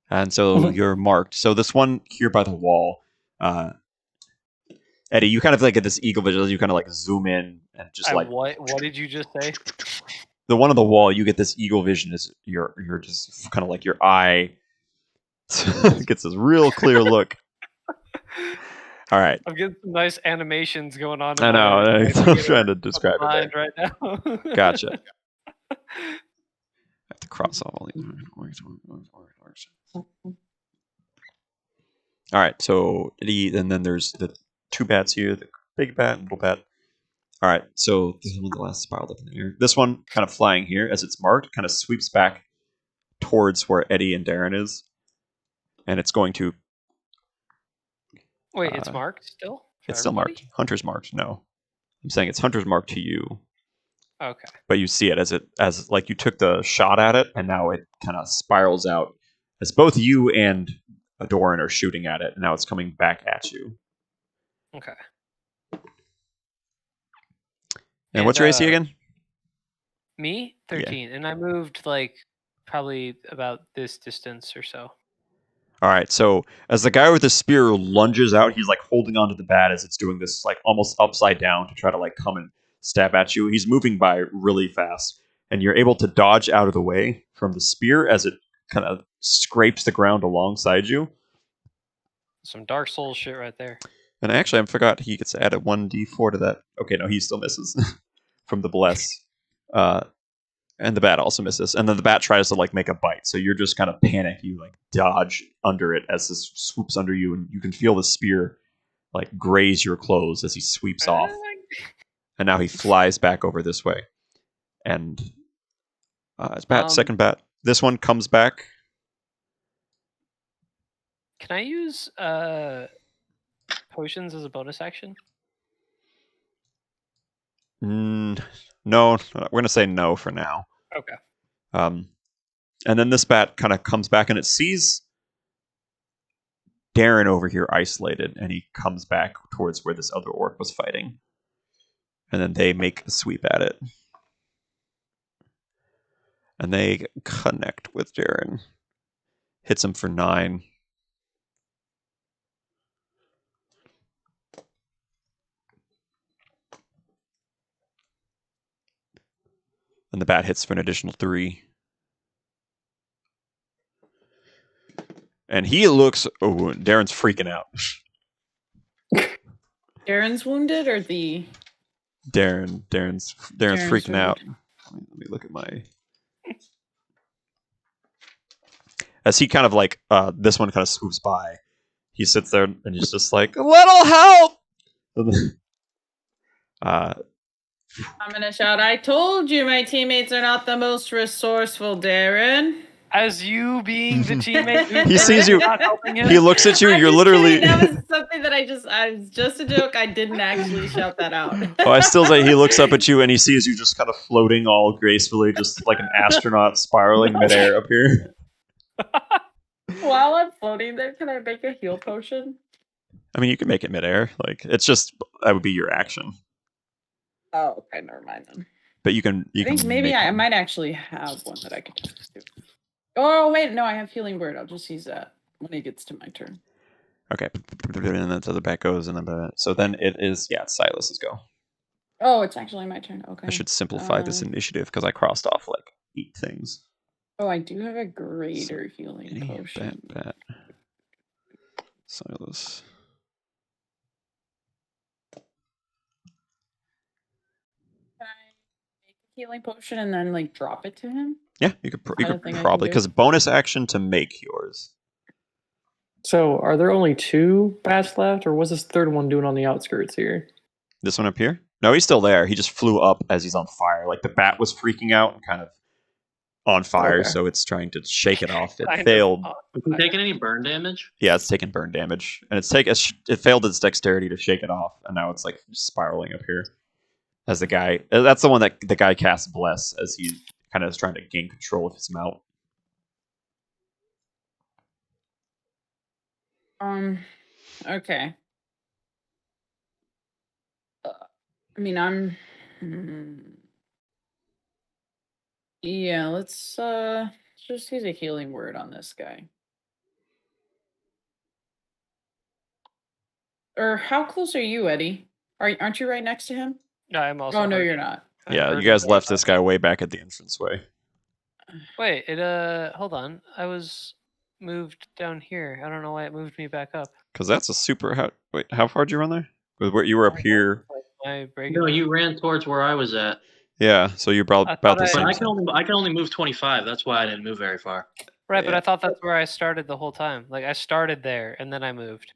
And so you're marked. So this one here by the wall, Eddie, you kind of like get this eagle vision. You kind of like zoom in and just like What did you just say? the one on the wall. You get this eagle vision as you're just kind of like your eye gets this real clear look. All right. I'm getting some nice animations going on. I know. I'm trying to describe it. Mind right now. Gotcha. I have to cross off all these. All right, so and then there's the 2 bats here, the big bat and little bat. All right, so this is one of the last spiraled up in the air. This one kind of flying here as it's marked, kind of sweeps back towards where Eddie and Darren is, and it's going to. Wait, it's marked still? For It's still everybody? marked. Hunter's marked. No, I'm saying it's Hunter's marked to you. Okay. But you see it as like you took the shot at it, and now it kind of spirals out as both you and Adoran are shooting at it, and now it's coming back at you. Okay. And what's your AC again? Me? 13. And I moved like probably about this distance or so. All right, so as the guy with the spear lunges out, he's like holding onto the bat as it's doing this like almost upside down to try to like come and stab at you. He's moving by really fast, and you're able to dodge out of the way from the spear as it kind of scrapes the ground alongside you. Some Dark Souls shit right there. And actually, I forgot he gets to add a 1d4 to that. Okay, no, he still misses from the bless. And the bat also misses. And then the bat tries to like make a bite. So you're just kind of panic. You like dodge under it as this swoops under you, and you can feel the spear like graze your clothes as he sweeps off. And now he flies back over this way. And it's bat, second bat. This one comes back. Can I use potions as a bonus action? No, we're gonna say no for now. Okay. And then this bat kind of comes back and it sees Darren over here isolated, and he comes back towards where this other orc was fighting. And then they make a sweep at it. And they connect with Darren. Hits him for 9. And the bat hits for an additional 3. And he looks... Oh, Darren's freaking out. Darren's wounded or the... Darren's freaking out. Let me look at my... As he kind of like, this one kind of swoops by, he sits there and he's just like, a little help! I'm gonna shout, I told you my teammates are not the most resourceful, Darren. As you being the teammate who He sees you. not helping him. He looks at you, I'm you're just literally... kidding. That was something that I was just a joke. I didn't actually shout that out. Oh, I still say he looks up at you and he sees you just kind of floating all gracefully, just like an astronaut spiraling midair up here. While I'm floating there, can I make a heal potion? I mean, you can make it midair. Like, it's just, that would be your action. Oh, okay, never mind then. But you can... I think maybe I might actually have one that I could just do. Oh, wait, no, I have Healing Word. I'll just use that when it gets to my turn. Okay. And then so the back goes, and then... So then it is... Yeah, it's Silas's go. Oh, it's actually my turn. Okay. I should simplify this initiative because I crossed off like 8 things. Oh, I do have a greater healing potion. Bet. Silas. Can I make a healing potion and then like drop it to him? Yeah, you could that a thing I can probably, do? because bonus action to make yours. So, are there only 2 bats left, or was this third one doing on the outskirts here? This one up here? No, he's still there. He just flew up as he's on fire. Like the bat was freaking out and kind of on fire, Okay. so it's trying to shake it off. It Kind of failed. Have you taken any burn damage? Yeah, it's taken burn damage, and it failed its dexterity to shake it off, and now it's like spiraling up here. As the guy, that's the one that the guy casts bless as he kind of is trying to gain control of his mount. Okay. I mean, I'm... Yeah, let's just use a healing word on this guy. Or how close are you, Eddie? Aren't you right next to him? No, I'm also. Oh, no, hurt. you're not. I'm Yeah, hurt you guys as left well. this guy way back at the entranceway. Wait, hold on. I was moved down here. I don't know why it moved me back up. Because that's a super... how far did you run there? Where you were up here. My No, you ran towards where I was at. Yeah, so you're about I the thought But same. I can only move 25. That's why I didn't move very far. Right, but Yeah. I thought that's where I started the whole time. Like I started there and then I moved.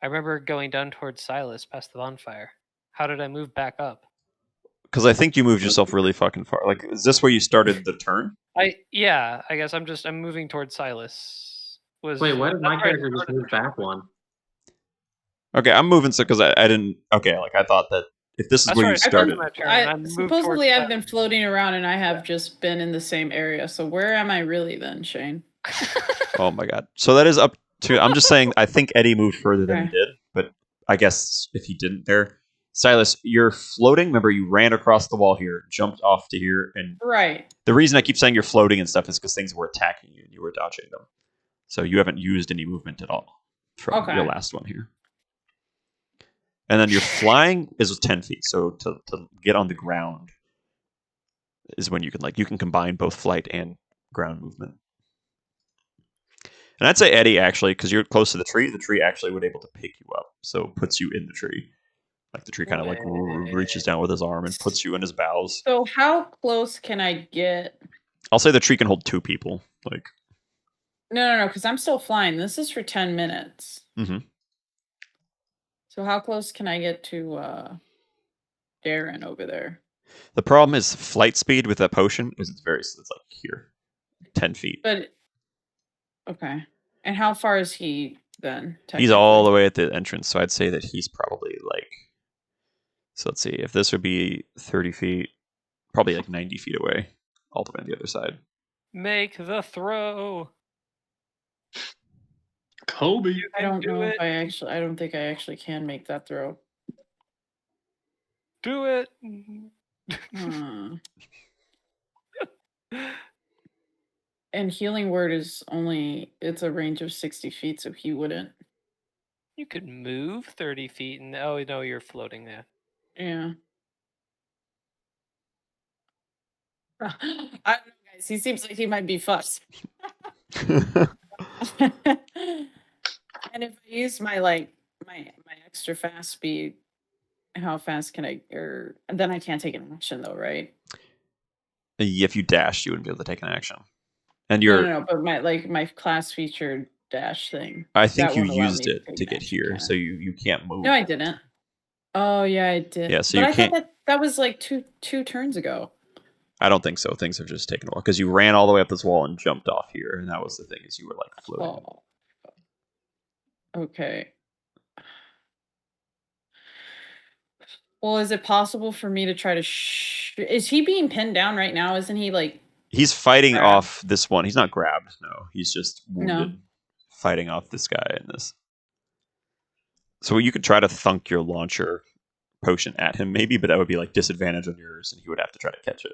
I remember going down towards Silas past the bonfire. How did I move back up? Because I think you moved yourself really fucking far. Like, is this where you started the turn? I guess I'm moving towards Silas. Wait, why did my that's where I character just started move the back one? Okay, I'm moving so because I didn't. Okay, like I thought that if this is That's where where you I started started. my turn. and I moved Supposedly towards I've been floating around and I have just been in the same area. So where am I really then, Shane? Oh my god. So that is up to. I'm just saying. I think Eddie moved further than he Okay. did, but I guess if he didn't there, Silas, you're floating. Remember, you ran across the wall here, jumped off to here, and Right. the reason I keep saying you're floating and stuff is because things were attacking you and you were dodging them. So you haven't used any movement at all from Okay. your last one here. And then your flying is 10 feet. So to get on the ground is when you can combine both flight and ground movement. And I'd say Eddie actually, because you're close to the tree actually would able to pick you up. So it puts you in the tree. Like the tree kind of like reaches down with his arm and puts you in his boughs. So how close can I get? I'll say the tree can hold 2 people. Like, No, because I'm still flying. This is for 10 minutes. mhm. So how close can I get to Darren over there? The problem is flight speed with that potion is it's like here, 10 feet. But okay. And how far is he then? He's all the way at the entrance, so I'd say that he's probably like So let's see. If this would be 30 feet, probably like 90 feet away, all the way on the other side. Make the throw. Kobe. You I can don't do know it. if I don't think I actually can make that throw. Do it. Hmm. And healing word is it's a range of 60 feet, so he wouldn't. You could move 30 feet and oh no, you're floating there. Yeah. I don't know, guys. He seems like he might be fussed. And if I use my my extra fast speed, how fast can I? Or then I can't take an action though, right? If you dashed, you wouldn't be able to take an action. And No, you're, no, no. But my class featured dash thing. I think that you won't allow used me it take to an get action, here, can so I? you can't move. No, I didn't. Oh yeah, I did. Yeah, so but you I can't- thought that was like two turns ago. I don't think so. Things have just taken a while because you ran all the way up this wall and jumped off here, and that was the thing is you were like floating. Oh. Okay. Well, is it possible for me to try to? Is he being pinned down right now? Isn't he like? He's fighting Grabbed? off this one. He's not grabbed. No, he's just No. wounded, fighting off this guy in this. So you could try to thunk your launcher potion at him, maybe, but that would be like disadvantage on yours, and he would have to try to catch it.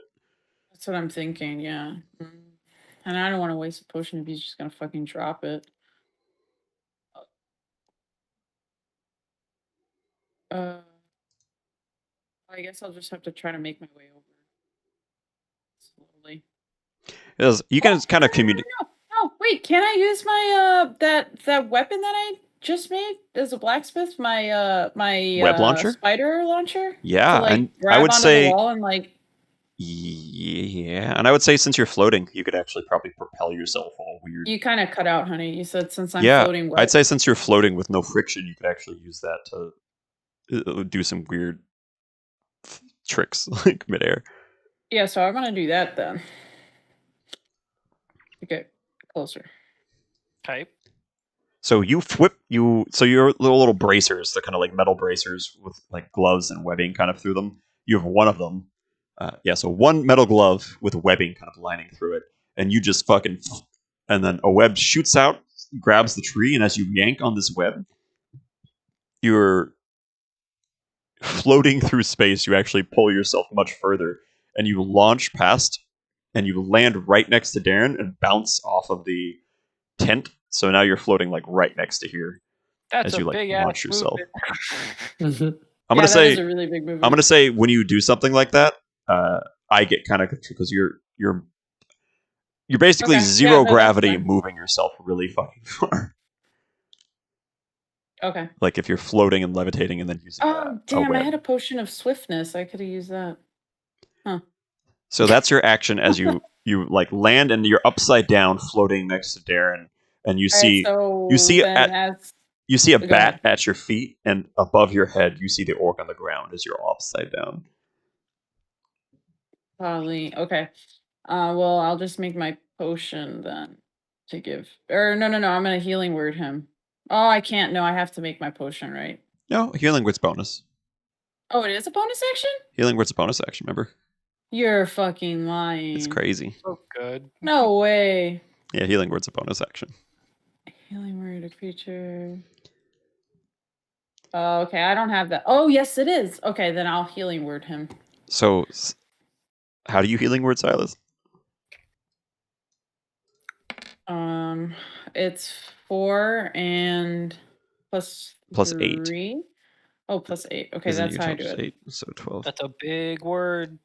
That's what I'm thinking. Yeah. And I don't want to waste a potion if he's just gonna fucking drop it. I guess I'll just have to try to make my way over slowly. You can kind of communicate. No, wait, can I use my that weapon that I just made as a blacksmith? My my Web launcher? spider launcher? Yeah, to, like, and I grab would onto say, the wall and like yeah, and I would say since you're floating, you could actually probably propel yourself all weird. you kind of cut out, honey. You said since I'm Yeah, floating. I'd say since you're floating with no friction, you could actually use that to do some weird tricks like midair. Yeah, so I'm gonna do that then. Okay, closer. Type. So you so your little bracers, they're kind of like metal bracers with like gloves and webbing kind of through them. You have one of them. So one metal glove with webbing kind of lining through it, and you just fucking, and then a web shoots out, grabs the tree, and as you yank on this web, you're floating through space. You actually pull yourself much further, and you launch past, and you land right next to Darren and bounce off of the tent. So now you're floating like right next to here. That's As a you, like, big launch ass yourself. movement. I'm Yeah, gonna say that is a really big movement. I'm gonna say when you do something like that, I get kind of because you're basically Okay, yeah, zero no, that's gravity fine. moving yourself really fucking far. Okay. Like if you're floating and levitating and then using Oh a damn! I web. had a potion of swiftness. I could have used that. So that's your action as you like land and you're upside down floating next to Darren, and you see you see a Go bat ahead. at your feet, and above your head you see the orc on the ground as you're upside down. Probably okay. Well, I'll just make my potion then to give. Or no. I'm gonna healing word him. Oh, I can't. No, I have to make my potion, right? No, healing word's bonus. Oh, it is a bonus action. Healing word's a bonus action. Remember, You're fucking lying. it's crazy. So good. No way. Yeah, healing word's a bonus action. Healing word a creature. Oh, okay. I don't have that. Oh, yes, it is. Okay, then I'll healing word him. So, how do you healing word, Silas? It's 4 and plus Plus 8. 3. Oh, plus 8. Okay, Isn't that's your how I do total it. 8, so 12. That's a big word.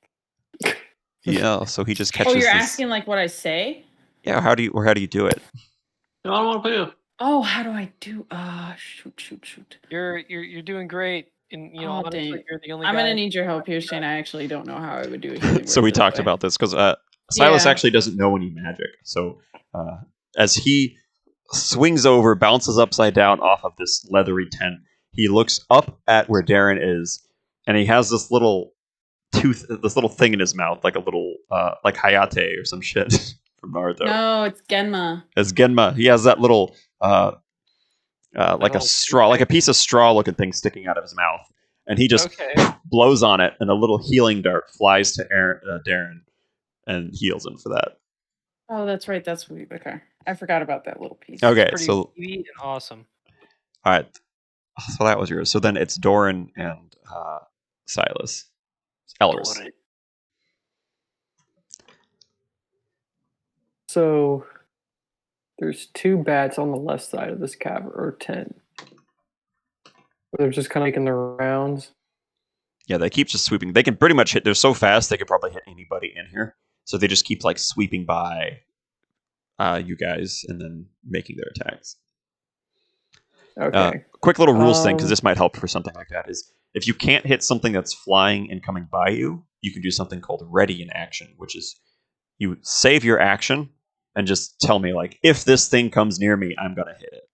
Yeah, so he just Oh, catches you're this. asking like what I say? Yeah, how do you do it? No, I don't want to put you. Oh, how do I do? Shoot. You're doing great. And you know, Oh, honestly, dang. you're the only I'm guy. gonna need your help here, Shane. I actually don't know how I would do a healing So word we this talked way. about this because Silas Yeah. actually doesn't know any magic. So as he swings over, bounces upside down off of this leathery tent, he looks up at where Darren is, and he has this little thing in his mouth, like a little like Hayate or some shit from Naruto. No, it's Genma. As Genma, he has that little like a Little straw, like a piece of straw looking thing sticking out of his mouth. and he just Okay. blows on it, and a little healing dart flies to Darren and heals him for that. Oh, that's right. That's sweet. Okay. I forgot about that little piece. Okay, Pretty so sweet and awesome. all right, so that was yours. So then it's Doran and Silas. Elris. Doran. So there's 2 bats on the left side of this cavern, or tent. They're just kind of making their rounds. Yeah, they keep just sweeping. They can pretty much hit. They're so fast they could probably hit anybody in here. So they just keep like sweeping by you guys and then making their attacks. Okay. Quick little rules thing, because Um, this might help for something like that, is if you can't hit something that's flying and coming by you, you can do something called ready in action, which is you save your action and just tell me, like, if this thing comes near me, I'm going to hit it.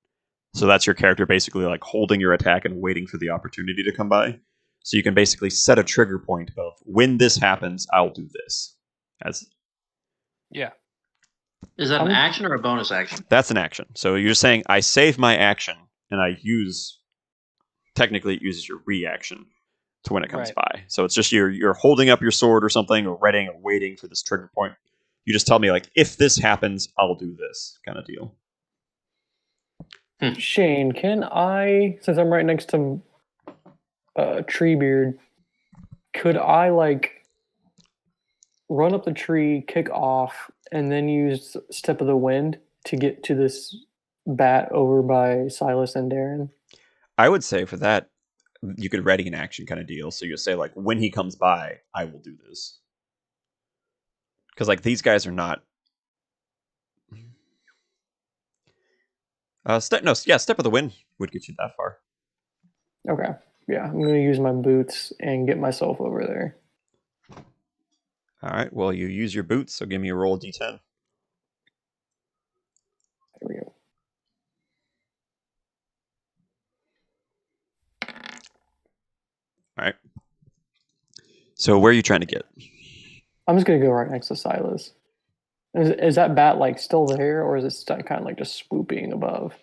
So that's your character basically like holding your attack and waiting for the opportunity to come by. So you can basically set a trigger point of when this happens, I'll do this. Yeah. Is that an action or a bonus action? That's an action. So you're saying I save my action and I technically it uses your reaction to when it comes by. So it's just you're holding up your sword or something, or readying or waiting for this trigger point. You just tell me, like, if this happens, I'll do this kind of deal. Shane, can I, since I'm right next to Treebeard, could I like run up the tree, kick off, and then use Step of the Wind to get to this bat over by Silas and Darren? I would say for that, you could ready an action kind of deal. So you say, like, when he comes by, I will do this. Because, like, these guys are not... Step of the Wind would get you that far. Okay. Yeah, I'm going to use my boots and get myself over there. All right, well, you use your boots, so give me a roll d10. There we go. All right. So where are you trying to get? I'm just going to go right next to Silas. Is that bat like still there, or is it kind of like just swooping above?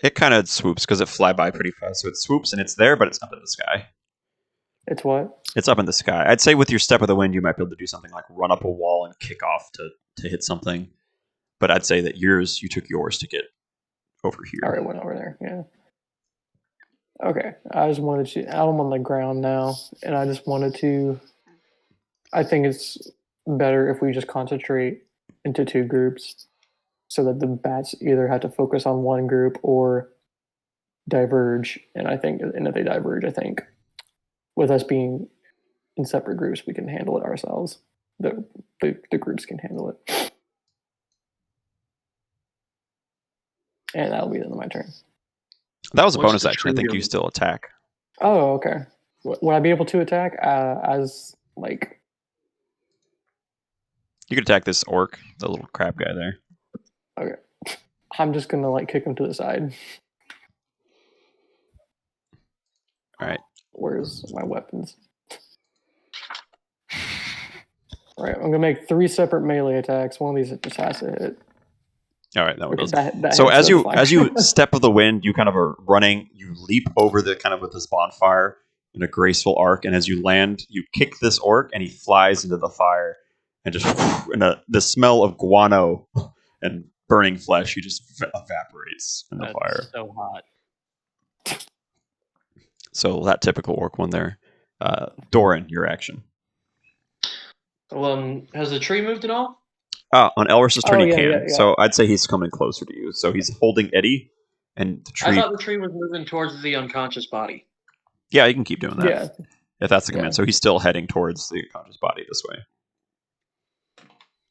It kind of swoops because it fly by pretty fast. So it swoops and it's there, but it's up in the sky. It's what? It's up in the sky. I'd say with your Step of the Wind, you might be able to do something like run up a wall and kick off to hit something. But I'd say that you took yours to get over here. I already went over there, yeah. Okay, I'm on the ground now, and I just wanted to, I think it's better if we just concentrate into 2 groups so that the bats either have to focus on one group or diverge. And if they diverge, I think with us being in separate groups, we can handle it ourselves. The groups can handle it. And that'll be the end of my turn. That was a What's bonus the action. I tree think you doing? still attack. Oh, okay. Would I be able to attack as like? You could attack this orc, the little crab guy there. Okay, I'm just gonna like kick him to the side. All right. Where's my weapons? All right, I'm gonna make 3 separate melee attacks. One of these just has to hit. All right, that one does. That So hits, that's as you fine. Step of the Wind, you kind of are running. You leap over the kind of with this bonfire in a graceful arc, and as you land, you kick this orc, and he flies into the fire, and just the smell of guano and burning flesh, he just evaporates in the That's fire. so hot. So that typical orc one there. Doran, your action. Well, has the tree moved at all? On Elris's turn, Oh, he yeah, can. yeah, yeah. So I'd say he's coming closer to you. So he's holding Eddie, and the I tree. thought the tree was moving towards the unconscious body. Yeah, you can keep doing that. Yeah, If that's the command. Yeah. So he's still heading towards the unconscious body this way.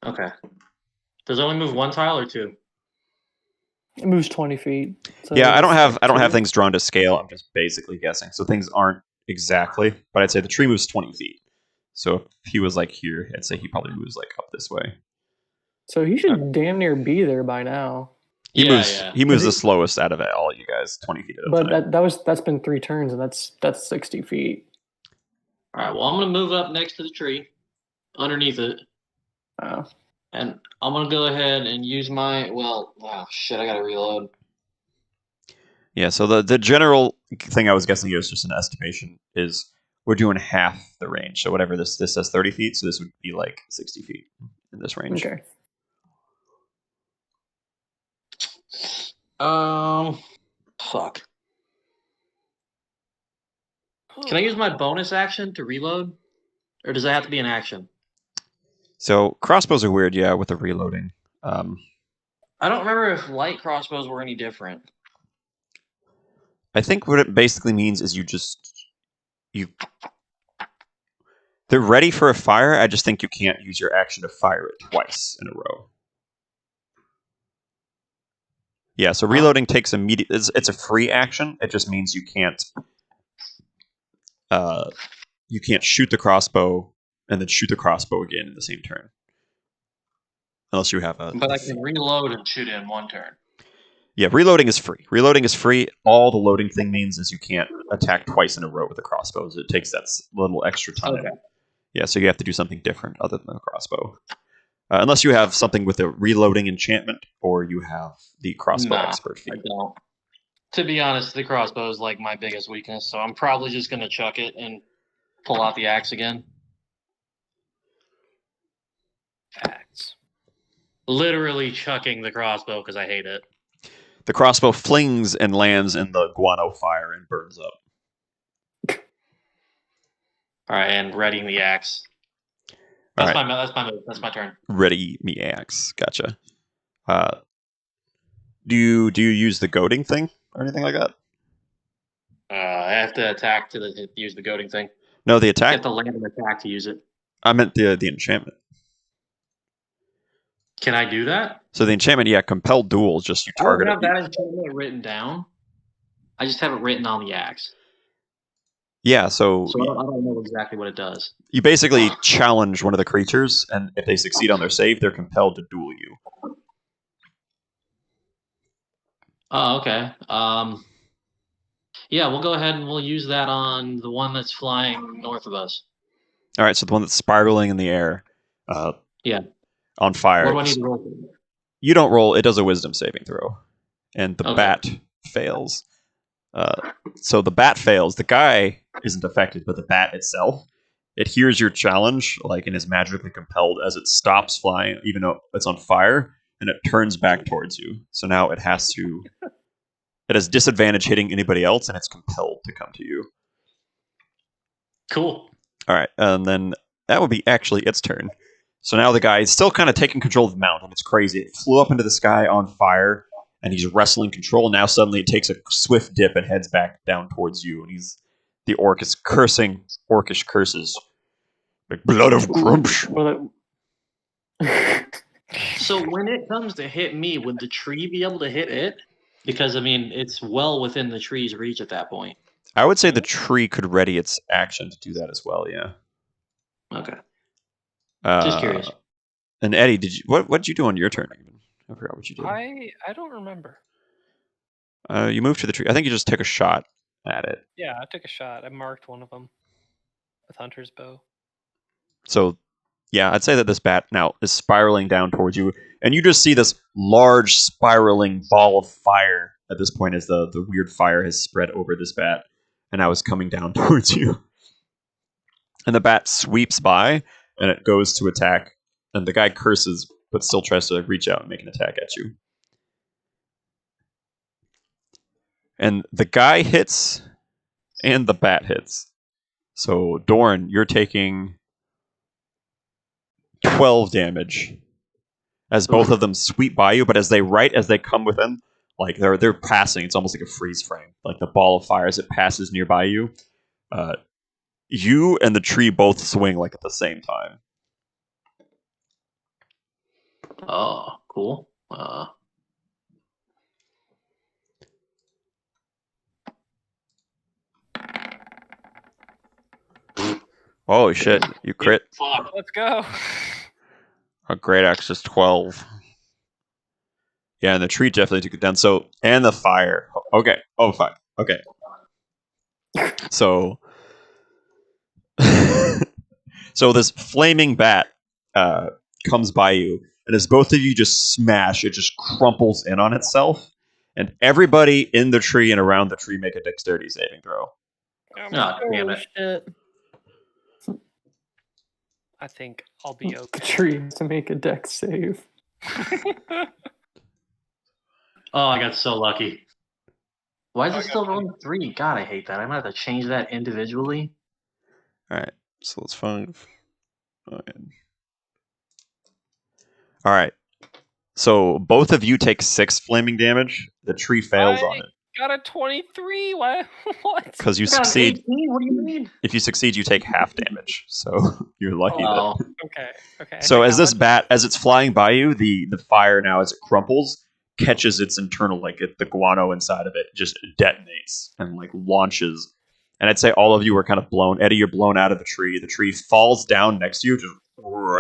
Okay. Does it only move 1 tile or 2? it moves 20 feet. So Yeah, I don't it's have like 2. things drawn to scale. I'm just basically guessing. So things aren't exactly, but I'd say the tree moves 20 feet. So if he was like here, I'd say he probably moves like up this way. So he should damn near be there by now. He Yeah, moves yeah. he moves Is the he- slowest out of all you guys, 20 feet at a But time. that's been 3 turns, and that's 60 feet. All right. Well, I'm gonna move up next to the tree, underneath it, Oh. and I'm gonna go ahead and use my. Well, oh shit! I gotta reload. Yeah, so the general thing I was guessing here is just an estimation, is we're doing half the range. So whatever this says 30 feet, so this would be like 60 feet in this range. Okay. Fuck. Can I use my bonus action to reload? Or does it have to be an action? So crossbows are weird, yeah, with the reloading. I don't remember if light crossbows were any different. I think what it basically means is they're ready for a fire. I just think you can't use your action to fire it twice in a row. Yeah, so reloading takes immediate. It's a free action. It just means you can't shoot the crossbow and then shoot the crossbow again in the same turn, unless you have a. But I can reload and shoot it in one turn. Yeah, reloading is free. Reloading is free. All the loading thing means is you can't attack twice in a row with the crossbows. It takes that little extra time. Okay. Yeah, so you have to do something different other than the crossbow. Unless you have something with a reloading enchantment, or you have the crossbow expert feat. I don't. To be honest, the crossbow is like my biggest weakness, so I'm probably just going to chuck it and pull out the axe again. Facts. Literally chucking the crossbow because I hate it. The crossbow flings and lands in the guano fire and burns up. All right, and readying the axe. That's my turn. Ready me axe. Gotcha. Do you use the goading thing or anything like that? I have to attack to use the goading thing. No, the attack. I have to land an attack to use it. I meant the enchantment. Can I do that? So the enchantment, yeah, compel duel is just you target. I don't have that enchantment written down. I just have it written on the axe. Yeah, so I don't know exactly what it does. You basically challenge one of the creatures, and if they succeed on their save, they're compelled to duel you. Oh, okay. Yeah, we'll go ahead and we'll use that on the one that's flying north of us. All right, so the one that's spiraling in the air. Yeah. On fire. What do I need to roll for? You don't roll. It does a wisdom saving throw. And the bat fails. So the bat fails. The guy isn't affected, but the bat itself, it hears your challenge, and is magically compelled as it stops flying, even though it's on fire, and it turns back towards you. So now it has disadvantage hitting anybody else, and it's compelled to come to you. Cool. All right, and then that would be actually its turn. So now the guy is still kind of taking control of the mount, and it's crazy. It flew up into the sky on fire, and he's wrestling control. Now suddenly it takes a swift dip and heads back down towards you, and the orc is cursing orcish curses. Like blood of Grumpsh. So when it comes to hit me, would the tree be able to hit it? Because, I mean, it's well within the tree's reach at that point. I would say the tree could ready its action to do that as well, yeah. Okay. Just curious. And Eddie, what did you do on your turn? I forgot what you did. I don't remember. You moved to the tree. I think you just took a shot at it. Yeah, I took a shot. I marked one of them with Hunter's bow. So, yeah, I'd say that this bat now is spiraling down towards you, and you just see this large spiraling ball of fire at this point as the weird fire has spread over this bat, and now is coming down towards you. And the bat sweeps by, and it goes to attack, and the guy curses, but still tries to reach out and make an attack at you. And the guy hits, and the bat hits. So, Dorn, you're taking 12 damage as both of them sweep by you, but as they come within, they're passing. It's almost like a freeze frame. Like the ball of fire as it passes nearby you. You and the tree both swing at the same time. Oh, cool. Holy shit, you crit. Let's go. A great axe is 12. Yeah, and the tree definitely took it down. So, and the fire. Okay. Oh, fine. Okay. So, so this flaming bat comes by you, and as both of you just smash, it just crumples in on itself, And everybody in the tree and around the tree make a dexterity saving throw. Oh, Oh, damn Oh, it. shit. I think I'll be The okay. tree has to make a dex save. Oh, I got so lucky. Why is Oh, it still rolling 3? God, I hate that. I'm gonna have to change that individually. All right, so it's 5. Nine. All right, so both of you take 6 flaming damage. The tree fails on it Got a 23. What? What? because you I got an succeed. 18. What do you mean? If you succeed, you take half damage. So you're lucky. Oh, Okay. Okay. I So take as how this much? bat, as it's flying by you, the fire now, as it crumples, catches its internal, like the guano inside of it, just detonates and like launches. And I'd say all of you are kind of blown. Eddie, you're blown out of the tree. The tree falls down next to you, just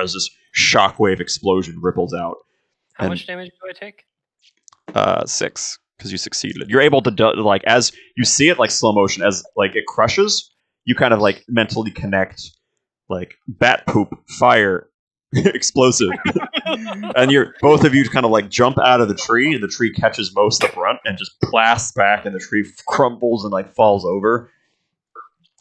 as this shockwave explosion ripples out. How and- much damage do I take? 6, because you succeeded. You're able to like as you see it like slow motion, as like it crushes, you kind of like mentally connect like bat poop, fire, explosive. And you're both of you kind of like jump out of the tree, and the tree catches most of the brunt and just blasts back, and the tree crumbles and like falls over.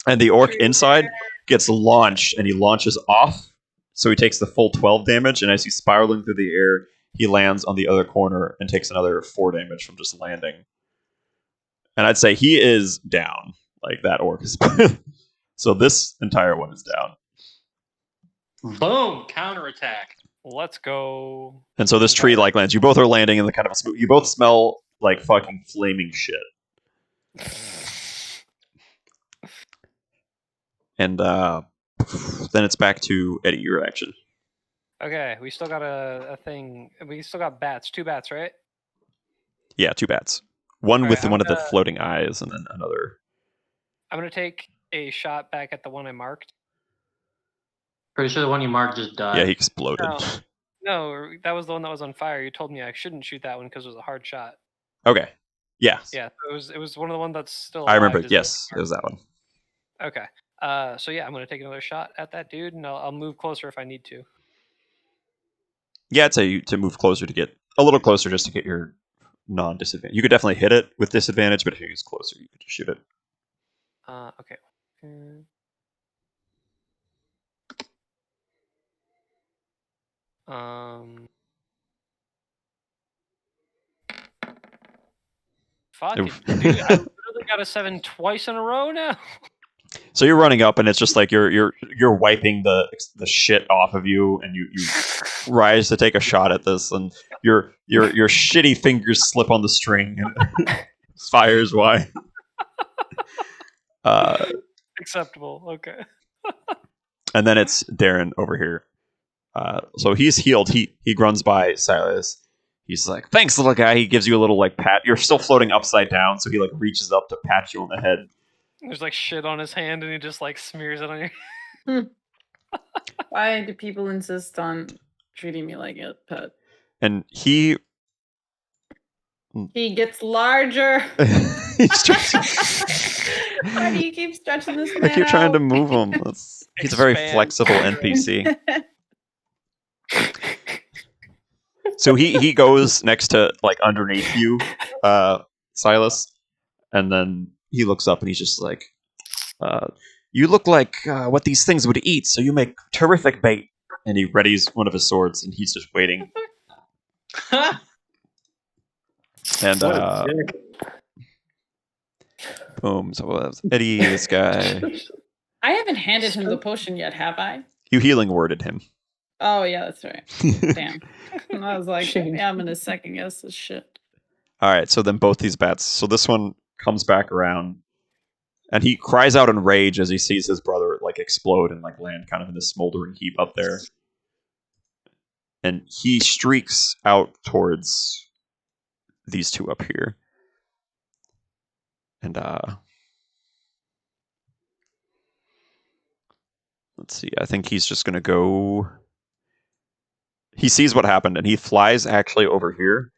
And the orc inside gets launched, and he launches off, so he takes the full 12 damage. And as he's spiraling through the air, he lands on the other corner and takes another 4 damage from just landing. And I'd say he is down, like that orc is. So this entire one is down. boom! Counterattack. Let's go. And so this tree like lands. You both are landing in the kind of a smooth. You both smell like fucking flaming shit. And then it's back to Eddie, your action. Okay, we still got a thing. We still got bats. 2 bats, right? Yeah, 2 bats. One Alright, with I'm one of the gonna- floating eyes, and then another. I'm gonna take a shot back at the one I marked. Pretty sure the one you marked just died. Yeah, he exploded. No. No, that was the one that was on fire. You told me I shouldn't shoot that one because it was a hard shot. Okay. Yeah. Yeah, it was one of the ones that's still. I remember. alive, just Yes, it marked. was that one. Okay. So yeah, I'm gonna take another shot at that dude, and I'll move closer if I need to. Yeah, I'd say you to move closer to get a little closer just to get your non-disadvantage. You could definitely hit it with disadvantage, but if you use closer, you could just shoot it. Okay. Fuck it, Oof. dude! I literally got a 7 twice in a row now. So you're running up, and it's just like you're wiping the shit off of you, and you rise to take a shot at this, and your shitty fingers slip on the string, and fires wide. Acceptable. Okay. And then it's Darren over here. So he's healed. He runs by Silas. He's like, "Thanks, little guy." He gives you a little like pat. You're still floating upside down, so he like reaches up to pat you on the head. There's like shit on his hand, and he just like smears it on your. Why do people insist on treating me like a pet? And he He gets larger. he's just, Why do you keep stretching this man I keep trying to out? move him. He's a very Expand. flexible NPC. So he goes next to like underneath you, Silas, and then he looks up and he's just like, "You look like what these things would eat, so you make terrific bait." And he readies one of his swords, and he's just waiting. And What a dick. boom. So that's Eddie, this guy. I haven't handed him the potion yet, have I? You healing worded him. Oh yeah, that's right. Damn. I was like, Shame. yeah, I'm gonna second guess this shit. All right, so then both these bats. So this one comes back around, and he cries out in rage as he sees his brother like explode and like land kind of in this smoldering heap up there. And he streaks out towards these two up here. And let's see. I think he's just gonna go. He sees what happened, and he flies actually over here.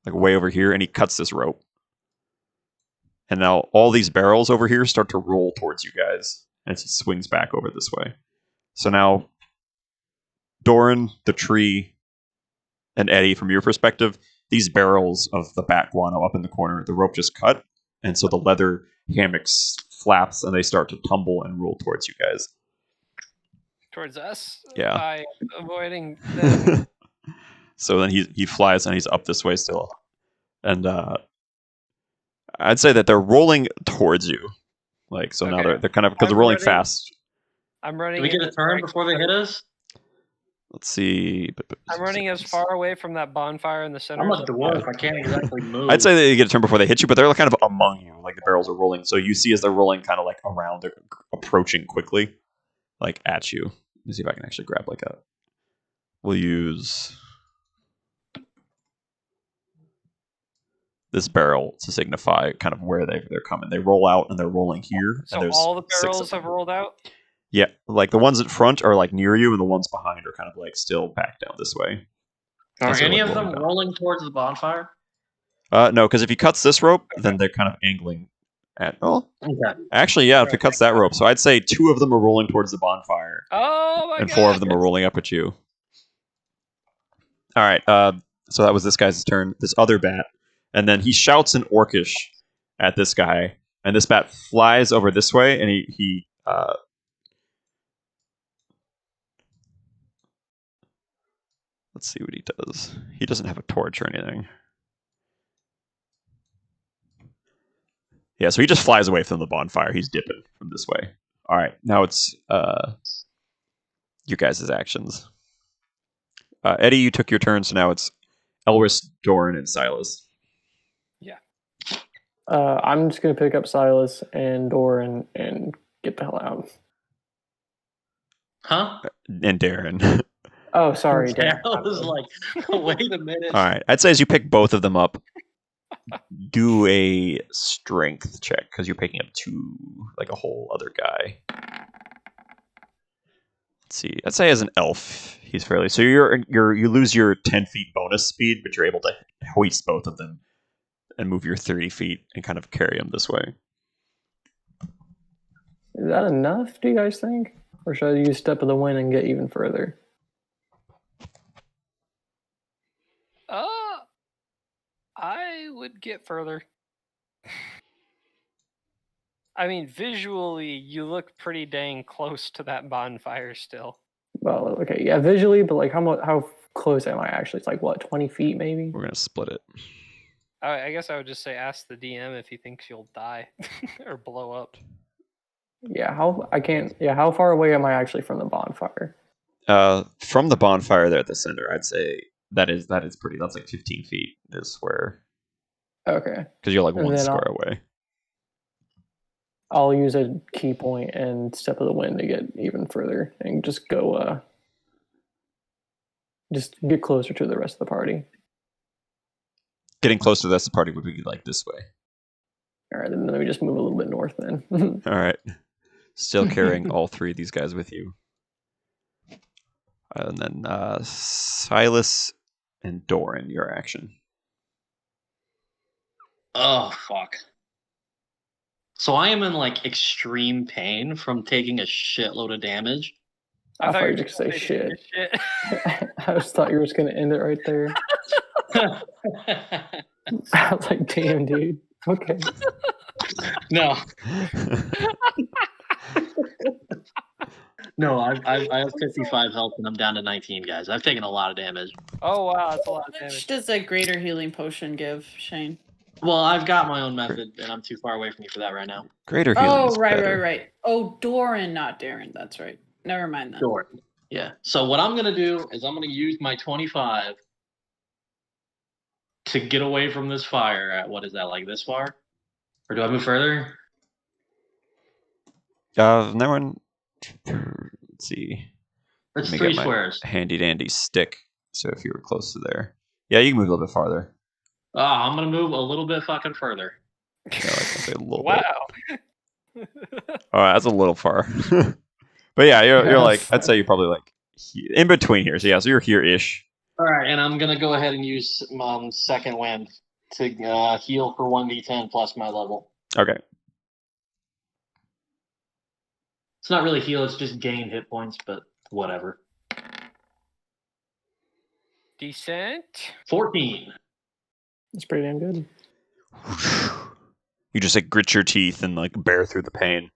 Like way over here, and he cuts this rope. And now all these barrels over here start to roll towards you guys as he swings back over this way. So now, Doran, the tree, and Eddie, from your perspective, these barrels of the bat guano up in the corner, the rope just cut, and so the leather hammocks flaps and they start to tumble and roll towards you guys. Towards us. Yeah. By avoiding them. So then he flies and he's up this way still, and I'd say that they're rolling towards you. Like so now Okay. they're kind of because they're I'm rolling running- fast. I'm running. Do we get in a as turn far- before they hit us? Let's see. I'm running as far away from that bonfire in the center. I'm a as I dwarf. I can't exactly move. I'd say they get a turn before they hit you, but they're kind of among you. Like the barrels are rolling, so you see as they're rolling, kind of like around, they're approaching quickly, like at you. Let me see if I can actually grab like a. We'll use this barrel to signify kind of where they're coming. They roll out and they're rolling here. So and there's all the 6 of barrels them. have rolled out. Yeah, like the ones at front are like near you, and the ones behind are kind of like still back down this way. Are Those are, any like, of them rolling down. rolling towards the bonfire? No, because if he cuts this rope, then they're kind of angling at. Oh, Okay. actually, yeah. If it cuts that rope, so I'd say 2 of them are rolling towards the bonfire, Oh my and god! 4 of them are rolling up at you. All right. So that was this guy's turn. This other bat, and then he shouts in Orcish at this guy, and this bat flies over this way, and he let's see what he does. He doesn't have a torch or anything. Yeah, so he just flies away from the bonfire. He's dipping from this way. All right, now it's your guys' actions. Eddie, you took your turn, so now it's Elris, Doran, and Silas. I'm just gonna pick up Silas and Doran and get the hell out. Huh? And Darren. Oh, sorry, Dan. I was like, wait a minute. All right, I'd say as you pick both of them up, do a strength check because you're picking up 2, like a whole other guy. Let's see. I'd say as an elf, he's fairly. So you lose your 10 feet bonus speed, but you're able to hoist both of them and move your 30 feet and kind of carry them this way. Is that enough? Do you guys think, or should I use Step of the Wind and get even further? I would get further. I mean, visually, you look pretty dang close to that bonfire still. Well, okay, yeah, visually, but like how close am I actually? It's like what, 20 feet maybe? We're gonna split it. I guess I would just say ask the DM if he thinks you'll die or blow up. Yeah, how far away am I actually from the bonfire? From the bonfire there at the center, I'd say that is pretty. That's like 15 feet is where. Okay. Because you're like And 1 then square away. I'll use a key point and Step of the Wind to get even further and just go just get closer to the rest of the party. Getting close to this party would be like this way. All right, then let me just move a little bit north then. All right. Still carrying all 3 of these guys with you. And then Silas and Doran, your action. Oh, fuck. So I am in like extreme pain from taking a shitload of damage. I thought you were just gonna say shit. I just thought you were just gonna end it right there. I was like, damn, dude. Okay. No. No, I have 55 health and I'm down to 19, guys. I've taken a lot of damage. Oh wow, that's a lot of Which damage. does a greater healing potion give, Shane? Well, I've got my own method, and I'm too far away from you for that right now. Greater healing Oh, is right, better. right. Oh, Doran, not Darren. That's right. Never mind that. Sure. Yeah. So what I'm gonna do is I'm gonna use my 25 to get away from this fire at what is that, like this far? Or do I move further? No one. Let's see. That's Let me 3 get my squares. handy dandy stick. So if you were close to there, yeah, you can move a little bit farther. I'm gonna move a little bit fucking further. Yeah, like, I'll say a little bit. Wow. Oh, that's a little far. But yeah, you're like, I'd say you're probably like in between here. So yeah, so you're here-ish. All right, and I'm gonna go ahead and use second wind to heal for 1d10 plus my level. Okay. It's not really heal; it's just gain hit points, but whatever. Decent. 14. That's pretty damn good. You just like grit your teeth and like bear through the pain.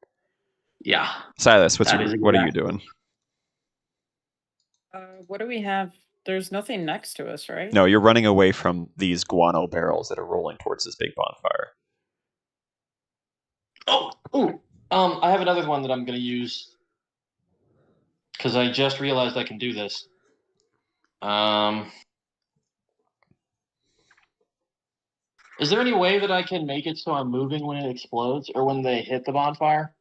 Yeah. Silas, what That are is you exactly- doing? What do we have? There's nothing next to us, right? No, you're running away from these guano barrels that are rolling towards this big bonfire. Oh, ooh. I have another one that I'm gonna use because I just realized I can do this. Is there any way that I can make it so I'm moving when it explodes or when they hit the bonfire?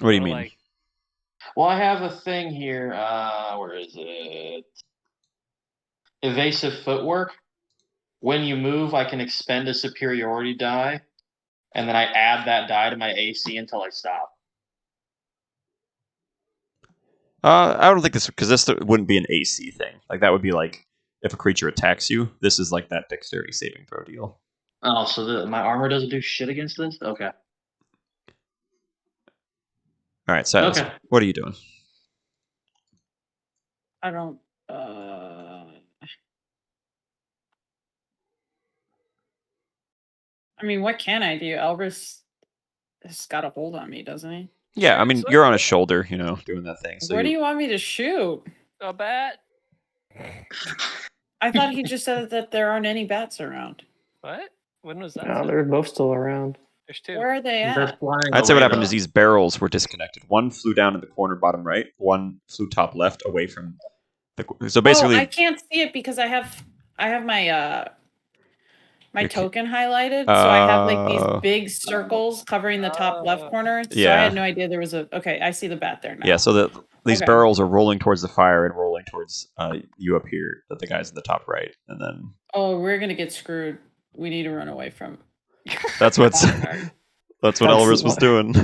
What do you Or, mean? like, Well, I have a thing here. Where is it? Evasive footwork. When you move, I can expend a superiority die, and then I add that die to my AC until I stop. I don't think this wouldn't be an AC thing. Like that would be like if a creature attacks you. This is like that dexterity saving throw deal. Oh, so my armor doesn't do shit against this? Okay. All right, Silas, Okay. what are you doing? I don't. I mean, what can I do? Elvis has got a hold on me, doesn't he? Yeah, I Shoot mean you're on his shoulder, doing that thing. So Where do you want me to shoot? a bat? I thought he just said that there aren't any bats around. What? When was that? No, said? they're both still around. There's two. Where are they They're at? flying I'd say what away, happened is though. these barrels were disconnected. One flew down in the corner bottom right. One flew top left away from the. So basically, I can't see it because I have my my Your ca- token highlighted, so I have like Oh. these big circles covering the top left corner. So I Yeah. had no idea there was a. Okay, I see the bat there now. yeah. So these Okay. barrels are rolling towards the fire and rolling towards you up here. The guys in the top right, and then Oh, we're gonna get screwed. We need to run away from. that's what's bonfire. that's what That's Elvis was what- doing.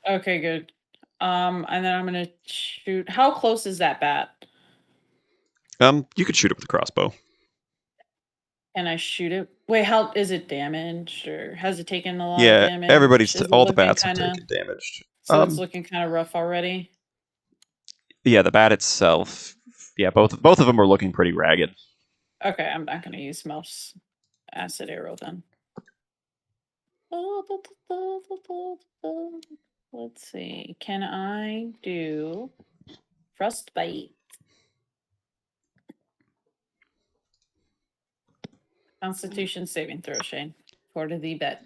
Okay, good. And then I'm gonna shoot. How close is that bat? You could shoot it with a crossbow. Can I shoot it? Wait, how is it damaged or has it taken a lot of Yeah, damage? everybody's Is it all the looking bats have kinda- taken damaged. So it's looking kind of rough already. Yeah, the bat itself. Yeah, both of them are looking pretty ragged. Okay, I'm not gonna use mouse acid arrow then. Let's see. Can I do frostbite? Constitution saving throw, Shane. For the bet.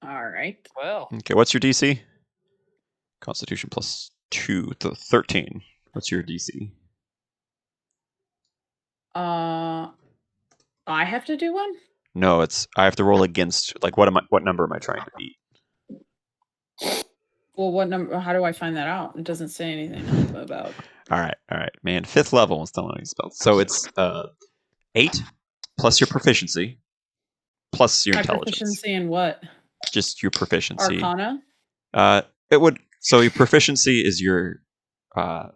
All right. Well, Okay, what's your DC? Constitution plus 2, 13. What's your DC? I have to do one. No, it's I have to roll against like what number am I trying to beat? Well, what number? How do I find that out? It doesn't say anything about. All right, man. 5th level and still not any spells. So it's 8 plus your proficiency plus your My intelligence. proficiency in what? Just your proficiency. Arcana. It would so your proficiency is your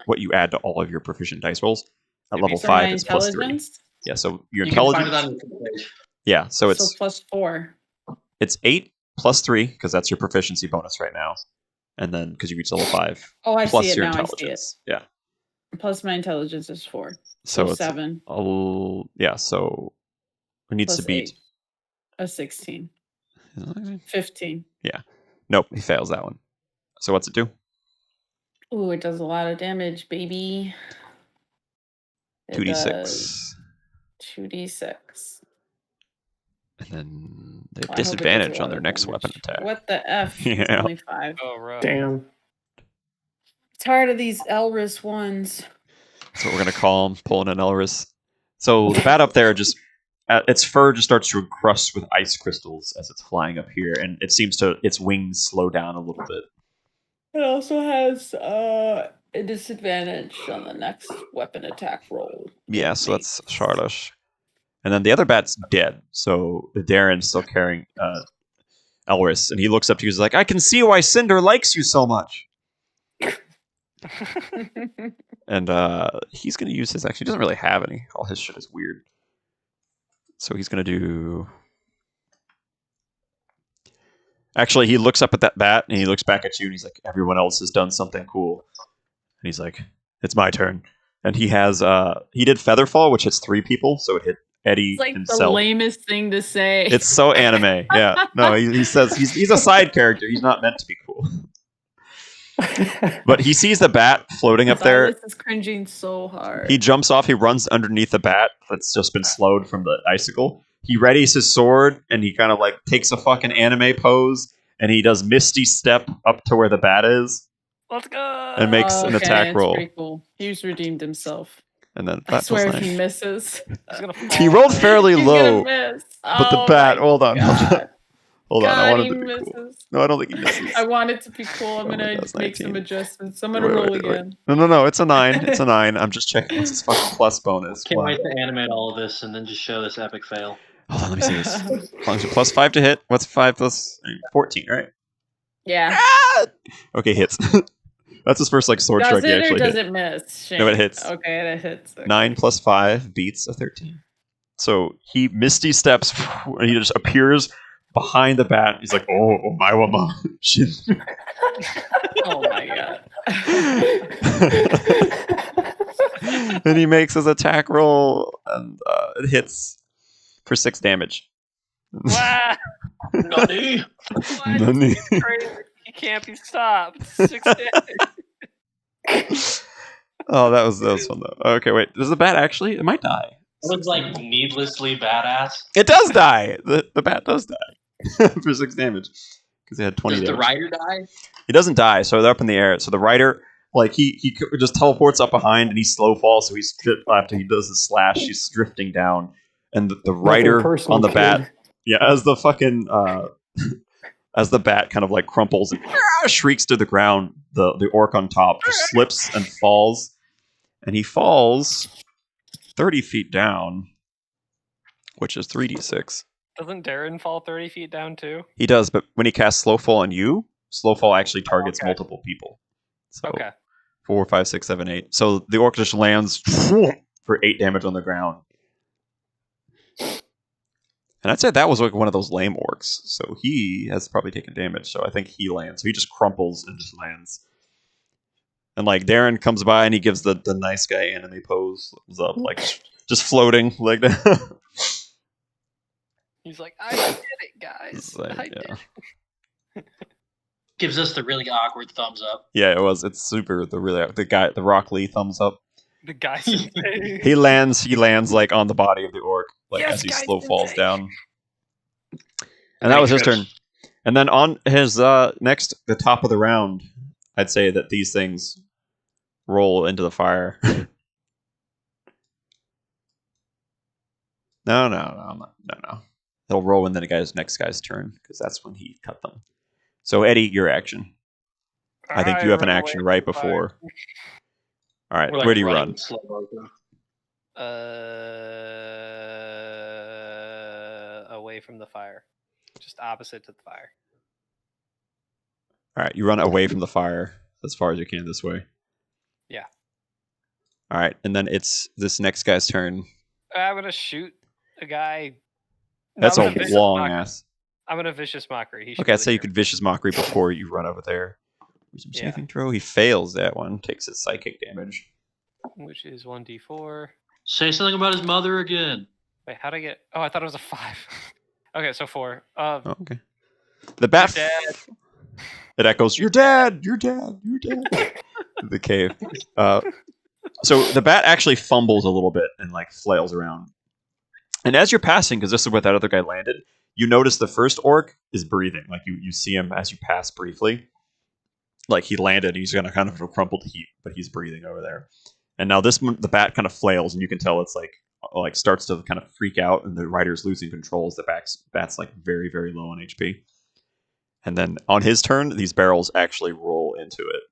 what you add to all of your proficient dice rolls. At level So my 5 it's plus 3. intelligence. Yeah, so your You can find intelligence. it on your page. Yeah, so it's So plus 4. it's 8 plus 3 because that's your proficiency bonus right now, and then because you reach level 5 Oh, I plus see it your now. I see it. intelligence. Yeah, Plus my intelligence is 4. so So it's 7 yeah. So it needs plus to beat. 8. A 16. 15. Nope, he fails that one. So what's it do? Ooh, it does a lot of damage, baby. It 2d6, does 2d6. and then they have Well, I hope it does a disadvantage lot on their of next damage. weapon attack. What the F? It's Yeah. only 5. oh, rough. Damn. Tired of these Elris ones. That's what we're gonna call him, pulling an Elris. So the bat up there just its fur just starts to encrust with ice crystals as it's flying up here, and it seems to its wings slow down a little bit. It also has a disadvantage on the next weapon attack roll. Yeah, so It that's makes. Charlotte. And then the other bat's dead, so Darren's still carrying Elris, and he looks up to you. He's like, "I can see why Cinder likes you so much." And he's gonna use his. Actually, he doesn't really have any. All his shit is weird. So he's gonna do. Actually, he looks up at that bat and he looks back at you and he's like, "Everyone else has done something cool." And he's like, "It's my turn." and he has he did Featherfall, which hits 3 people, so it hit Eddie It's like the himself. lamest thing to say. It's so anime. Yeah. No, he says he's a side character. He's not meant to be cool. But he sees the bat floating up there. Silas is cringing so hard. He jumps off. He runs underneath the bat that's just been slowed from the icicle. He readies his sword, and he kind of like takes a fucking anime pose, and he does Misty Step up to where the bat is, Let's go. and makes an attack it's roll. Pretty cool. He's redeemed himself. And then I that swear was if he nice. misses, He's gonna He fall. rolled fairly he's low, gonna miss. but the Oh bat. my Hold on. God. Hold on. I God, want he him to be cool. misses. No, I don't think he misses. I want it to be cool. I'm Oh my gonna God, it's make some 19. adjustments. I'm gonna Wait, roll wait. again. No. It's a 9. It's a 9. I'm just checking what's his fucking plus bonus. Can't Wow. wait to animate all of this and then just show this epic fail. Hold on, let me see this. As long as you're plus 5 to hit. What's 5 plus 14, right? Yeah. Ah! Okay, hits. That's his first like sword Does strike he it or actually does hit. it miss? Shane? No, it hits. Okay, it hits. Okay. 9 plus 5 beats a 13. So he Misty Steps and he just appears behind the bat. He's like, oh my wama. Shit. Oh my God. And he makes his attack roll and it hits for 6 damage. Wow. Nani? What? Nani? It's crazy. He can't be stopped. 6 damage. Oh, that was fun though. Okay, wait. Does the bat actually? It might die. It was like needlessly badass. It does die. The bat does die for 6 damage because it had 20 Does the damage. rider die? He doesn't die, so they're up in the air. So the rider, like he just teleports up behind and he slow falls. So he's after he does the slash, he's drifting down, and the rider personal, on the kid. bat, yeah, as the fucking as the bat kind of like crumples and shrieks to the ground, the orc on top just slips and falls, and he falls 30 feet down, which is 3d6. Doesn't Darren fall 30 feet down too? He does, but when he casts slow fall on you, slow fall actually targets okay. multiple people. So Okay. 4, 5, 6, 7, 8. So the orc just lands for 8 damage on the ground. And I'd say that was like one of those lame orcs. So he has probably taken damage. So I think he lands. So he just crumples and just lands. And like Darren comes by and he gives the nice guy anime pose up, like just floating like that. He's like, I did it, guys. It's like, I yeah. did. Gives us the really awkward thumbs up. Yeah, it was. It's super. The Rock Lee thumbs up. The guy. He lands like on the body of the orc, like Yes, as he guys, slow falls insane. down. And that was his turn. And then on his next, the top of the round, I'd say that these things roll into the fire. No. They'll roll in the next guy's turn because that's when he cut them. So Eddie, your action. I think you have an run action away right from the fire. before. All right, We're, like, where do you running run? slow motion. Away from the fire. Just opposite to the fire. All right, you run away from the fire as far as you can this way. Yeah. All right, and then it's this next guy's turn. I'm gonna shoot a guy. No, That's I'm a gonna vicious long mockery. ass. I'm gonna vicious mockery. He should Okay, I'd really say you hear could vicious mockery before you run over there. Some Yeah. saving throw. He fails that one. Takes his psychic damage. me, which is 1d4. Say something about his mother again. Wait, how'd I get? Oh, I thought it was a 5. Okay, so 4. Oh, okay. The bat. You're dead. It echoes. You're dead. You're dead. You're dead. The cave. So the bat actually fumbles a little bit and like flails around. And as you're passing, because this is where that other guy landed, you notice the first orc is breathing. Like you see him as you pass briefly. Like he landed, he's gonna kind of a crumpled heap, but he's breathing over there. And now the bat kind of flails, and you can tell it's like starts to kind of freak out, and the rider's losing control as the bat's like very, very low on HP. And then on his turn, these barrels actually roll into it.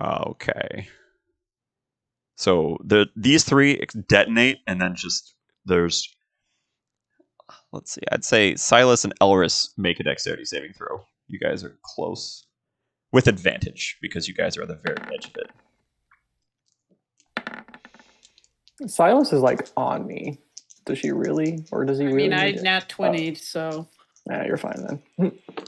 Okay. So these 3 detonate, and then just there's, let's see, I'd say Silas and Elris make a dexterity saving throw. You guys are close. With advantage, because you guys are at the very edge of it. Silas is like on me. Does she really? Or does he I really? mean, I need it? nat 20'd, so Nah, you're fine then.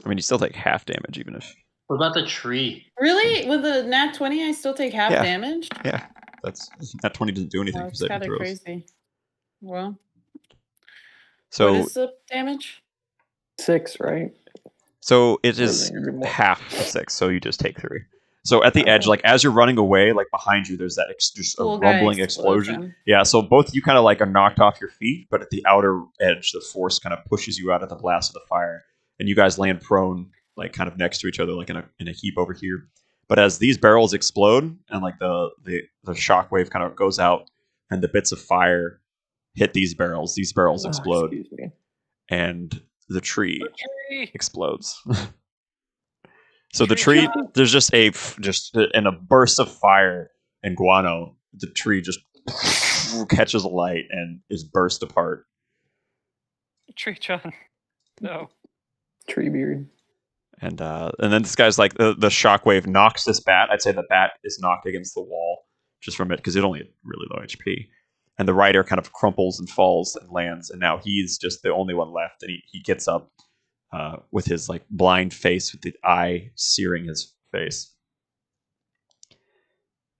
I mean, you still take half damage, even if What about the tree? Really? With a nat 20, I still take half Yeah. damage? Yeah, that's that 20 doesn't do anything for That's saving kind of throws. crazy. Well, what So is the damage? 6, right? so it Or is is it gonna be more? half of 6, so you just take 3. So at the Okay. edge, like as you're running away, like behind you, there's that just a Little guy rumbling explodes explosion. him. Yeah, so both you kind of like are knocked off your feet, but at the outer edge, the force kind of pushes you out of the blast of the fire, and you guys land prone, like kind of next to each other, like in a heap over here. But as these barrels explode, and like the shockwave kind of goes out, and the bits of fire hit these barrels Oh, explode, excuse me. and the tree Tree. explodes. So the Tree tree, there's just in a burst of fire and guano, the tree just catches a light and is burst apart. Tree John. No. Tree beard. And then this guy's like the shockwave knocks this bat. I'd say the bat is knocked against the wall just from it because it only had really low HP. And the rider kind of crumples and falls and lands, and now he's just the only one left. And he gets up with his like blind face, with the eye searing his face.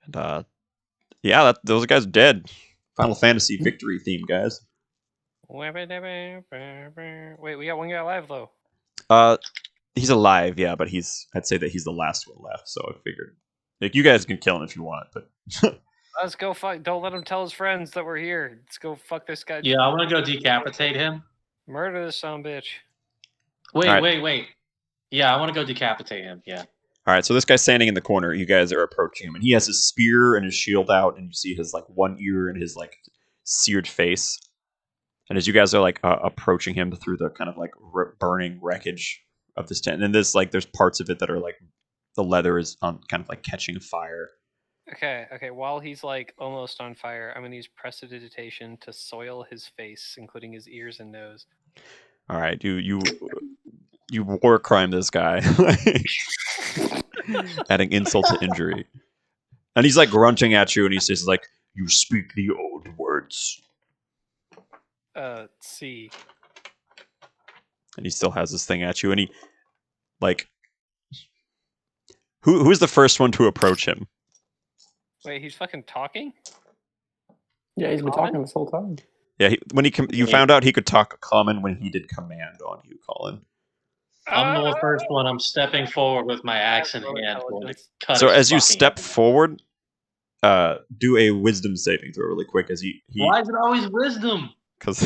And those guys are dead. Final Fantasy victory theme, guys. Wait, we got one guy alive though. He's alive, yeah, but I'd say that he's the last one left. So I figured, like, you guys can kill him if you want, but Let's go fuck. Don't let him tell his friends that we're here. Let's go fuck this guy. Yeah, I want to go decapitate him. Murder this son of a bitch. Wait, Alright. wait. Yeah, I want to go decapitate him. Yeah. all right. So this guy's standing in the corner. You guys are approaching him, and he has his spear and his shield out, and you see his like one ear and his like seared face. And as you guys are like approaching him through the kind of like burning wreckage of this tent, and there's parts of it that are like the leather is kind of like catching fire. Okay. While he's like almost on fire, I'm gonna use prestidigitation to soil his face, including his ears and nose. All right, you war crime this guy, adding insult to injury, and he's like grunting at you, and he says like, "You speak the old words," C. and he still has this thing at you, and he like, who's the first one to approach him? Wait, he's fucking talking? Yeah, he's been Common? talking this whole time. Yeah, you found out he could talk common when he did command on you, Colin. I'm the first one. I'm stepping forward with my axe in hand. Going to cut So his as you fucking step head. forward, do a wisdom saving throw really quick as he Why is it always wisdom? because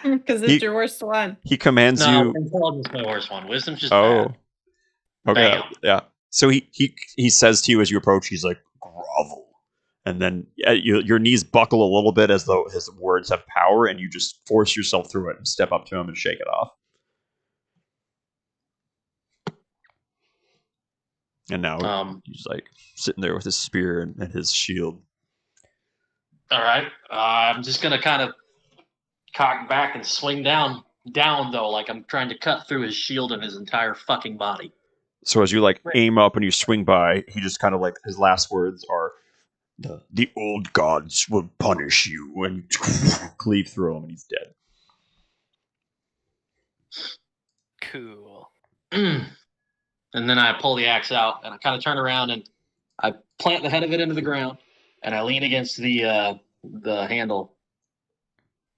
Because it's your worst one. he commands No, you. intelligence is my worst one. Wisdom's just Oh, bad. okay, Bam. yeah. So he says to you as you approach, he's like, grovel, and then your knees buckle a little bit as though his words have power, and you just force yourself through it and step up to him and shake it off. And now he's like sitting there with his spear and his shield. All right. I'm just gonna kind of cock back and swing down though, like I'm trying to cut through his shield and his entire fucking body. So as you like Right. aim up and you swing by, he just kind of like his last words are, "The old gods will punish you," and cleave through him, and he's dead. Cool. And then I pull the axe out and I kind of turn around and I plant the head of it into the ground and I lean against the handle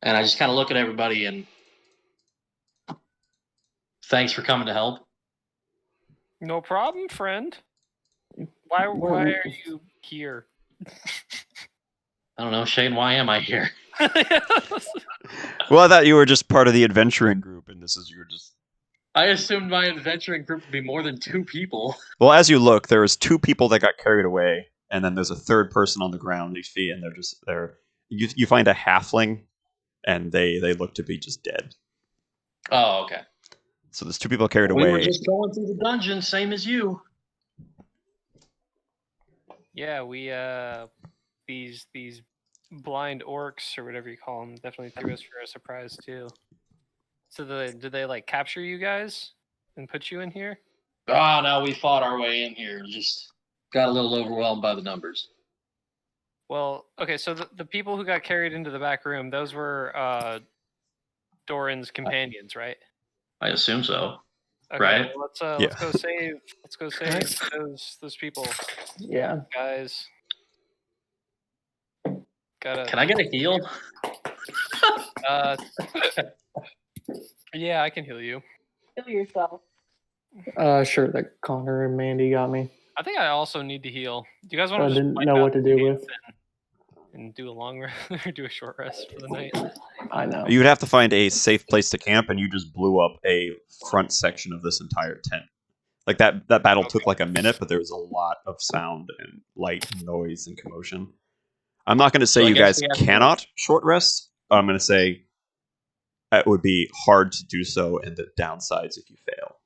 and I just kind of look at everybody and thanks for coming to help. No problem, friend. Why are you here? I don't know, Shane, why am I here? Well, I thought you were just part of the adventuring group, and this is your just. I assumed my adventuring group would be more than 2 people. Well, as you look, there was 2 people that got carried away, and then there's a third person on the ground, these feet, and they're just there. You find a halfling, and they look to be just dead. Oh, okay. So there's 2 people carried We away. were just going through the dungeon, same as you. Yeah, we these blind orcs or whatever you call them definitely threw us for a surprise too. So did they like capture you guys and put you in here? Oh, no, we fought our way in here. Just got a little overwhelmed by the numbers. Well, okay, so the people who got carried into the back room, those were Doran's companions, right? I assume so. Okay, Right? well, let's Yeah. let's go save. Let's go save those people, Yeah. guys. Gotta. Can I get a heal? Yeah, I can heal you. Kill yourself. Sure. That Connor and Mandy got me. I think I also need to heal. Do you guys So want I to just didn't wipe know out what to the do camp with. and do a long rest or do a short rest for the night? I know. You would have to find a safe place to camp, and you just blew up a front section of this entire tent. Like that battle took like a minute, but there was a lot of sound and light and noise and commotion. I'm not going to say So I you guess guys we have to- cannot short rest. I'm going to say it would be hard to do so, and the downsides if you fail.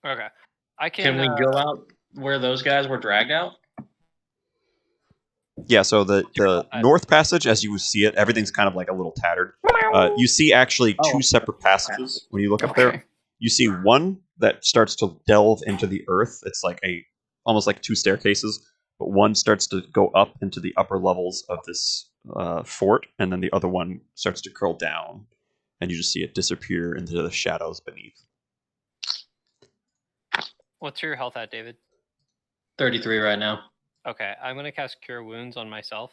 Okay, I can. Can we go out where those guys were dragged out? Yeah, so the I- North Passage, as you see it, everything's kind of like a little tattered. You see actually two Oh. separate passages when you look up there. You see one that starts to delve into the earth. It's like almost like two staircases, but one starts to go up into the upper levels of this fort, and then the other one starts to curl down, and you just see it disappear into the shadows beneath. What's your health at, David? 33 right now. Okay, I'm gonna cast Cure Wounds on myself.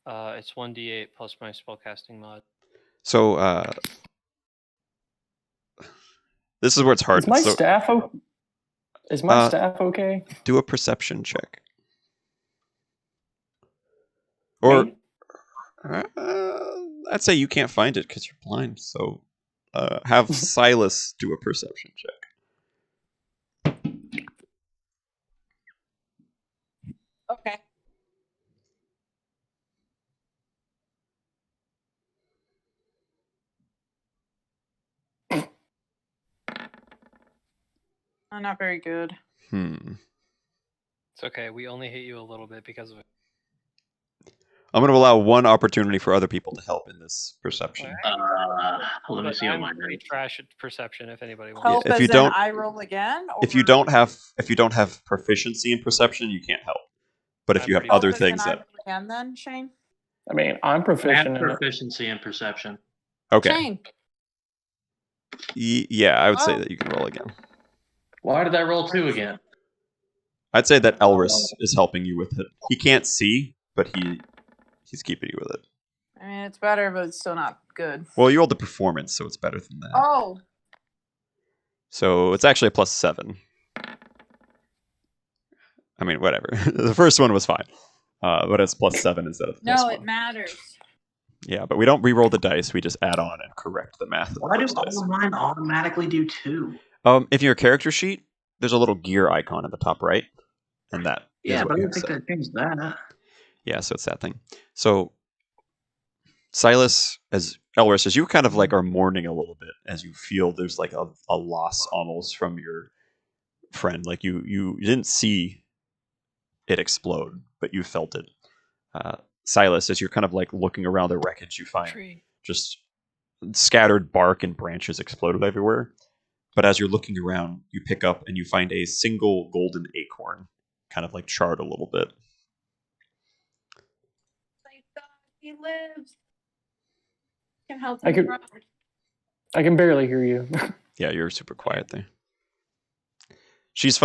It's 1d8 plus my spellcasting mod. So this is where it's hard. Is my So staff staff okay? do a perception check. Or Me? I'd say you can't find it because you're blind. So have Silas do a perception check. Okay. Not very good. It's okay. We only hit you a little bit because of it. I'm going to allow one opportunity for other people to help in this perception. Let me see I'm what mine pretty is. trash at perception. If anybody wants. Help if as you in don't- I roll again. If you or don't have proficiency in perception, you can't help. But if I'm you have pretty- other help as in things I that roll again, then Shane. I mean, I'm I proficient have in it. proficiency in perception. okay, Shane. yeah, I would say Oh. that you can roll again. Why did I roll 2 again? I'd say that Elris is helping you with it. He can't see, but he's keeping you with it. I mean, it's better, but it's still not good. Well, you rolled the performance, so it's better than that. Oh, So it's actually a +7. I mean, whatever. The first one was fine, but it's +7 instead of no, +1. it matters. Yeah, but we don't re-roll the dice. We just add on and correct the math. Of the Why do first dice. all of mine automatically do 2? In your character sheet, there's a little gear icon at the top right, and that is Yeah, what but I you don't think set. that changed that. Yeah, so it's that thing. So Silas, as Elris, as you kind of like are mourning a little bit, as you feel there's like a loss almost from your friend. Like you didn't see it explode, but you felt it. Silas, as you're kind of like looking around the wreckage, you find Tree. just scattered bark and branches exploded everywhere. But as you're looking around, you pick up and you find a single golden acorn, kind of like charred a little bit. Thank God he lives. Can help I him could- run. I can barely hear you. Yeah, you're super quiet there. She's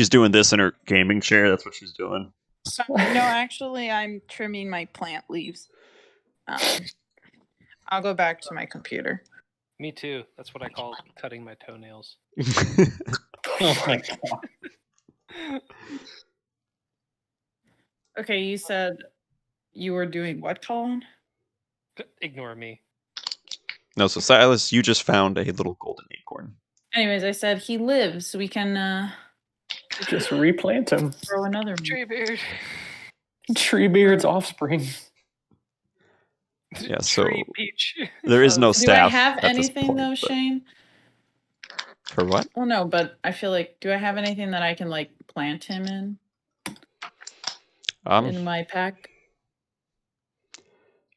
doing this in her gaming chair. That's what she's doing. So, no, actually, I'm trimming my plant leaves. I'll go back to my computer. Me too. That's what I call cutting my toenails. Oh my god. Okay, you said you were doing what, Colin? Ignore me. No, so Silas, you just found a little golden acorn. Anyways, I said he lives, so we can Just replant him. throw another one. Treebeard. Treebeard's offspring. Yeah, so Tree peach. there is no Do I staff. have at this anything point, though, but- Shane? For what? Well, no, but I feel like, do I have anything that I can like plant him in my pack?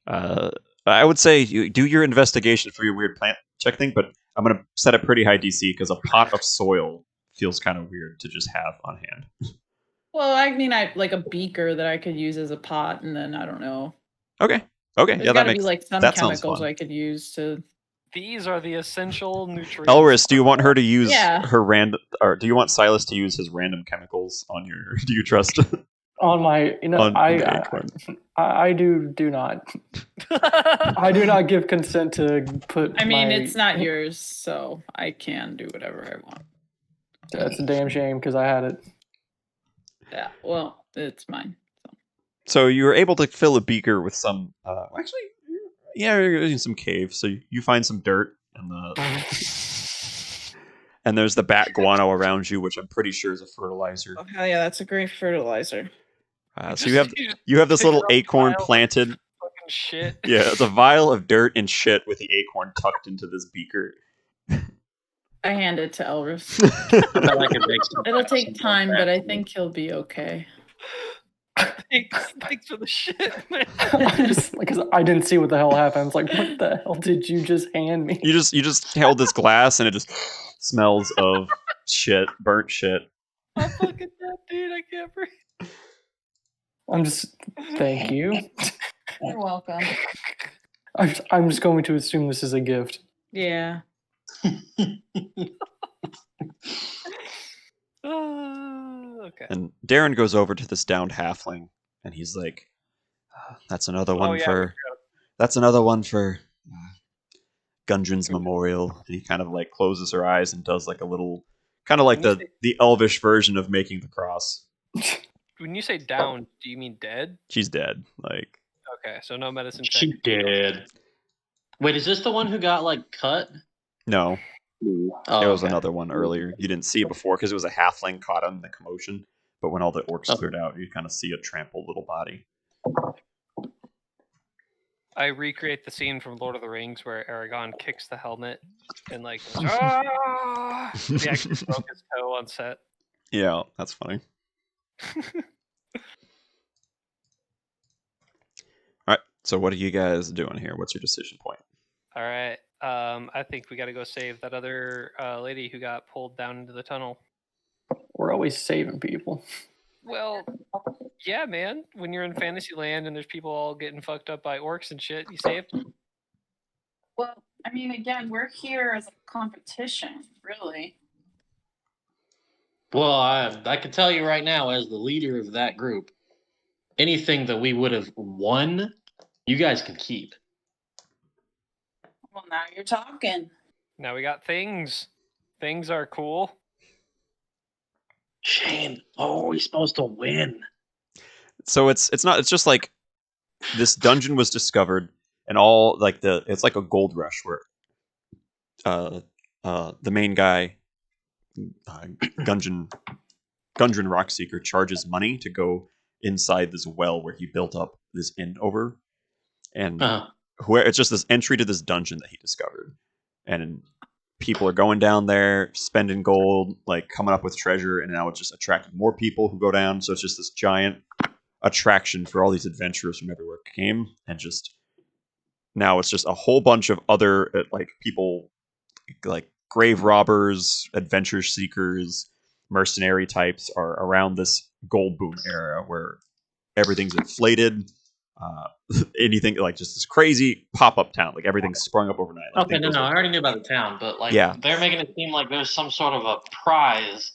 I would say you do your investigation for your weird plant check thing, but I'm gonna set a pretty high DC because a pot of soil feels kind of weird to just have on hand. Well, I mean, I like a beaker that I could use as a pot, and then I don't know. Okay. There's Yeah, that gotta makes be like some that sounds chemicals fun. I could use to These are the essential nutrients. Elris, do you want her to use Yeah. her random, or do you want Silas to use his random chemicals on your? Do you trust On my, on the I acorn? do not. I do not give consent to put. I mean, my, it's not yours, so I can do whatever I want. That's a damn shame because I had it. Yeah, well, it's mine. So you were able to fill a beaker with some. Actually, yeah, you're in some cave. So you find some dirt and and there's the bat guano around you, which I'm pretty sure is a fertilizer. Oh hell yeah, that's a great fertilizer. So you have this little acorn planted. Fucking shit. Yeah, it's a vial of dirt and shit with the acorn tucked into this beaker. I hand it to Elris. I bet I could make some. It'll take time, but I think he'll be okay. Thanks for the shit, man. Because I didn't see what the hell happened. I was like, what the hell did you just hand me? You just held this glass and it just smells of shit, burnt shit. I'm fucking dead, dude. I can't breathe. I'm just, thank you. You're welcome. I'm just going to assume this is a gift. Yeah. Okay. And Darren goes over to this downed halfling and he's like, "That's another one for. That's another one for Gundren's memorial." And he kind of like closes her eyes and does like a little, kind of like the elvish version of making the cross. When you say down, do you mean dead? She's dead. Like, Okay, so no medicine check. She did. Wait, is this the one who got like cut? no, Oh, there was okay. another one earlier. You didn't see it before because it was a halfling caught on the commotion. But when all the orcs Oh. cleared out, you kind of see a trampled little body. I recreate the scene from Lord of the Rings where Aragorn kicks the helmet and like ah! He actually broke his toe on set. Yeah, that's funny. All right, so what are you guys doing here? What's your decision point? All right. I think we got to go save that other lady who got pulled down into the tunnel. We're always saving people. Well, yeah, man. When you're in Fantasyland and there's people all getting fucked up by orcs and shit, you save them. Well, I mean, again, we're here as a competition, really. Well, I can tell you right now, as the leader of that group, anything that we would have won, you guys can keep. Well, now you're talking. Now we got things. Things are cool. Shane, oh, we're supposed to win. So it's just like this dungeon was discovered and all like it's like a gold rush where the main guy Gundren Rockseeker charges money to go inside this well where he built up this inn over, and where it's just this entry to this dungeon that he discovered, and people are going down there spending gold, like coming up with treasure, and now it's just attracting more people who go down. So it's just this giant attraction for all these adventurers from everywhere came, and just now it's just a whole bunch of other like people, like grave robbers, adventure seekers, mercenary types are around this gold boom era where everything's inflated. Anything like just this crazy pop-up town, like everything's sprung up overnight. Like, Okay, no, I already knew about the town, but like, Yeah. they're making it seem like there's some sort of a prize.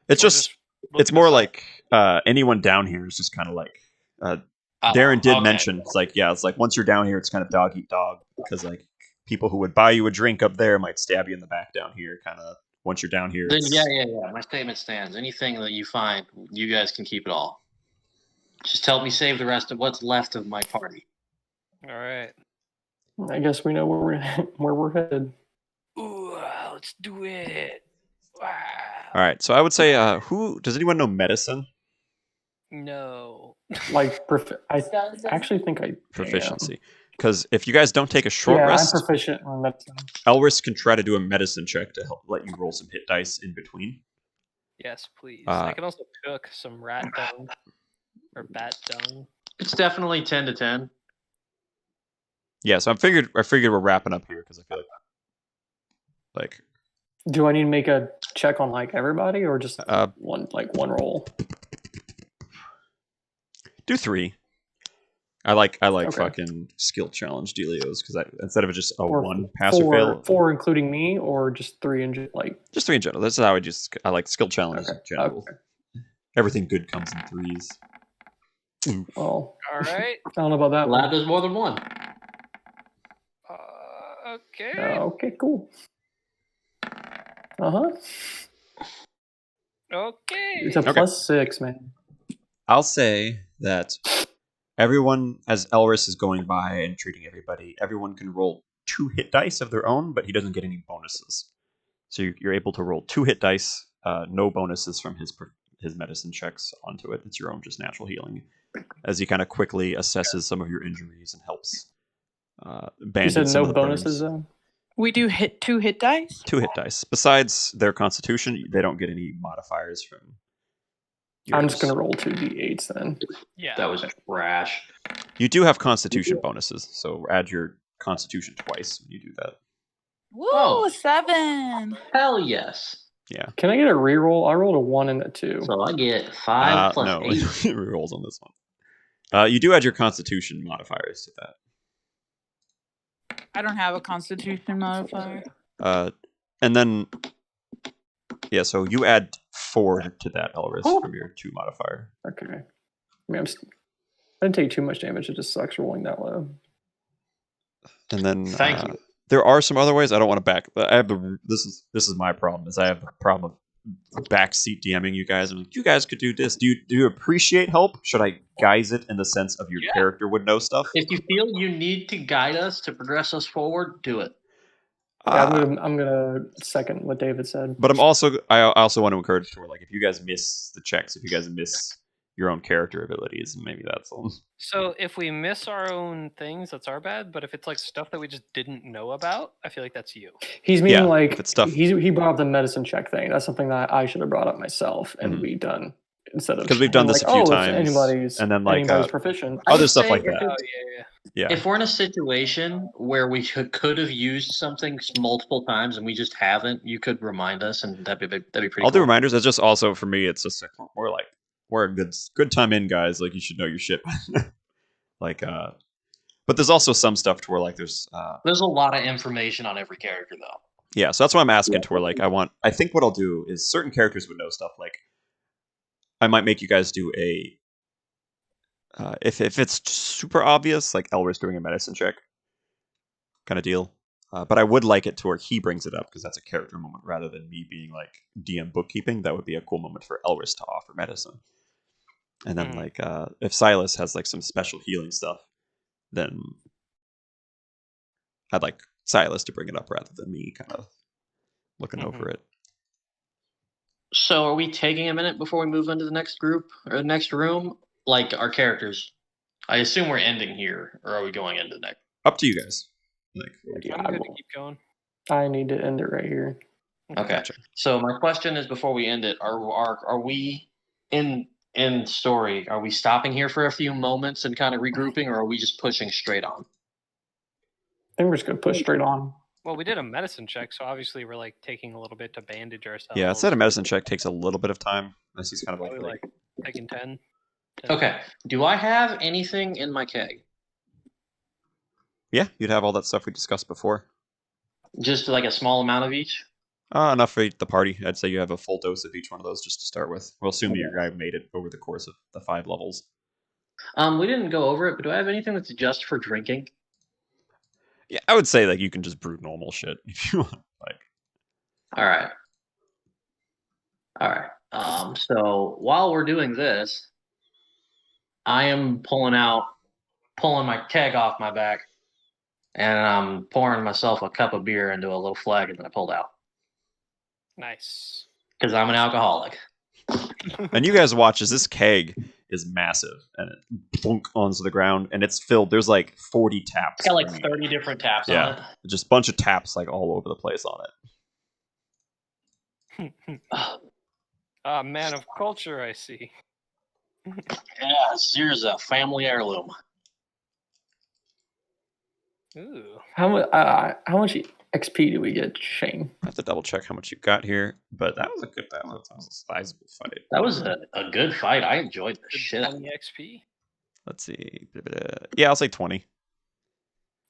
It's We'll just look it's more this up. like anyone down here is just kind of like Darren did okay. mention. It's like, yeah, it's like once you're down here, it's kind of dog eat dog, because like people who would buy you a drink up there might stab you in the back down here. Kind of once you're down here, Then it's- yeah. My statement stands. Anything that you find, you guys can keep it all. Just help me save the rest of what's left of my party. All right. I guess we know where we're headed. Ooh, let's do it. Wow. All right, so I would say, who does anyone know medicine No. Like, I Does it? actually think I proficiency? Because if you guys don't take a am. short Yeah, rest, I'm proficient in medicine. Elris can try to do a medicine check to help let you roll some hit dice in between. Yes, please. Uh, I can also cook some rat dung or bat dung. It's definitely 10 to 10. Yeah, so I figured we're wrapping up here because I feel like Do I need to make a check on like everybody or just Uh, one roll? do 3. I like Okay. fucking skill challenge dealios because instead of just a Or one pass or fail, four including me, or just 3 in like. just 3 in general. That's how I like skill challenges Okay. in general. Okay. Everything good comes in 3s. Ooh. Well, All right. I don't know about that Glad one. there's more than one. Okay. Okay, cool. Uh-huh. Okay. It's a Okay. +6, man. I'll say that everyone, as Elris is going by and treating everybody, everyone can roll 2 hit dice of their own, but he doesn't get any bonuses. So you're able to roll 2 hit dice, no bonuses from his medicine checks onto it. It's your own just natural healing, as he kind of quickly assesses some of your injuries and helps You bandage said some no of the bonuses, burns. though? We do 2 hit dice? 2 hit dice. Besides their constitution, they don't get any modifiers from I'm just yours. going to roll 2 d8s then. Yeah. That was trash. You do have constitution bonuses, so add your constitution twice when you do that. Woo, Oh. 7. Hell yes. Yeah. Can I get a reroll? I rolled a 1 and a 2. So I get 5 plus no, 8. rerolls on this one. You do add your constitution modifiers to that. I don't have a constitution modifier. And then, yeah, so you add 4 to that, Elris, from your 2 modifier. Okay. I mean, I didn't take too much damage. It just sucks rolling that low. And then Thank you. there are some other ways. I don't want to back. I have this is my problem. Is I have the problem of backseat DMing you guys. I'm like, you guys could do this. Do you appreciate help? Should I guise it in the sense of your character would know stuff? If you feel you need to guide us to progress us forward, do it. Yeah, I'm gonna second what David said. But I also want to encourage to where, like, if you guys miss the checks, if you guys miss your own character abilities, maybe that's all. So if we miss our own things, that's our bad. But if it's like stuff that we just didn't know about, I feel like that's you. He's meaning like if it's stuff. he brought up the medicine check thing. That's something that I should have brought up myself and we done instead of because we've done this like, a few if times, anybody's and then like anybody's proficient. other I'd stuff say like if that. Oh yeah. If we're in a situation where we could have used something multiple times and we just haven't, you could remind us, and that'd be pretty. I'll do cool. reminders. It's just also for me. It's just like, we're a good time in, guys. Like, you should know your shit. Like, but there's also some stuff to where, like, there's a lot of information on every character though. Yeah, so that's why I'm asking to where, like, I think what I'll do is certain characters would know stuff. Like, I might make you guys do a if it's super obvious, like Elris doing a medicine check kind of deal. But I would like it to where he brings it up because that's a character moment rather than me being like DM bookkeeping. That would be a cool moment for Elris to offer medicine. And then like if Silas has like some special healing stuff, then I'd like Silas to bring it up rather than me kind of looking over it. So are we taking a minute before we move into the next group or the next room? Like our characters. I assume we're ending here, or are we going into the next? Up to you guys. Like, I'm good to keep going. I need to end it right here. Okay. Gotcha. So my question is, before we end it, are we in story? Are we stopping here for a few moments and kind of regrouping, or are we just pushing straight on? I think we're just gonna push straight on. Well, we did a medicine check, so obviously we're like taking a little bit to bandage ourselves. Yeah, instead of medicine check takes a little bit of time. Unless he's kind of Probably like taking 10. Okay. Do I have anything in my keg? Yeah, you'd have all that stuff we discussed before. Just like a small amount of each? Enough for the party. I'd say you have a full dose of each one of those just to start with. We'll assume your guy made it over the course of the 5 levels. We didn't go over it, but do I have anything that's just for drinking? Yeah, I would say like you can just brew normal shit if you want. Like, All right. So while we're doing this, I am pulling my keg off my back, and I'm pouring myself a cup of beer into a little flagon that I pulled out. Nice. Because I'm an alcoholic. and you guys watch as this keg is massive and it plunk onto the ground and it's filled. There's like 40 taps. It's got like 30 different taps on it. Just a bunch of taps like all over the place on it. Man of culture, I see. Yeah, here's a family heirloom. Ooh. How much XP do we get, Shane? I have to double check how much you got here, but that was a sizable fight. That was a good fight. I enjoyed the shit. 20 XP. Let's see. Yeah, I'll say 20.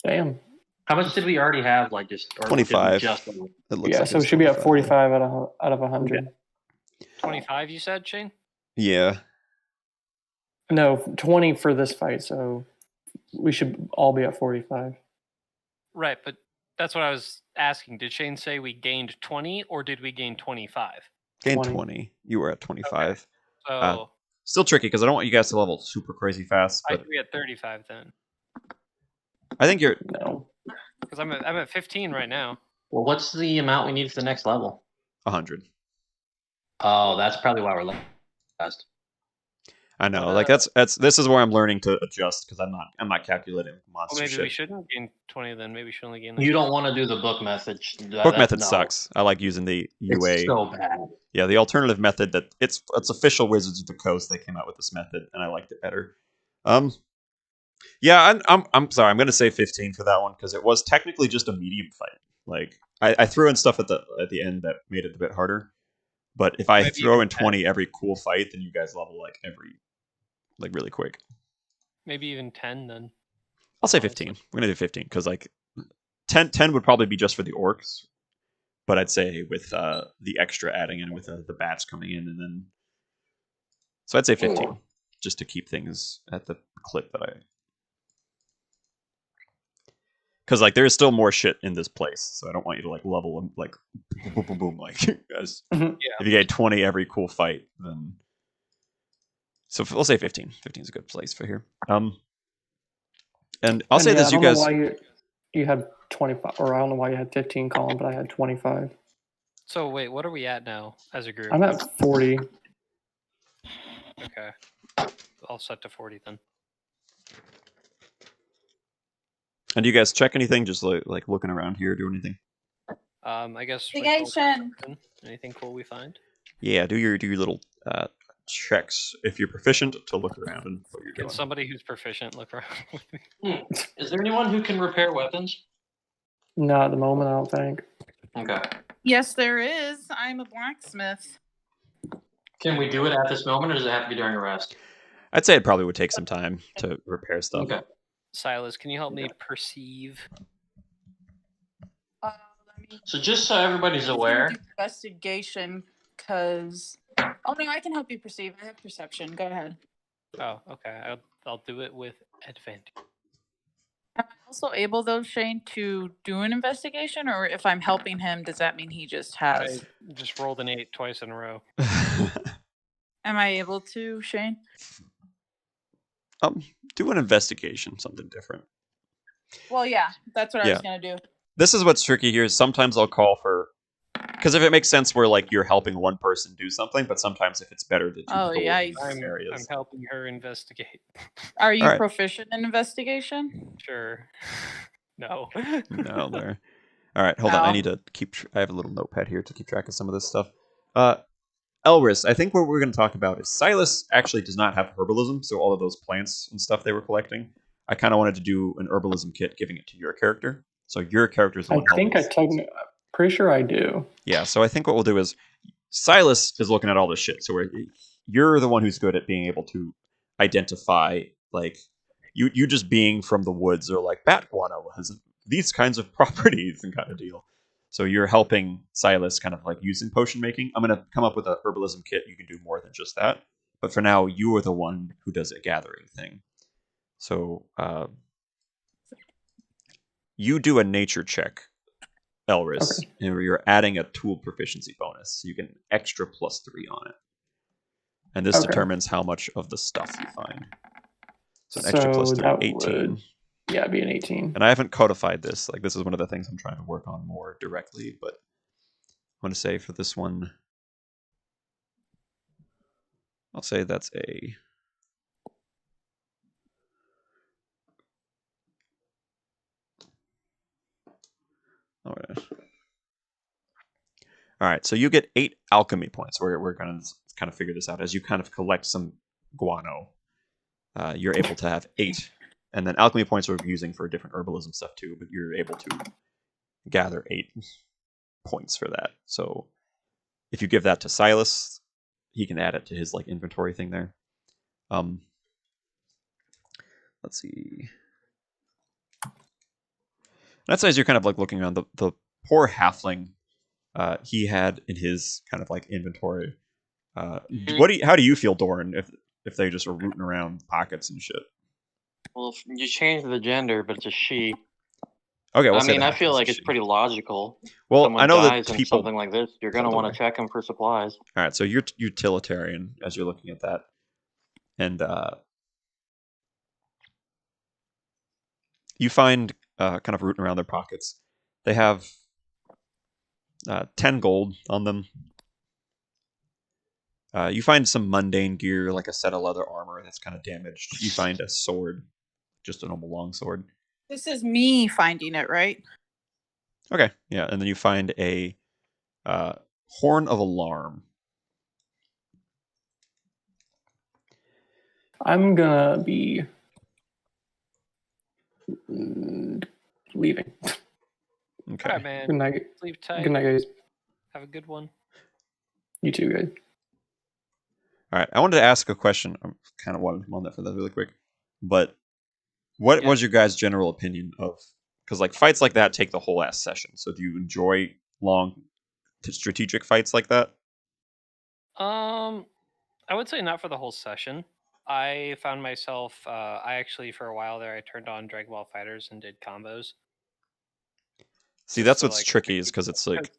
Damn. How much did we already have? Like just or did we 25. just It looks Yeah, like so it's it should be at 25. 45 out of 100. 25, you said, Shane? Yeah. No, 20 for this fight, so we should all be at 45. Right, but that's what I was asking. Did Shane say we gained 20 or did we gain 25? Gain 20. 20. You were at 25. So Still tricky because I don't want you guys to level super crazy fast, I but should be at 35 then. I think you're. No. Because I'm at 15 right now. Well, what's the amount we need for the next level? 100. Oh, that's probably why we're last. I know. Like that's this is where I'm learning to adjust because I'm not calculating monster Well, maybe shit. we shouldn't gain 20 then. Maybe we should only gain. You don't want to do the book method. Book method sucks. I like using the UA. It's so bad. Yeah, the alternative method that it's official Wizards of the Coast. They came out with this method, and I liked it better. Yeah, I'm sorry. I'm gonna say 15 for that one because it was technically just a medium fight. Like I threw in stuff at the end that made it a bit harder. But if I Maybe throw even in 20 every cool fight, then you guys level like really quick. Maybe even 10 then. I'll say 15. We're gonna do 15 because like 10 would probably be just for the orcs, but I'd say with the extra adding in with the bats coming in, and then so I'd say 15 just to keep things at the clip that I. Because like there is still more shit in this place, so I don't want you to like level them like boom, boom, boom, boom, like guys. Mhm. If you get 20 every cool fight, then so we'll say 15. 15 is a good place for here. And I'll say this, you guys. I don't know why you had 25, or I don't know why you had 15, Colin, but I had 25. So wait, what are we at now as a group? I'm at 40. Okay. I'll set to 40 then. And do you guys check anything? Just like looking around here, do anything? I guess. Investigation. Anything cool we find? Yeah, do your little checks if you're proficient to look around and what you're Can doing. somebody who's proficient look around with me? Is there anyone who can repair weapons? Not at the moment, I don't think. Okay. Yes, there is. I'm a blacksmith. Can we do it at this moment, or does it have to be during a rest? I'd say it probably would take some time to repair stuff. Okay. Silas, can you help me perceive? Let me So just so everybody's aware, investigation, because oh no, I can help you perceive. I have perception. Go ahead. Oh, okay. I'll do it with advantage. Am I also able though, Shane, to do an investigation, or if I'm helping him, does that mean he just has? I just rolled an 8 twice in a row. Am I able to, Shane? Do an investigation, something different. Well, yeah, that's what I Yeah. was gonna do. This is what's tricky here. Is sometimes I'll call for, because if it makes sense where like you're helping one person do something, but sometimes if it's better to do Oh, both in yeah, these I'm areas. helping her investigate. Are you Alright. proficient in investigation? Sure. No. No, there. All right, hold on. I Ow. need to keep. I have a little notepad here to keep track of some of this stuff. Elris, I think what we're going to talk about is Silas actually does not have herbalism, so all of those plants and stuff they were collecting. I kind of wanted to do an herbalism kit, giving it to your character. So your character's the I one think helping us. pretty sure I do. Yeah, so I think what we'll do is Silas is looking at all this shit. So you're the one who's good at being able to identify, like, you just being from the woods or like bat guano has these kinds of properties and kind of deal. So you're helping Silas kind of like using potion making. I'm going to come up with a herbalism kit. You can do more than just that. But for now, you are the one who does a gathering thing. So you do a nature check, Elris, and you're adding a tool proficiency bonus. So you get an extra +3 on it. And this determines how much of the stuff you find. So an extra +3, 18. Yeah, it'd be an 18. And I haven't codified this. Like, this is one of the things I'm trying to work on more directly. But I'm going to say for this one, I'll say that's a... All right, so you get 8 alchemy points. We're going to kind of figure this out. As you kind of collect some guano, you're able to have 8. And then alchemy points we're using for different herbalism stuff too, but you're able to gather 8 points for that. So if you give that to Silas, he can add it to his like inventory thing there. let's see. That's as you're kind of like looking around the poor halfling. He had in his kind of like inventory. How do you feel, Doran? If they just are rooting around pockets and shit. Well, you changed the gender, but it's a she. Okay, I mean, I feel like it's pretty logical. Well. Someone I know dies that in people. something like this, you're gonna want to check them for supplies. All right, so you're utilitarian as you're looking at that, and you find kind of rooting around their pockets. They have 10 gold on them. You find some mundane gear, like a set of leather armor that's kind of damaged. You find a sword, just a normal long sword. This is me finding it, right? Okay, yeah, and then you find a horn of alarm. I'm gonna be leaving. Okay. All right, man. Good night. Sleep tight. Good night, guys. Have a good one. You too, guys. All right, I wanted to ask a question. I kind of wanted to come on that for that really quick, but what was your guys' general opinion of? Because like fights like that take the whole ass session. So do you enjoy long strategic fights like that? I would say not for the whole session. I found myself, I actually, for a while there, I turned on Dragon Ball Fighters and did combos. See, Just that's so, what's like, tricky is because it's like,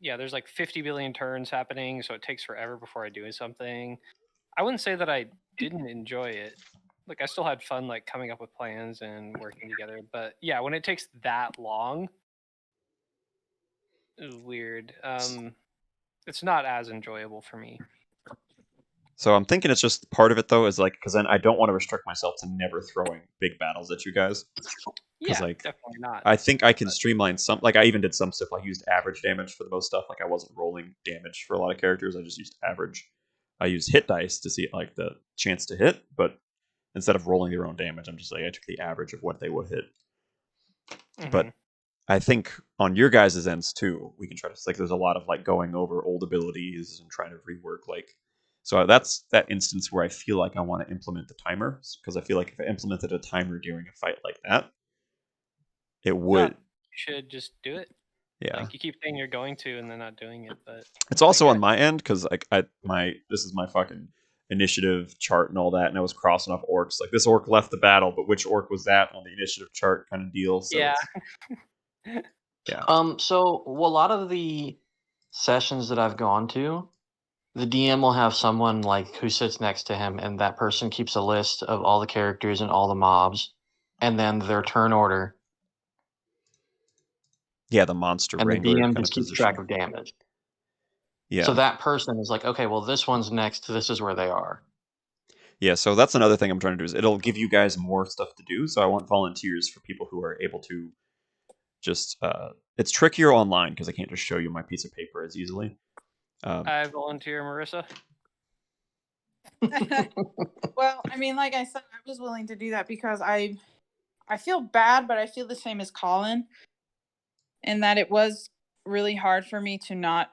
yeah, there's like 50 billion turns happening, so it takes forever before I do something. I wouldn't say that I didn't enjoy it. Like, I still had fun, like, coming up with plans and working together. But yeah, when it takes that long, it's weird. It's not as enjoyable for me. so I'm thinking it's just part of it though is like because then I don't want to restrict myself to never throwing big battles at you guys. Yeah, like, definitely not. I think I can streamline some. Like I even did some stuff. I used average damage for the most stuff. Like I wasn't rolling damage for a lot of characters. I just used average. I used hit dice to see like the chance to hit, but instead of rolling their own damage, I'm just like I took the average of what they would hit. But I think on your guys' ends too, we can try to like. There's a lot of like going over old abilities and trying to rework like. So that's that instance where I feel like I want to implement the timer because I feel like if I implemented a timer during a fight like that, it would. You should just do it. Yeah. Like you keep saying you're going to and then not doing it, but it's also on my end because like this is my fucking initiative chart and all that, and I was crossing off orcs. Like this orc left the battle, but which orc was that on the initiative chart kind of deal? So yeah. Yeah. So a lot of the sessions that I've gone to, the DM will have someone like who sits next to him, and that person keeps a list of all the characters and all the mobs, and then their turn order. Yeah, the monster and wrangler the DM kind just of keeps position. track of damage. Yeah. So that person is like, okay, well, this one's next. This is where they are. Yeah, so that's another thing I'm trying to do is it'll give you guys more stuff to do. So I want volunteers for people who are able to just it's trickier online because I can't just show you my piece of paper as easily. I volunteer, Marissa. Well, I mean, like I said, I was willing to do that because I feel bad, but I feel the same as Colin, in that it was really hard for me to not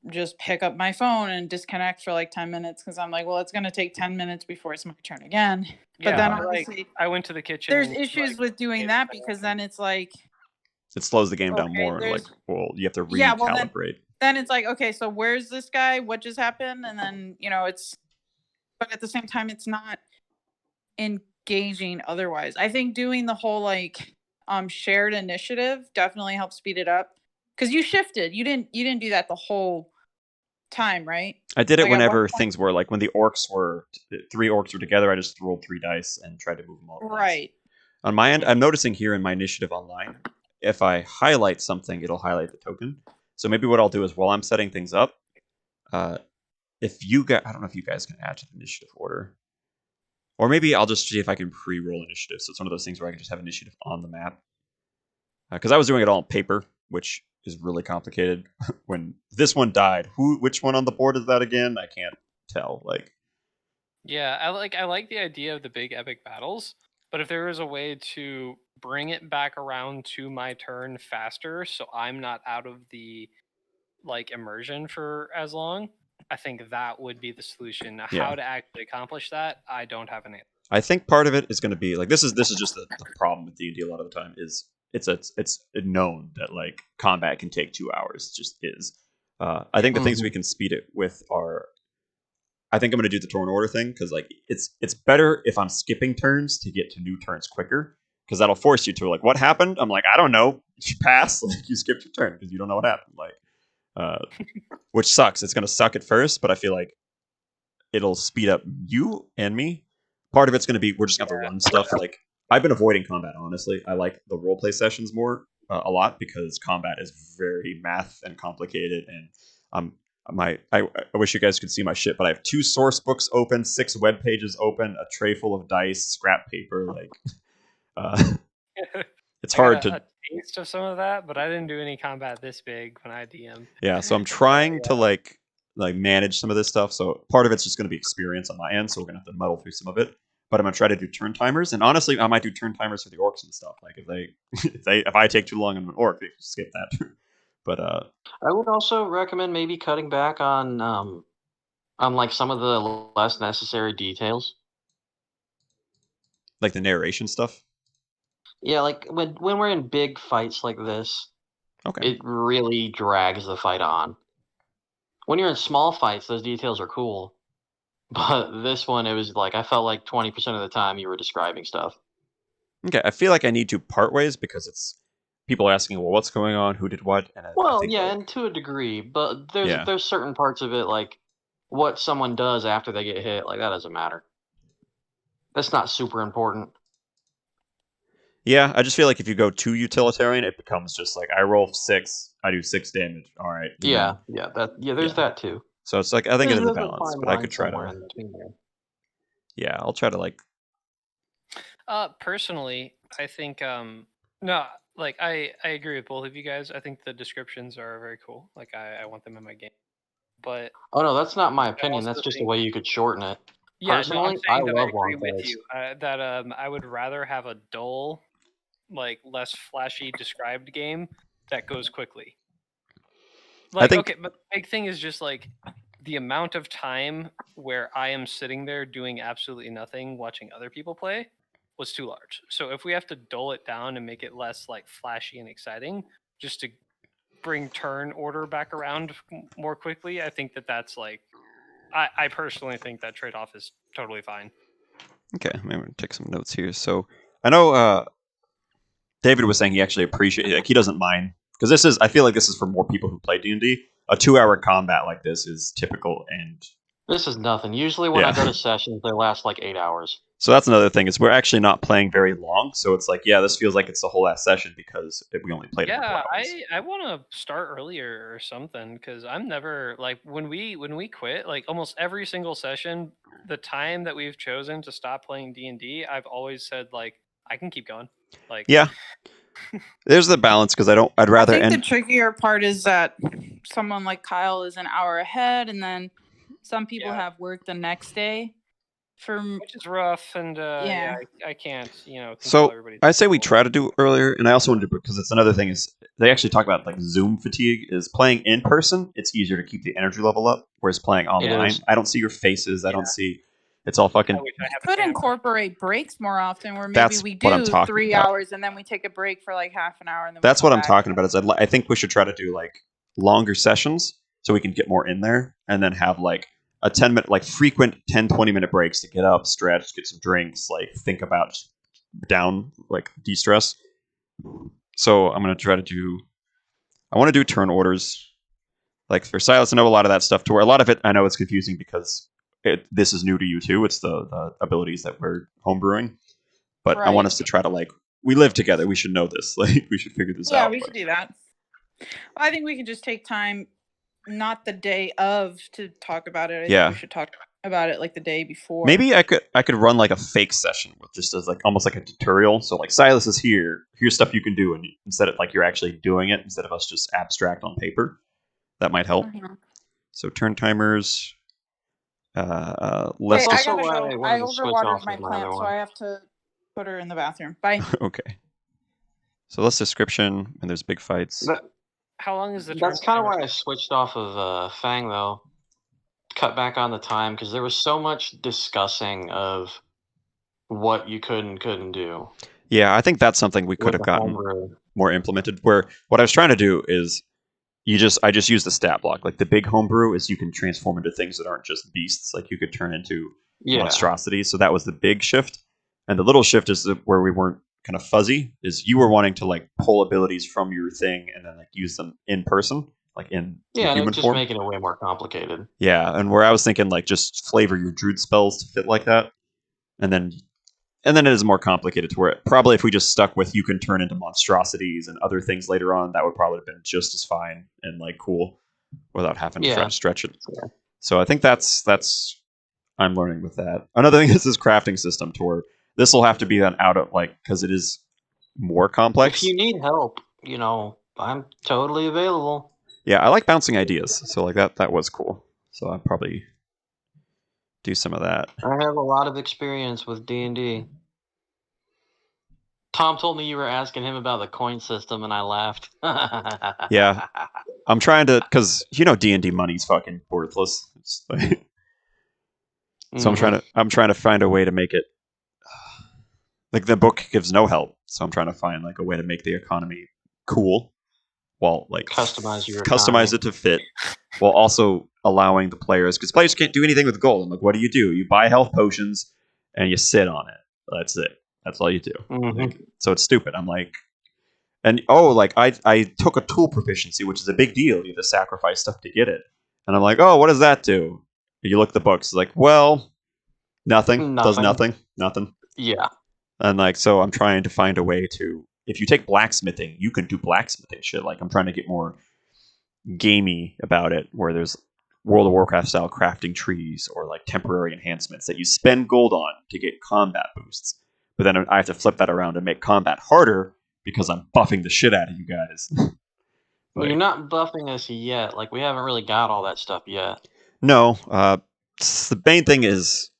just pick up my phone and disconnect for like 10 minutes because I'm like, well, it's going to take 10 minutes before it's my turn again. But then obviously, I went to the kitchen. there's issues with doing that because then it's like, it slows the game down okay, more. Like, there's- well, you have to yeah, well, recalibrate. then it's like, okay, so where's this guy? What just happened? And then, but at the same time, it's not engaging otherwise. I think doing the whole like shared initiative definitely helps speed it up because you shifted. You didn't do that the whole time, right? I did it Like, at one whenever point- things were like when the orcs were 3 orcs were together. I just rolled 3 dice and tried to move them all. at once. Right. On my end, I'm noticing here in my initiative online, if I highlight something, it'll highlight the token. So maybe what I'll do is while I'm setting things up, if you guys, I don't know if you guys can add to the initiative order, or maybe I'll just see if I can pre-roll initiative. So it's one of those things where I can just have initiative on the map. Because I was doing it all on paper, which is really complicated. When this one died, which one on the board is that again? I can't tell. Like, yeah, I like the idea of the big epic battles, but if there is a way to bring it back around to my turn faster, so I'm not out of the like immersion for as long, I think that would be the solution. Now, Yeah. how to actually accomplish that, I don't have an answer. I think part of it is going to be like this is just the problem with D&D a lot of the time is it's known that like combat can take 2 hours. It just is. I think the things we can speed it with are. I think I'm going to do the turn order thing because like it's better if I'm skipping turns to get to new turns quicker because that'll force you to like what happened. I'm like I don't know. You pass like you skipped your turn because you don't know what happened. Like, which sucks. It's going to suck at first, but I feel like it'll speed up you and me. Part of it's going to be we're just going to have to run stuff. Like I've been avoiding combat honestly. I like the roleplay sessions more a lot because combat is very math and complicated and I wish you guys could see my shit, but I have 2 source books open, 6 web pages open, a tray full of dice, scrap paper. Like, it's hard to a taste of some of that, but I didn't do any combat this big when I DM. Yeah, so I'm trying to like manage some of this stuff. So part of it's just going to be experience on my end, so we're going to have to muddle through some of it. But I'm going to try to do turn timers, and honestly, I might do turn timers for the orcs and stuff. Like if I take too long on an orc, they can skip that. But I would also recommend maybe cutting back on like some of the less necessary details. like the narration stuff. Yeah, like when we're in big fights like this, Okay. it really drags the fight on. When you're in small fights, those details are cool. But this one, it was like I felt like 20% of the time you were describing stuff. Okay, I feel like I need to part ways because it's people are asking, well, what's going on? Who did what? And I think, Yeah, like, and to a degree, but there's Yeah. there's certain parts of it like what someone does after they get hit, like that doesn't matter. That's not super important. yeah, I just feel like if you go too utilitarian, it becomes just like I roll 6, I do 6 damage. All right. you know? There's that too. So it's like I think it is a There's balance, fine but I line could try somewhere to. in between there. Yeah, I'll try to like. Personally, I think no, like I agree with both of you guys. I think the descriptions are very cool. Like I want them in my game. But Oh no, that's not my I opinion. That's also just a think- way you could shorten it. yeah, no, Personally, I'm I saying that love I agree long with fights. you. That I would rather have a dull, like less flashy described game that goes quickly. Like think- okay, but the big thing is just like the amount of time where I am sitting there doing absolutely nothing watching other people play was too large. So if we have to dull it down and make it less like flashy and exciting just to bring turn order back around more quickly, I think that's like I personally think that trade-off is totally fine. Okay, I'm gonna take some notes here. So I know David was saying he actually appreciates, like he doesn't mind because this is. I feel like this is for more people who play D&D. A 2-hour combat like this is typical, and This is nothing. Usually when I Yeah. go to sessions, they last like 8 hours. so that's another thing is we're actually not playing very long. So it's like, yeah, this feels like it's the whole last session because we only played. a couple Yeah, hours. I want to start earlier or something because I'm never like when we quit, like almost every single session, the time that we've chosen to stop playing D&D, I've always said like I can keep going. Like Yeah, there's the balance because I'd rather I think end. the trickier part is that someone like Kyle is an hour ahead, and then some people Yeah. have work the next day. which is rough and Yeah. I can't, control So everybody's I say we schedule. try to do it earlier, and I also want to do because it's another thing is they actually talk about like Zoom fatigue is playing in person. It's easier to keep the energy level up, whereas playing online, is. I don't see your faces. I don't see. It's all fucking. I wish I had a Could camera. incorporate breaks more often, where maybe That's we what I'm do talking 3 about. hours and then we take a break for like half an hour, and then That's we what come I'm back. talking about. Is I think we should try to do like longer sessions so we can get more in there, and then have like a 10-minute, like frequent 10-20 minute breaks to get up, stretch, get some drinks, like think about down, like de-stress. So I'm gonna try to do. I want to do turn orders, like for Silas. I know a lot of that stuff. To where a lot of it, I know it's confusing because this is new to you too. It's the abilities that we're homebrewing, but I want Right. us to try to like we live together. We should know this. Like we should figure this Yeah, out. we but- could do that. I think we could just take time, not the day of, to talk about it. I Yeah. think we should talk about it like the day before. Maybe I could run like a fake session with just as like almost like a tutorial. So like Silas is here. Here's stuff you can do, and instead of like you're actually doing it instead of us just abstract on paper. That might help. Mhm. So turn timers. Wait, Less. I Also gotta why I go. wanted I to switch overwatered off my of my plant, other so one. I have to put her in the bathroom. Bye. Okay. So less description, and there's big fights. How long is the That's turn kind of timer? why I switched off of Fang though. Cut back on the time because there was so much discussing of what you could and couldn't do. Yeah, I think that's something we could with have the gotten homebrew. more implemented. Where what I was trying to do is I just use the stat block. Like the big homebrew is you can transform into things that aren't just beasts. Like you could turn into Yeah. monstrosities. So that was the big shift. And the little shift is where we weren't kind of fuzzy. Is you were wanting to like pull abilities from your thing and then like use them in person, like in Yeah, and human it's just form. making it way more complicated. Yeah, and where I was thinking like just flavor your druid spells to fit like that, and then it is more complicated to where probably if we just stuck with you can turn into monstrosities and other things later on, that would probably have been just as fine and like cool without having to try Yeah. to stretch it. Yeah. So I think that's I'm learning with that. Another thing is this crafting system to where this will have to be done out of like because it is more complex. If you need help, I'm totally available. Yeah, I like bouncing ideas, so like that was cool. So I'll probably do some of that. I have a lot of experience with D&D. Tom told me you were asking him about the coin system, and I laughed. Yeah. I'm trying to because D&D money's fucking worthless. It's like, so I'm trying to find a way to make it like the book gives no help. So I'm trying to find like a way to make the economy cool while like Customize your customize economy. it to fit while also allowing the players because players can't do anything with gold. I'm like, what do? You buy health potions and you sit on it. That's it. That's all you do. Like, so it's stupid. I'm like, and like I took a tool proficiency, which is a big deal. You have to sacrifice stuff to get it. And I'm like, oh, what does that do? You look at the books, it's like, well, nothing. Does nothing. Yeah. And like, so I'm trying to find a way to, if you take blacksmithing, you can do blacksmithing shit. Like I'm trying to get more gamey about it, where there's World of Warcraft style crafting trees or like temporary enhancements that you spend gold on to get combat boosts. But then I have to flip that around and make combat harder because I'm buffing the shit out of you guys. Well, you're not buffing us yet. Like, we haven't really got all that stuff yet. No. The main thing is,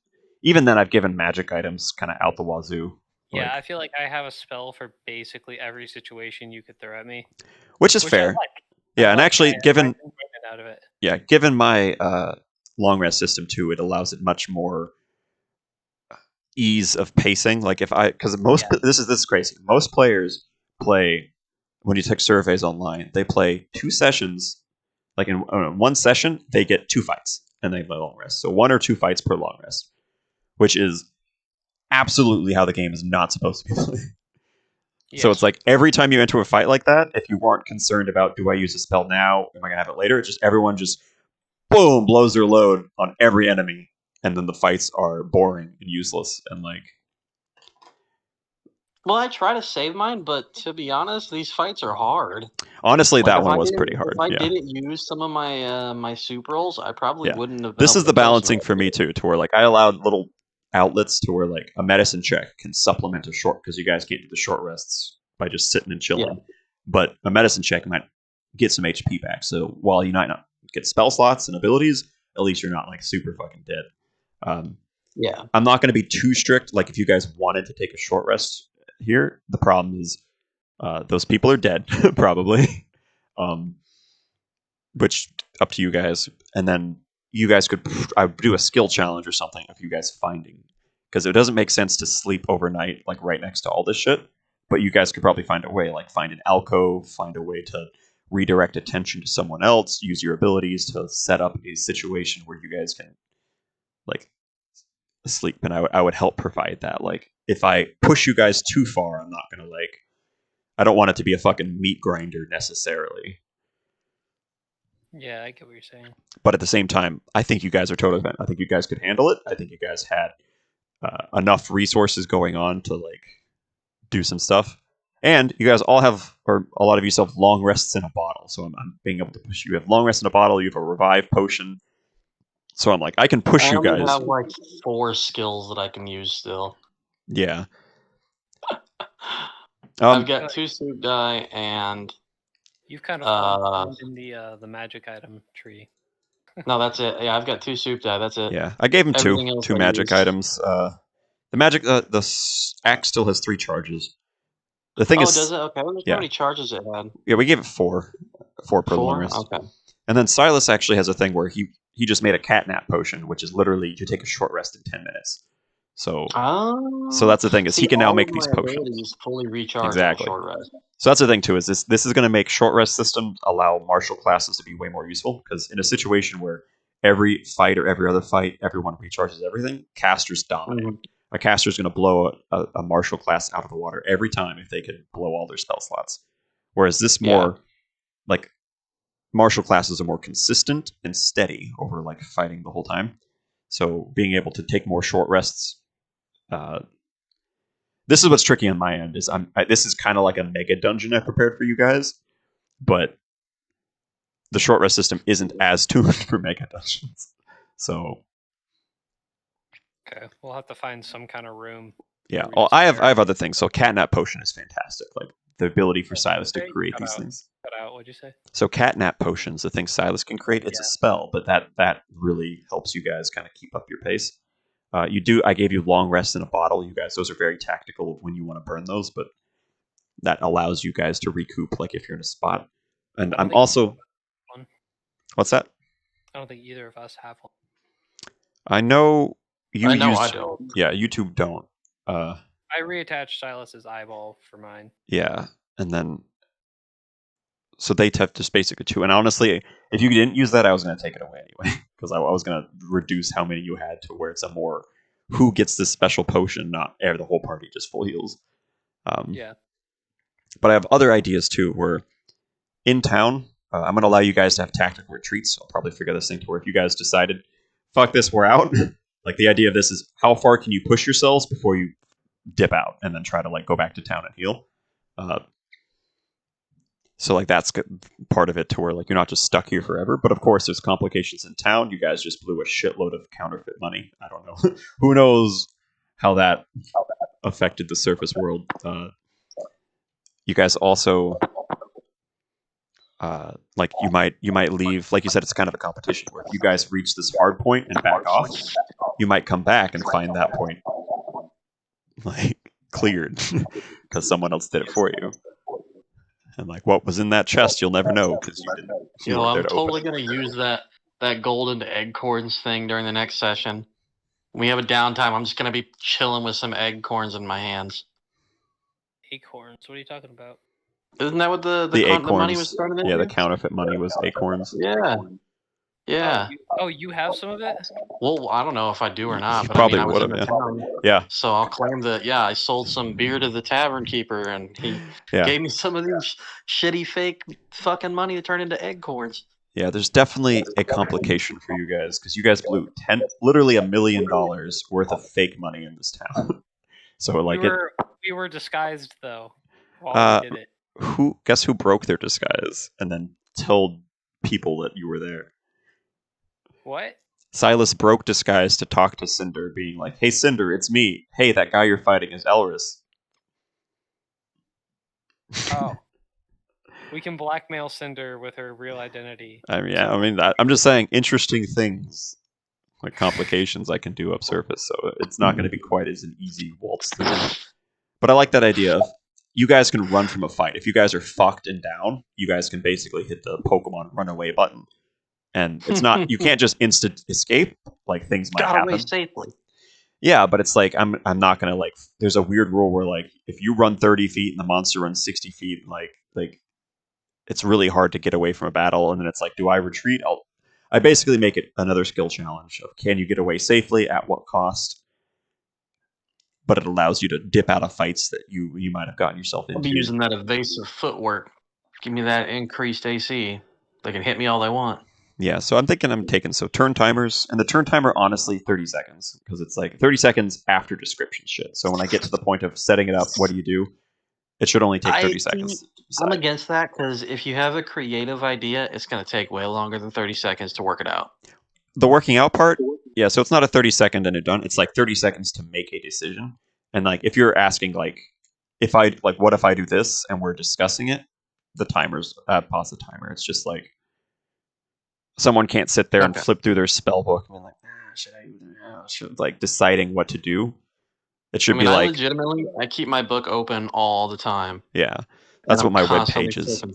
even then, I've given magic items kind of out the wazoo. Yeah, Like, I feel like I have a spell for basically every situation you could throw at me. which is Which fair. I like. Yeah, I and like actually, my given enjoyment out of it. given my long rest system too, it allows it much more ease of pacing. Like because this is crazy. Most players play when you take surveys online. They play 2 sessions. Like in one session, they get 2 fights and they have a long rest. So 1 or 2 fights per long rest, which is absolutely how the game is not supposed to be played. Yes. So it's like every time you enter a fight like that, if you weren't concerned about do I use a spell now, am I gonna have it later? It's just everyone just boom blows their load on every enemy, and then the fights are boring and useless and like. Well, I try to save mine, but to be honest, these fights are hard. Honestly, Like, that if one I was didn't- pretty hard. If I Yeah. didn't use some of my my soup rolls, I probably Yeah. wouldn't have. This been is able the to kill balancing some for me too, to where like I allowed little outlets to where like a medicine check can supplement a short because you guys can't do the short rests by just sitting and chilling. But a medicine check might get some HP back. So while you might not get spell slots and abilities, at least you're not like super fucking dead. Yeah. I'm not going to be too strict. Like if you guys wanted to take a short rest here, the problem is those people are dead probably. Which up to you guys, and then you guys could I would do a skill challenge or something of you guys finding, because it doesn't make sense to sleep overnight like right next to all this shit. But you guys could probably find a way, like find an alcove, find a way to redirect attention to someone else, use your abilities to set up a situation where you guys can like sleep, and I would help provide that. Like if I push you guys too far, I'm not gonna like. I don't want it to be a fucking meat grinder necessarily. Yeah, I get what you're saying. But at the same time, I think you guys are totally fine. I think you guys could handle it. I think you guys had enough resources going on to like do some stuff, and you guys all have, or a lot of you still have long rests in a bottle. So I'm being able to push you. You have long rest in a bottle. You have a revive potion. So I'm like, I can push I you only guys. have like 4 skills that I can use still. Yeah. I've got 2 soup die and. You've kind of fallen in the magic item tree. No, that's it. Yeah, I've got 2 soup die. That's it. Yeah, I gave him Everything else two I magic used. items. The magic, the axe still has 3 charges. The thing is, does it? Okay, I wonder yeah. how many charges it had. Yeah, we gave it 4 per long 4? rest. Okay. And then Silas actually has a thing where he just made a catnap potion, which is literally you take a short rest in 10 minutes. So So that's the thing, is he can now make these potions. abilities fully recharge Exactly. on short rest. So that's the thing too, is this is going to make short rest systems allow martial classes to be way more useful, because in a situation where every fight or every other fight, everyone recharges everything, casters dominate. A caster is going to blow a martial class out of the water every time if they could blow all their spell slots. Whereas this more, like, martial classes are more consistent and steady over like fighting the whole time. So being able to take more short rests. This is what's tricky on my end. Is this is kind of like a mega dungeon I prepared for you guys, but the short rest system isn't as tuned for mega dungeons. So Okay, we'll have to find some kind of room. yeah, where we well, just I have figure out- other things. So catnap potion is fantastic. Like the ability for Silas to Okay, create cut these out. things. Cut out. What'd you say? So catnap potions, the thing Silas can create, it's a spell, but that really helps you guys kind of keep up your pace. I gave you long rest in a bottle, you guys. Those are very tactical when you want to burn those, but that allows you guys to recoup, like if you're in a spot. And I'm also, one. What's that? I don't think either of us have one. I know you I know used, I don't. yeah, you two don't. I reattached Silas's eyeball for mine. Yeah, and then so they have just basically two. And honestly, if you didn't use that, I was going to take it away anyway, because I was going to reduce how many you had to where it's a more who gets this special potion, not the whole party just full heals. Yeah. But I have other ideas too, where in town, I'm going to allow you guys to have tactical retreats. I'll probably figure this thing to where if you guys decided, fuck this, we're out. Like the idea of this is how far can you push yourselves before you dip out and then try to like go back to town and heal. So like that's part of it to where like you're not just stuck here forever. But of course, there's complications in town. You guys just blew a shitload of counterfeit money. I don't know. Who knows how that affected the surface world. You guys also like you might leave. Like you said, it's kind of a competition where if you guys reach this hard point and back off, you might come back and find that point like cleared because someone else did it for you. And like what was in that chest, you'll never know because you didn't. You weren't there I'm to totally open it. gonna use that golden egg corns thing during the next session. When we have a downtime, I'm just gonna be chilling with some egg corns in my hands. Acorns. What are you talking about? Isn't that what the Acorns, money was started into? yeah, the counterfeit money was acorns. Yeah. Yeah. You have some of it? Well, I don't know if I do or not, You but probably I was in would've, the town. Yeah, So I'll claim that, yeah, I sold some beer to the tavern keeper, and he yeah, gave me some of these shitty fake fucking money to turn into egg corns. yeah. There's definitely a complication for you guys because you guys blew literally $1 million worth of fake money in this town. So like we were disguised though while we did it. Guess who broke their disguise and then told people that you were there? What? Silas broke disguise to talk to Cinder, being like, "Hey Cinder, it's me. Hey, that guy you're fighting is Elris." Oh. We can blackmail Cinder with her real identity. I mean, yeah, I'm just saying interesting things, like complications I can do up surface. So it's not going to be quite as an easy waltz through. But I like that idea of you guys can run from a fight. If you guys are fucked and down, you guys can basically hit the Pokemon run away button. And it's not, you can't just instant escape. Like things might Got happen. away safely. Yeah, but it's like I'm not gonna like. There's a weird rule where like if you run 30 feet and the monster runs 60 feet, like it's really hard to get away from a battle. And then it's like, do I retreat? I basically make it another skill challenge of can you get away safely at what cost? But it allows you to dip out of fights that you might have gotten yourself into. I'll be using that evasive footwork. Give me that increased AC. They can hit me all they want. Yeah, so I'm thinking I'm taking turn timers, and the turn timer, honestly, 30 seconds, because it's like 30 seconds after description shit. So when I get to the point of setting it up, what do you do? It should only take 30 seconds. I'm against that, because if you have a creative idea, it's going to take way longer than 30 seconds to work it out. The working out part, yeah, so it's not a 30 second and you're done. It's like 30 seconds to make a decision. And like if you're asking like, what if I do this and we're discussing it, the timer's, pause the timer. It's just like, someone can't sit there and flip through their spell book and be like, should like deciding what to do. It should be like I keep my book open all the time. Yeah, that's what my web page is up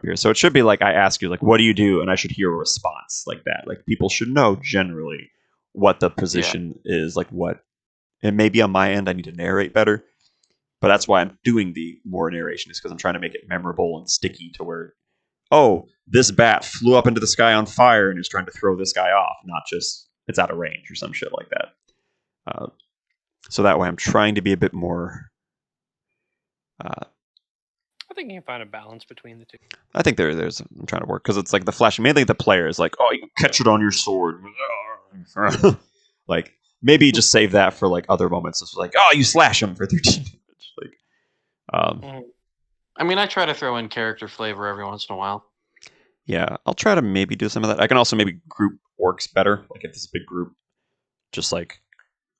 here. So it should be like I ask you like, what do you do, and I should hear a response like that. Like people should know generally what the position is, like what it may be on my end. I need to narrate better, but that's why I'm doing the more narration, is because I'm trying to make it memorable and sticky to where, oh, this bat flew up into the sky on fire and is trying to throw this guy off, not just it's out of range or some shit like that. So that way I'm trying to be a bit more... I think you can find a balance between the two. I think there's... I'm trying to work, because it's like the flash... Mainly the player is like, oh, you can catch it on your sword. Like, maybe just save that for like other moments. It's like, oh, you slash him for 13 damage. Like, I mean, I try to throw in character flavor every once in a while. yeah, I'll try to maybe do some of that. I can also maybe group orcs better. Like, if it's a big group, just like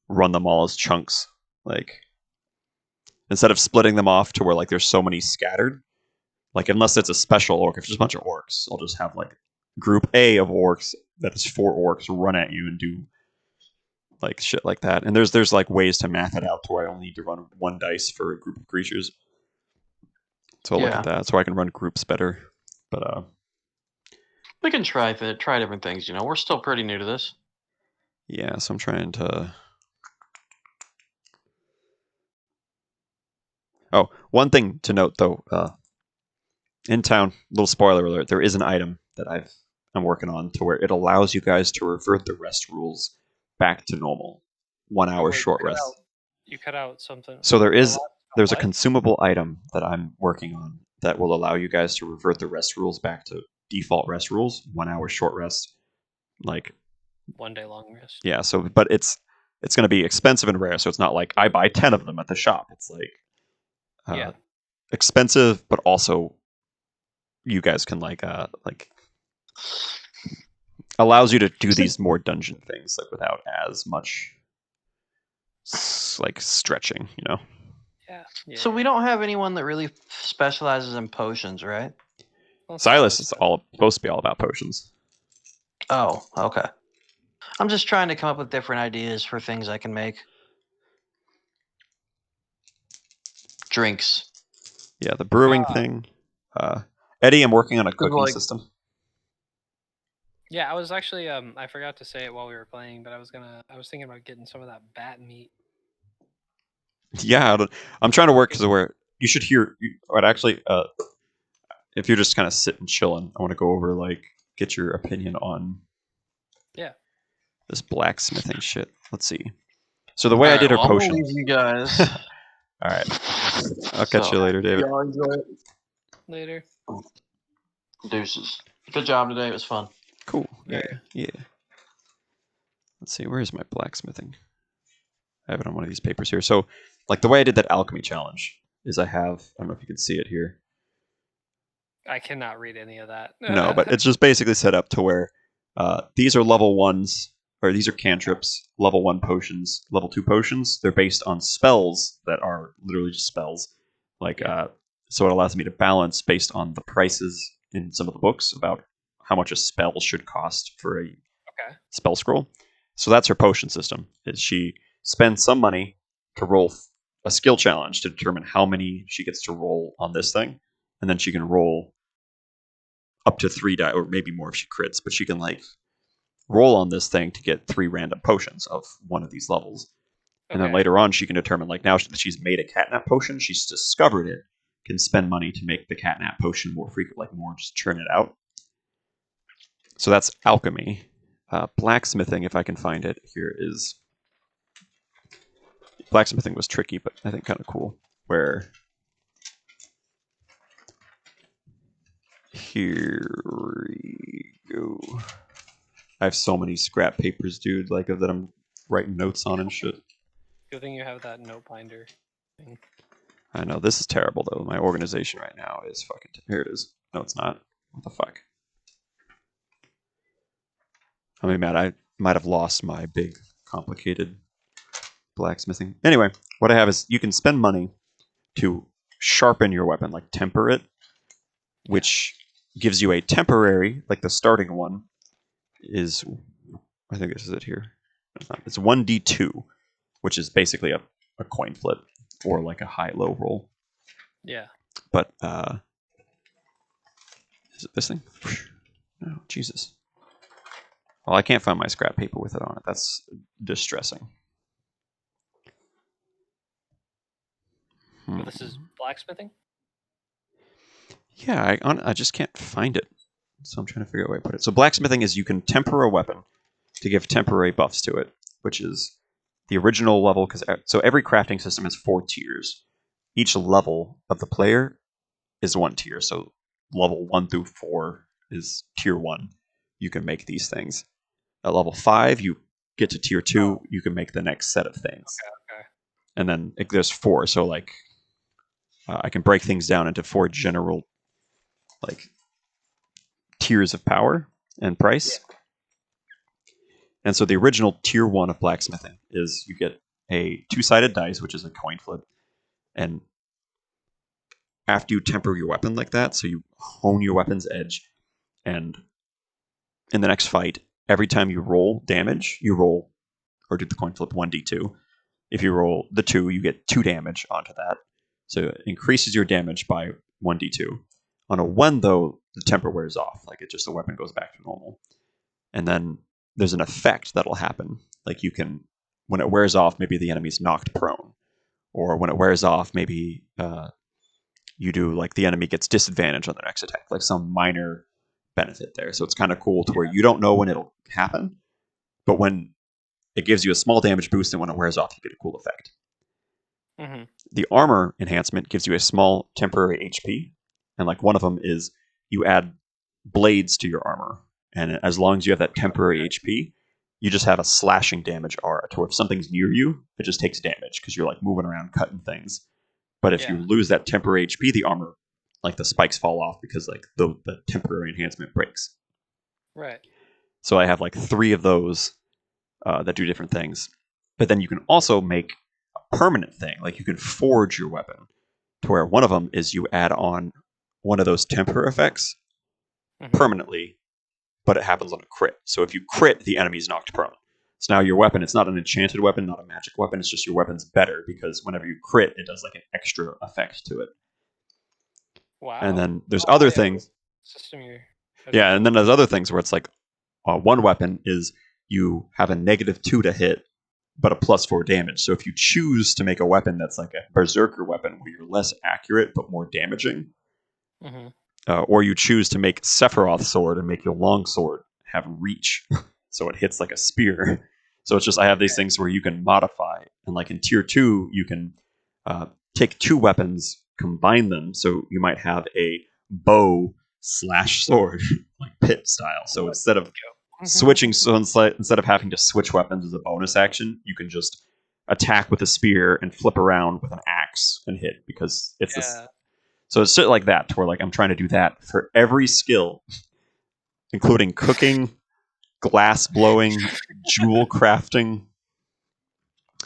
run them all as chunks. Like, instead of splitting them off to where like there's so many scattered. Like, unless it's a special orc, if there's a bunch of orcs, I'll just have like group A of orcs that is 4 orcs run at you and do like shit like that. And there's like ways to math it out to where I only need to run 1 dice for a group of creatures. So I'll look at that so I can run groups better. But we can try different things. You know, we're still pretty new to this. yeah, so I'm trying to... Oh, one thing to note though, in town, little spoiler alert, there is an item that I'm working on to where it allows you guys to revert the rest rules back to normal. 1 hour Wait, short rest. You cut out something. So there's a What? consumable item that I'm working on that will allow you guys to revert the rest rules back to default rest rules. 1 hour short rest. Like, 1 day long rest. yeah, so but it's going to be expensive and rare, so it's not like I buy 10 of them at the shop. It's like expensive, but also you guys can like allows you to do these more dungeon things like without as much like stretching, you know. Yeah. So we don't have anyone that really specializes in potions, right? Well, Silas is supposed to be all about potions. Oh, okay. I'm just trying to come up with different ideas for things I can make. Drinks. Yeah, the brewing thing. Eddie, I'm working on a cooking like- system. Yeah, I was actually I forgot to say it while we were playing, but I was thinking about getting some of that bat meat. Yeah, I'm trying to work to where you should hear. But actually, if you're just kind of sitting chilling, I want to go over like get your opinion on. Yeah. This blacksmithing shit. Let's see. So the way I did her I'm gonna potion. leave you guys. All right. I'll catch you later, David. Y'all enjoy it. Later. Deuces. Good job today. It was fun. Cool. Yeah. Very. Yeah. Let's see. Where's my blacksmithing? I have it on one of these papers here. So, like the way I did that alchemy challenge is I don't know if you can see it here. I cannot read any of that. No, but it's just basically set up to where these are level 1s, or these are cantrips, level 1 potions, level 2 potions. They're based on spells that are literally just spells. Like, so it allows me to balance based on the prices in some of the books about how much a spell should cost for a spell scroll. So that's her potion system. Is she spends some money to roll a skill challenge to determine how many she gets to roll on this thing, and then she can roll up to 3 die, or maybe more if she crits, but she can like roll on this thing to get 3 random potions of one of these levels. And then later on, she can determine, like, now that she's made a catnap potion, she's discovered it, can spend money to make the catnap potion more frequent, like more, just churn it out. So that's alchemy. Blacksmithing, if I can find it, here is... Blacksmithing was tricky, but I think kind of cool. Where... Here we go. I have so many scrap papers, dude, like that I'm writing notes on and shit. Good thing you have that note binder thing. I know, this is terrible, though. My organization right now is fucking... Here it is. No, it's not. What the fuck? I mean, Matt, I might have lost my big, complicated blacksmithing. Anyway, what I have is you can spend money to sharpen your weapon, like temper it, which gives you a temporary, like the starting one is... I think this is it here. It's 1d2, which is basically a coin flip. Or like a high-low roll. Yeah. But, is it this thing? Oh, Jesus. Well, I can't find my scrap paper with it on it. That's distressing. But this is blacksmithing? Yeah, I just can't find it. So I'm trying to figure out where I put it. So blacksmithing is you can temper a weapon to give temporary buffs to it, which is the original level. So every crafting system has 4 tiers. Each level of the player is 1 tier. So level 1 through 4 is tier 1. You can make these things. At level 5, you get to tier 2. You can make the next set of things. Okay. And then there's 4. So like I can break things down into 4 general like tiers of power and price. Yeah. And so the original tier 1 of blacksmithing is you get a 2-sided dice, which is a coin flip. And after you temper your weapon like that, so you hone your weapon's edge, and in the next fight, every time you roll damage, you roll, or do the coin flip 1d2. If you roll the 2, you get 2 damage onto that. So it increases your damage by 1d2. On a 1, though, the temper wears off. Like the weapon goes back to normal. And then there's an effect that'll happen. Like you can, when it wears off, maybe the enemy's knocked prone. Or when it wears off, maybe you do like the enemy gets disadvantage on the next attack. Like some minor benefit there. So it's kind of cool to where you don't know when it'll happen. But when it gives you a small damage boost, and when it wears off, you get a cool effect. Mm-hmm. The armor enhancement gives you a small temporary HP. And like one of them is you add blades to your armor. And as long as you have that temporary HP, you just have a slashing damage aura to where if something's near you, it just takes damage because you're like moving around cutting things. But if you lose that temporary HP, the armor, like the spikes fall off because like the temporary enhancement breaks. Right. So I have like 3 of those that do different things. But then you can also make a permanent thing. Like you can forge your weapon to where one of them is you add on one of those temper effects permanently, but it happens on a crit. So if you crit, the enemy's knocked prone. So now your weapon, it's not an enchanted weapon, not a magic weapon, it's just your weapon's better because whenever you crit, it does like an extra effect to it. Wow. And then there's other things. Yeah, and then there's other things where it's like one weapon is you have a -2 to hit, but a +4 damage. So if you choose to make a weapon that's like a berserker weapon where you're less accurate but more damaging, or you choose to make Sephiroth's sword and make your long sword have reach, so it hits like a spear. So it's just I have these things where you can modify, and like in tier 2, you can take 2 weapons, combine them. So you might have a bow / sword, like pit style. So instead of switching, instead of having to switch weapons as a bonus action, you can just attack with a spear and flip around with an axe and hit because it's this. So it's shit like that, to where like I'm trying to do that for every skill, including cooking, glass blowing, jewel crafting.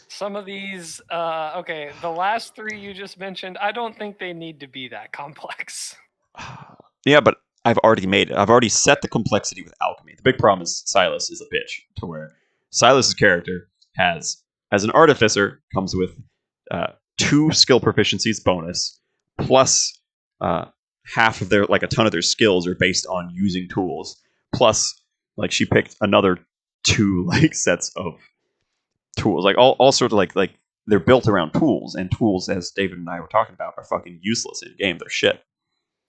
Some of these, okay, the last 3 you just mentioned, I don't think they need to be that complex. Yeah, but I've already made it. I've already set the complexity with alchemy. The big problem is Silas is a bitch, to where Silas's character has, as an artificer, comes with 2 skill proficiencies bonus, plus half of their, like a ton of their skills are based on using tools. Plus, like she picked another 2 like sets of tools, like all sorts of like they're built around tools, and tools, as David and I were talking about, are fucking useless in game. They're shit.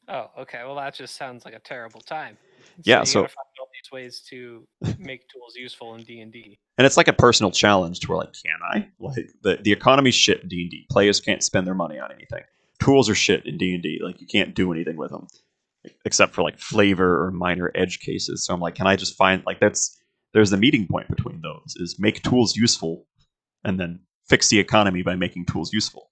Oh, okay. Well, that just sounds like a terrible time. Yeah, so you gotta find all these ways to make tools useful in D&D. And it's like a personal challenge to where, like, can I? Like, the economy's shit in D&D. Players can't spend their money on anything. Tools are shit in D&D. Like, you can't do anything with them, except for, like, flavor or minor edge cases. So I'm like, can I just find, like, there's the meeting point between those, is make tools useful, and then fix the economy by making tools useful.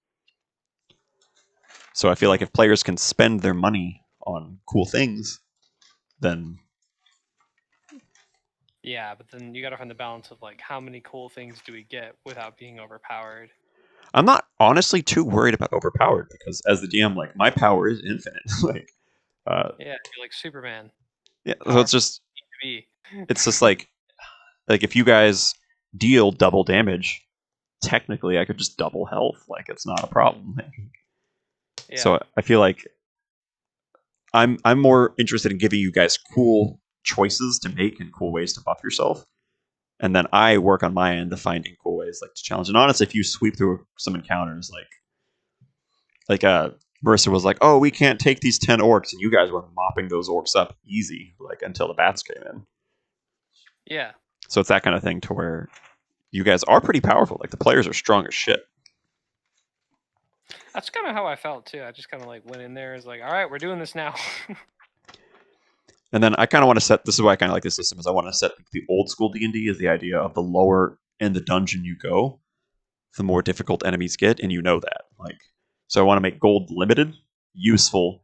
So I feel like if players can spend their money on cool things, then... Yeah, but then you gotta find the balance of, like, how many cool things do we get without being overpowered? I'm not honestly too worried about overpowered, because as the DM, like, my power is infinite. Like, yeah, you're like Superman. Yeah, so it's just... It's just like if you guys deal double damage, technically I could just double health. Like, it's not a problem. Yeah. So I feel like I'm more interested in giving you guys cool choices to make and cool ways to buff yourself, and then I work on my end to finding cool ways like to challenge. And honestly, if you sweep through some encounters, like Marissa was like, "Oh, we can't take these 10 orcs," and you guys were mopping those orcs up easy, like until the bats came in. Yeah. So it's that kind of thing to where you guys are pretty powerful. Like the players are strong as shit. That's kind of how I felt too. I just kind of like went in there. Is like, all right, we're doing this now. And then I kind of want to set. This is why I kind of like this system. Is I want to set the old school D&D is the idea of the lower in the dungeon you go, the more difficult enemies get, and you know that. Like, so I want to make gold limited, useful,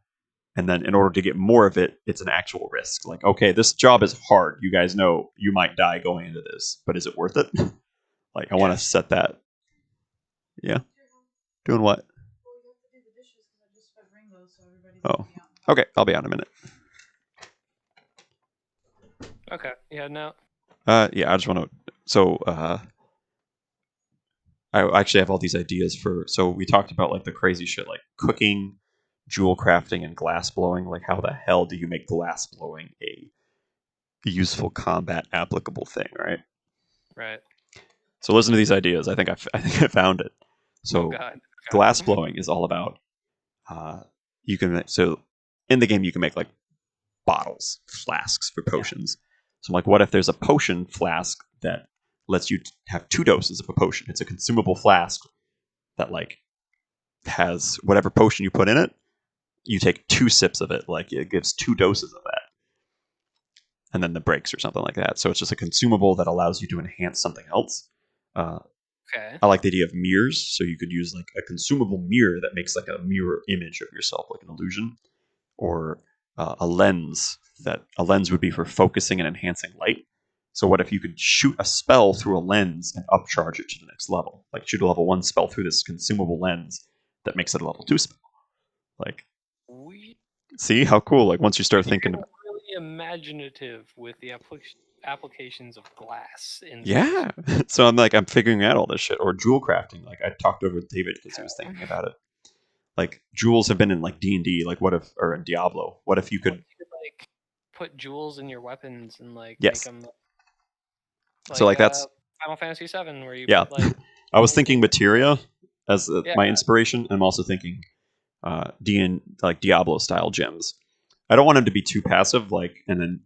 and then in order to get more of it, it's an actual risk. Like, okay, this job is hard. You guys know you might die going into this, but is it worth it? Like, I want to set that. Yeah. Doing what? Oh, okay. I'll be out in a minute. Okay. Yeah. No. Yeah, I just want to. So, I actually have all these ideas for. So we talked about like the crazy shit, like cooking, jewel crafting, and glass blowing. Like, how the hell do you make glass blowing a useful combat applicable thing, right? Right. So listen to these ideas. I think I found it. So Oh, God. glass blowing is all about. You can so in the game you can make like bottles, flasks for potions. So I'm like, what if there's a potion flask that lets you have 2 doses of a potion? It's a consumable flask that like has whatever potion you put in it. You take 2 sips of it, like it gives 2 doses of that, and then the breaks or something like that. So it's just a consumable that allows you to enhance something else. Okay. I like the idea of mirrors, so you could use like a consumable mirror that makes like a mirror image of yourself, like an illusion, or a lens. That a lens would be for focusing and enhancing light. So what if you could shoot a spell through a lens and upcharge it to the next level? Like shoot a level 1 spell through this consumable lens that makes it a level 2 spell. Like, see how cool? Like once you start thinking, really imaginative with the applications of glass. Yeah. So I'm figuring out all this shit. Or jewel crafting. Like I talked over with David because he was thinking about it. Like jewels have been in like D&D. Like what if, or in Diablo? What if you could like put jewels in your weapons and like yes. make them. So like that's Final Fantasy VII where you put like. I was thinking materia as my Yeah. inspiration. I'm also thinking like Diablo style gems. I don't want them to be too passive, like, and then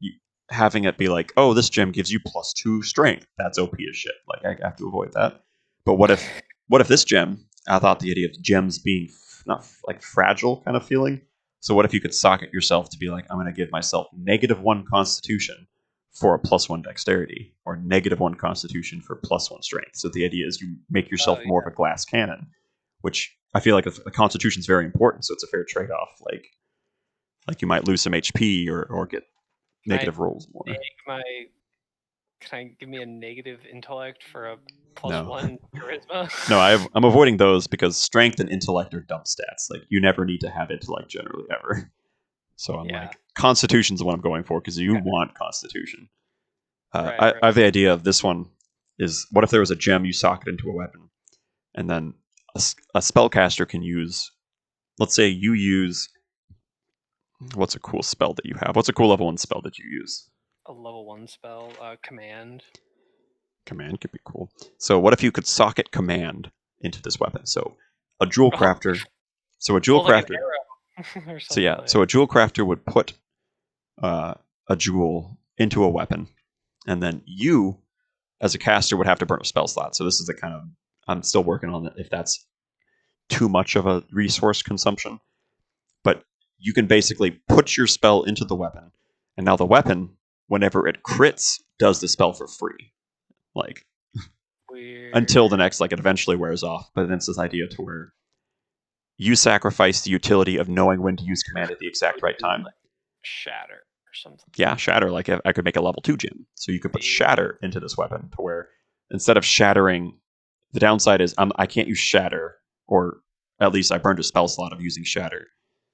having it be like, oh, this gem gives you +2 strength. That's OP as shit. Like I have to avoid that. But what if this gem? I thought the idea of gems being not like fragile kind of feeling. So what if you could socket yourself to be like, I'm going to give myself -1 Constitution for a +1 Dexterity, or -1 Constitution for +1 Strength. So the idea is you make yourself more of a glass cannon, which I feel like a Constitution is very important. So it's a fair trade-off. Like you might lose some HP or get negative rolls more. Can I give me a negative intellect for a No. +1 charisma? No, I'm avoiding those because strength and intellect are dumb stats. Like you never need to have intellect generally ever. So I'm like, Constitution's the one I'm going for because you want Constitution. I have the idea of this one is, what if there was a gem you socket into a weapon, and then a spellcaster can use, let's say you use, what's a cool spell that you have? What's a cool level 1 spell that you use? A level 1 spell, command. Command could be cool. So what if you could socket command into this weapon? So a jewel crafter. So a jewel crafter. So yeah, so a jewel crafter would put a jewel into a weapon, and then you, as a caster, would have to burn a spell slot. So this is the kind of, I'm still working on it if that's too much of a resource consumption. But you can basically put your spell into the weapon, and now the weapon, whenever it crits, does the spell for free. Like Weird. Until the next, like it eventually wears off. But then it's this idea to where you sacrifice the utility of knowing when to use command at the exact right time. Like shatter or something. Yeah, shatter. Like I could make a level 2 gem. So you could put shatter into this weapon to where instead of shattering, the downside is I can't use shatter, or at least I burned a spell slot of using shatter.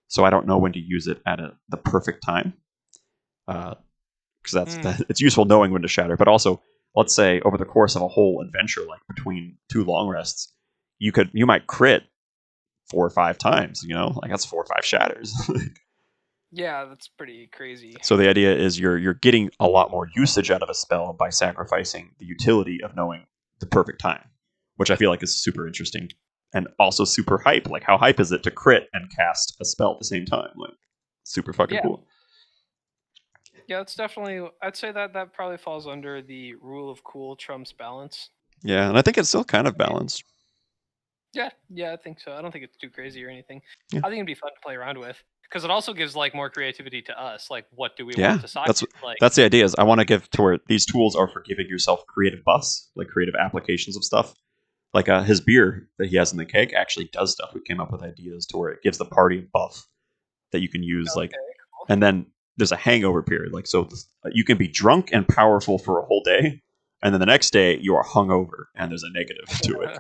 So I don't know when to use it at the perfect time. Because it's useful knowing when to shatter. But also, let's say over the course of a whole adventure, like between 2 long rests, you might crit 4 or 5 times, like that's 4 or 5 shatters. Yeah, that's pretty crazy. So the idea is you're getting a lot more usage out of a spell by sacrificing the utility of knowing the perfect time, which I feel like is super interesting and also super hype. Like, how hype is it to crit and cast a spell at the same time? Like, super fucking Yeah. cool. Yeah, it's definitely. I'd say that probably falls under the rule of cool trumps balance. Yeah, and I think it's still kind of balanced. Yeah, I think so. I don't think it's too crazy or anything. Yeah. I think it'd be fun to play around with because it also gives like more creativity to us. Like, what do we Yeah, want to side? that's- Like, That's the idea. Is I want to give to where these tools are for giving yourself creative buffs, like creative applications of stuff. Like his beer that he has in the keg actually does stuff. We came up with ideas to where it gives the party a buff that you can use, like, and then there's a hangover period. Like, so you can be drunk and powerful for a whole day, and then the next day you are hungover and there's a negative to it.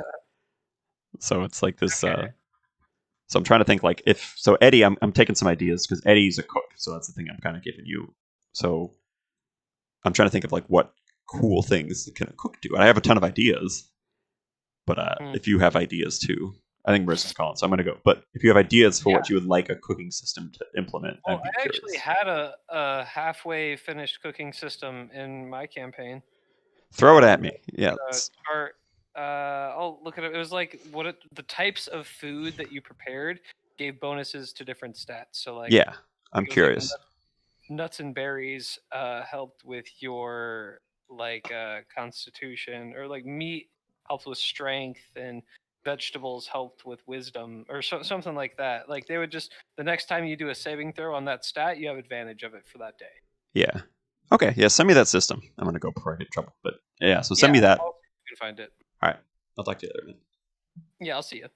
So it's like this. Okay. So I'm trying to think, like, if so, Eddie. I'm taking some ideas because Eddie's a cook, so that's the thing I'm kind of giving you. So I'm trying to think of like what cool things can a cook do. And I have a ton of ideas, but if you have ideas too, I think Marissa's calling, so I'm going to go. But if you have ideas for what you would like a cooking system to implement, well, I'd be I actually curious. had a halfway finished cooking system in my campaign. Throw it at me. Yeah. I'll look at it. It was like the types of food that you prepared gave bonuses to different stats. So like Yeah. I'm it was, like, curious. nuts and berries helped with your like constitution, or like meat helped with strength, and vegetables helped with wisdom, or something like that. Like they would just, the next time you do a saving throw on that stat, you have advantage of it for that day. Yeah. Okay. Yeah. Send me that system. I'm going to go before I get in trouble. But yeah. So send me Yeah, that. I'll see if you can find it. All right. I'll talk to you later, man. Yeah, I'll see you.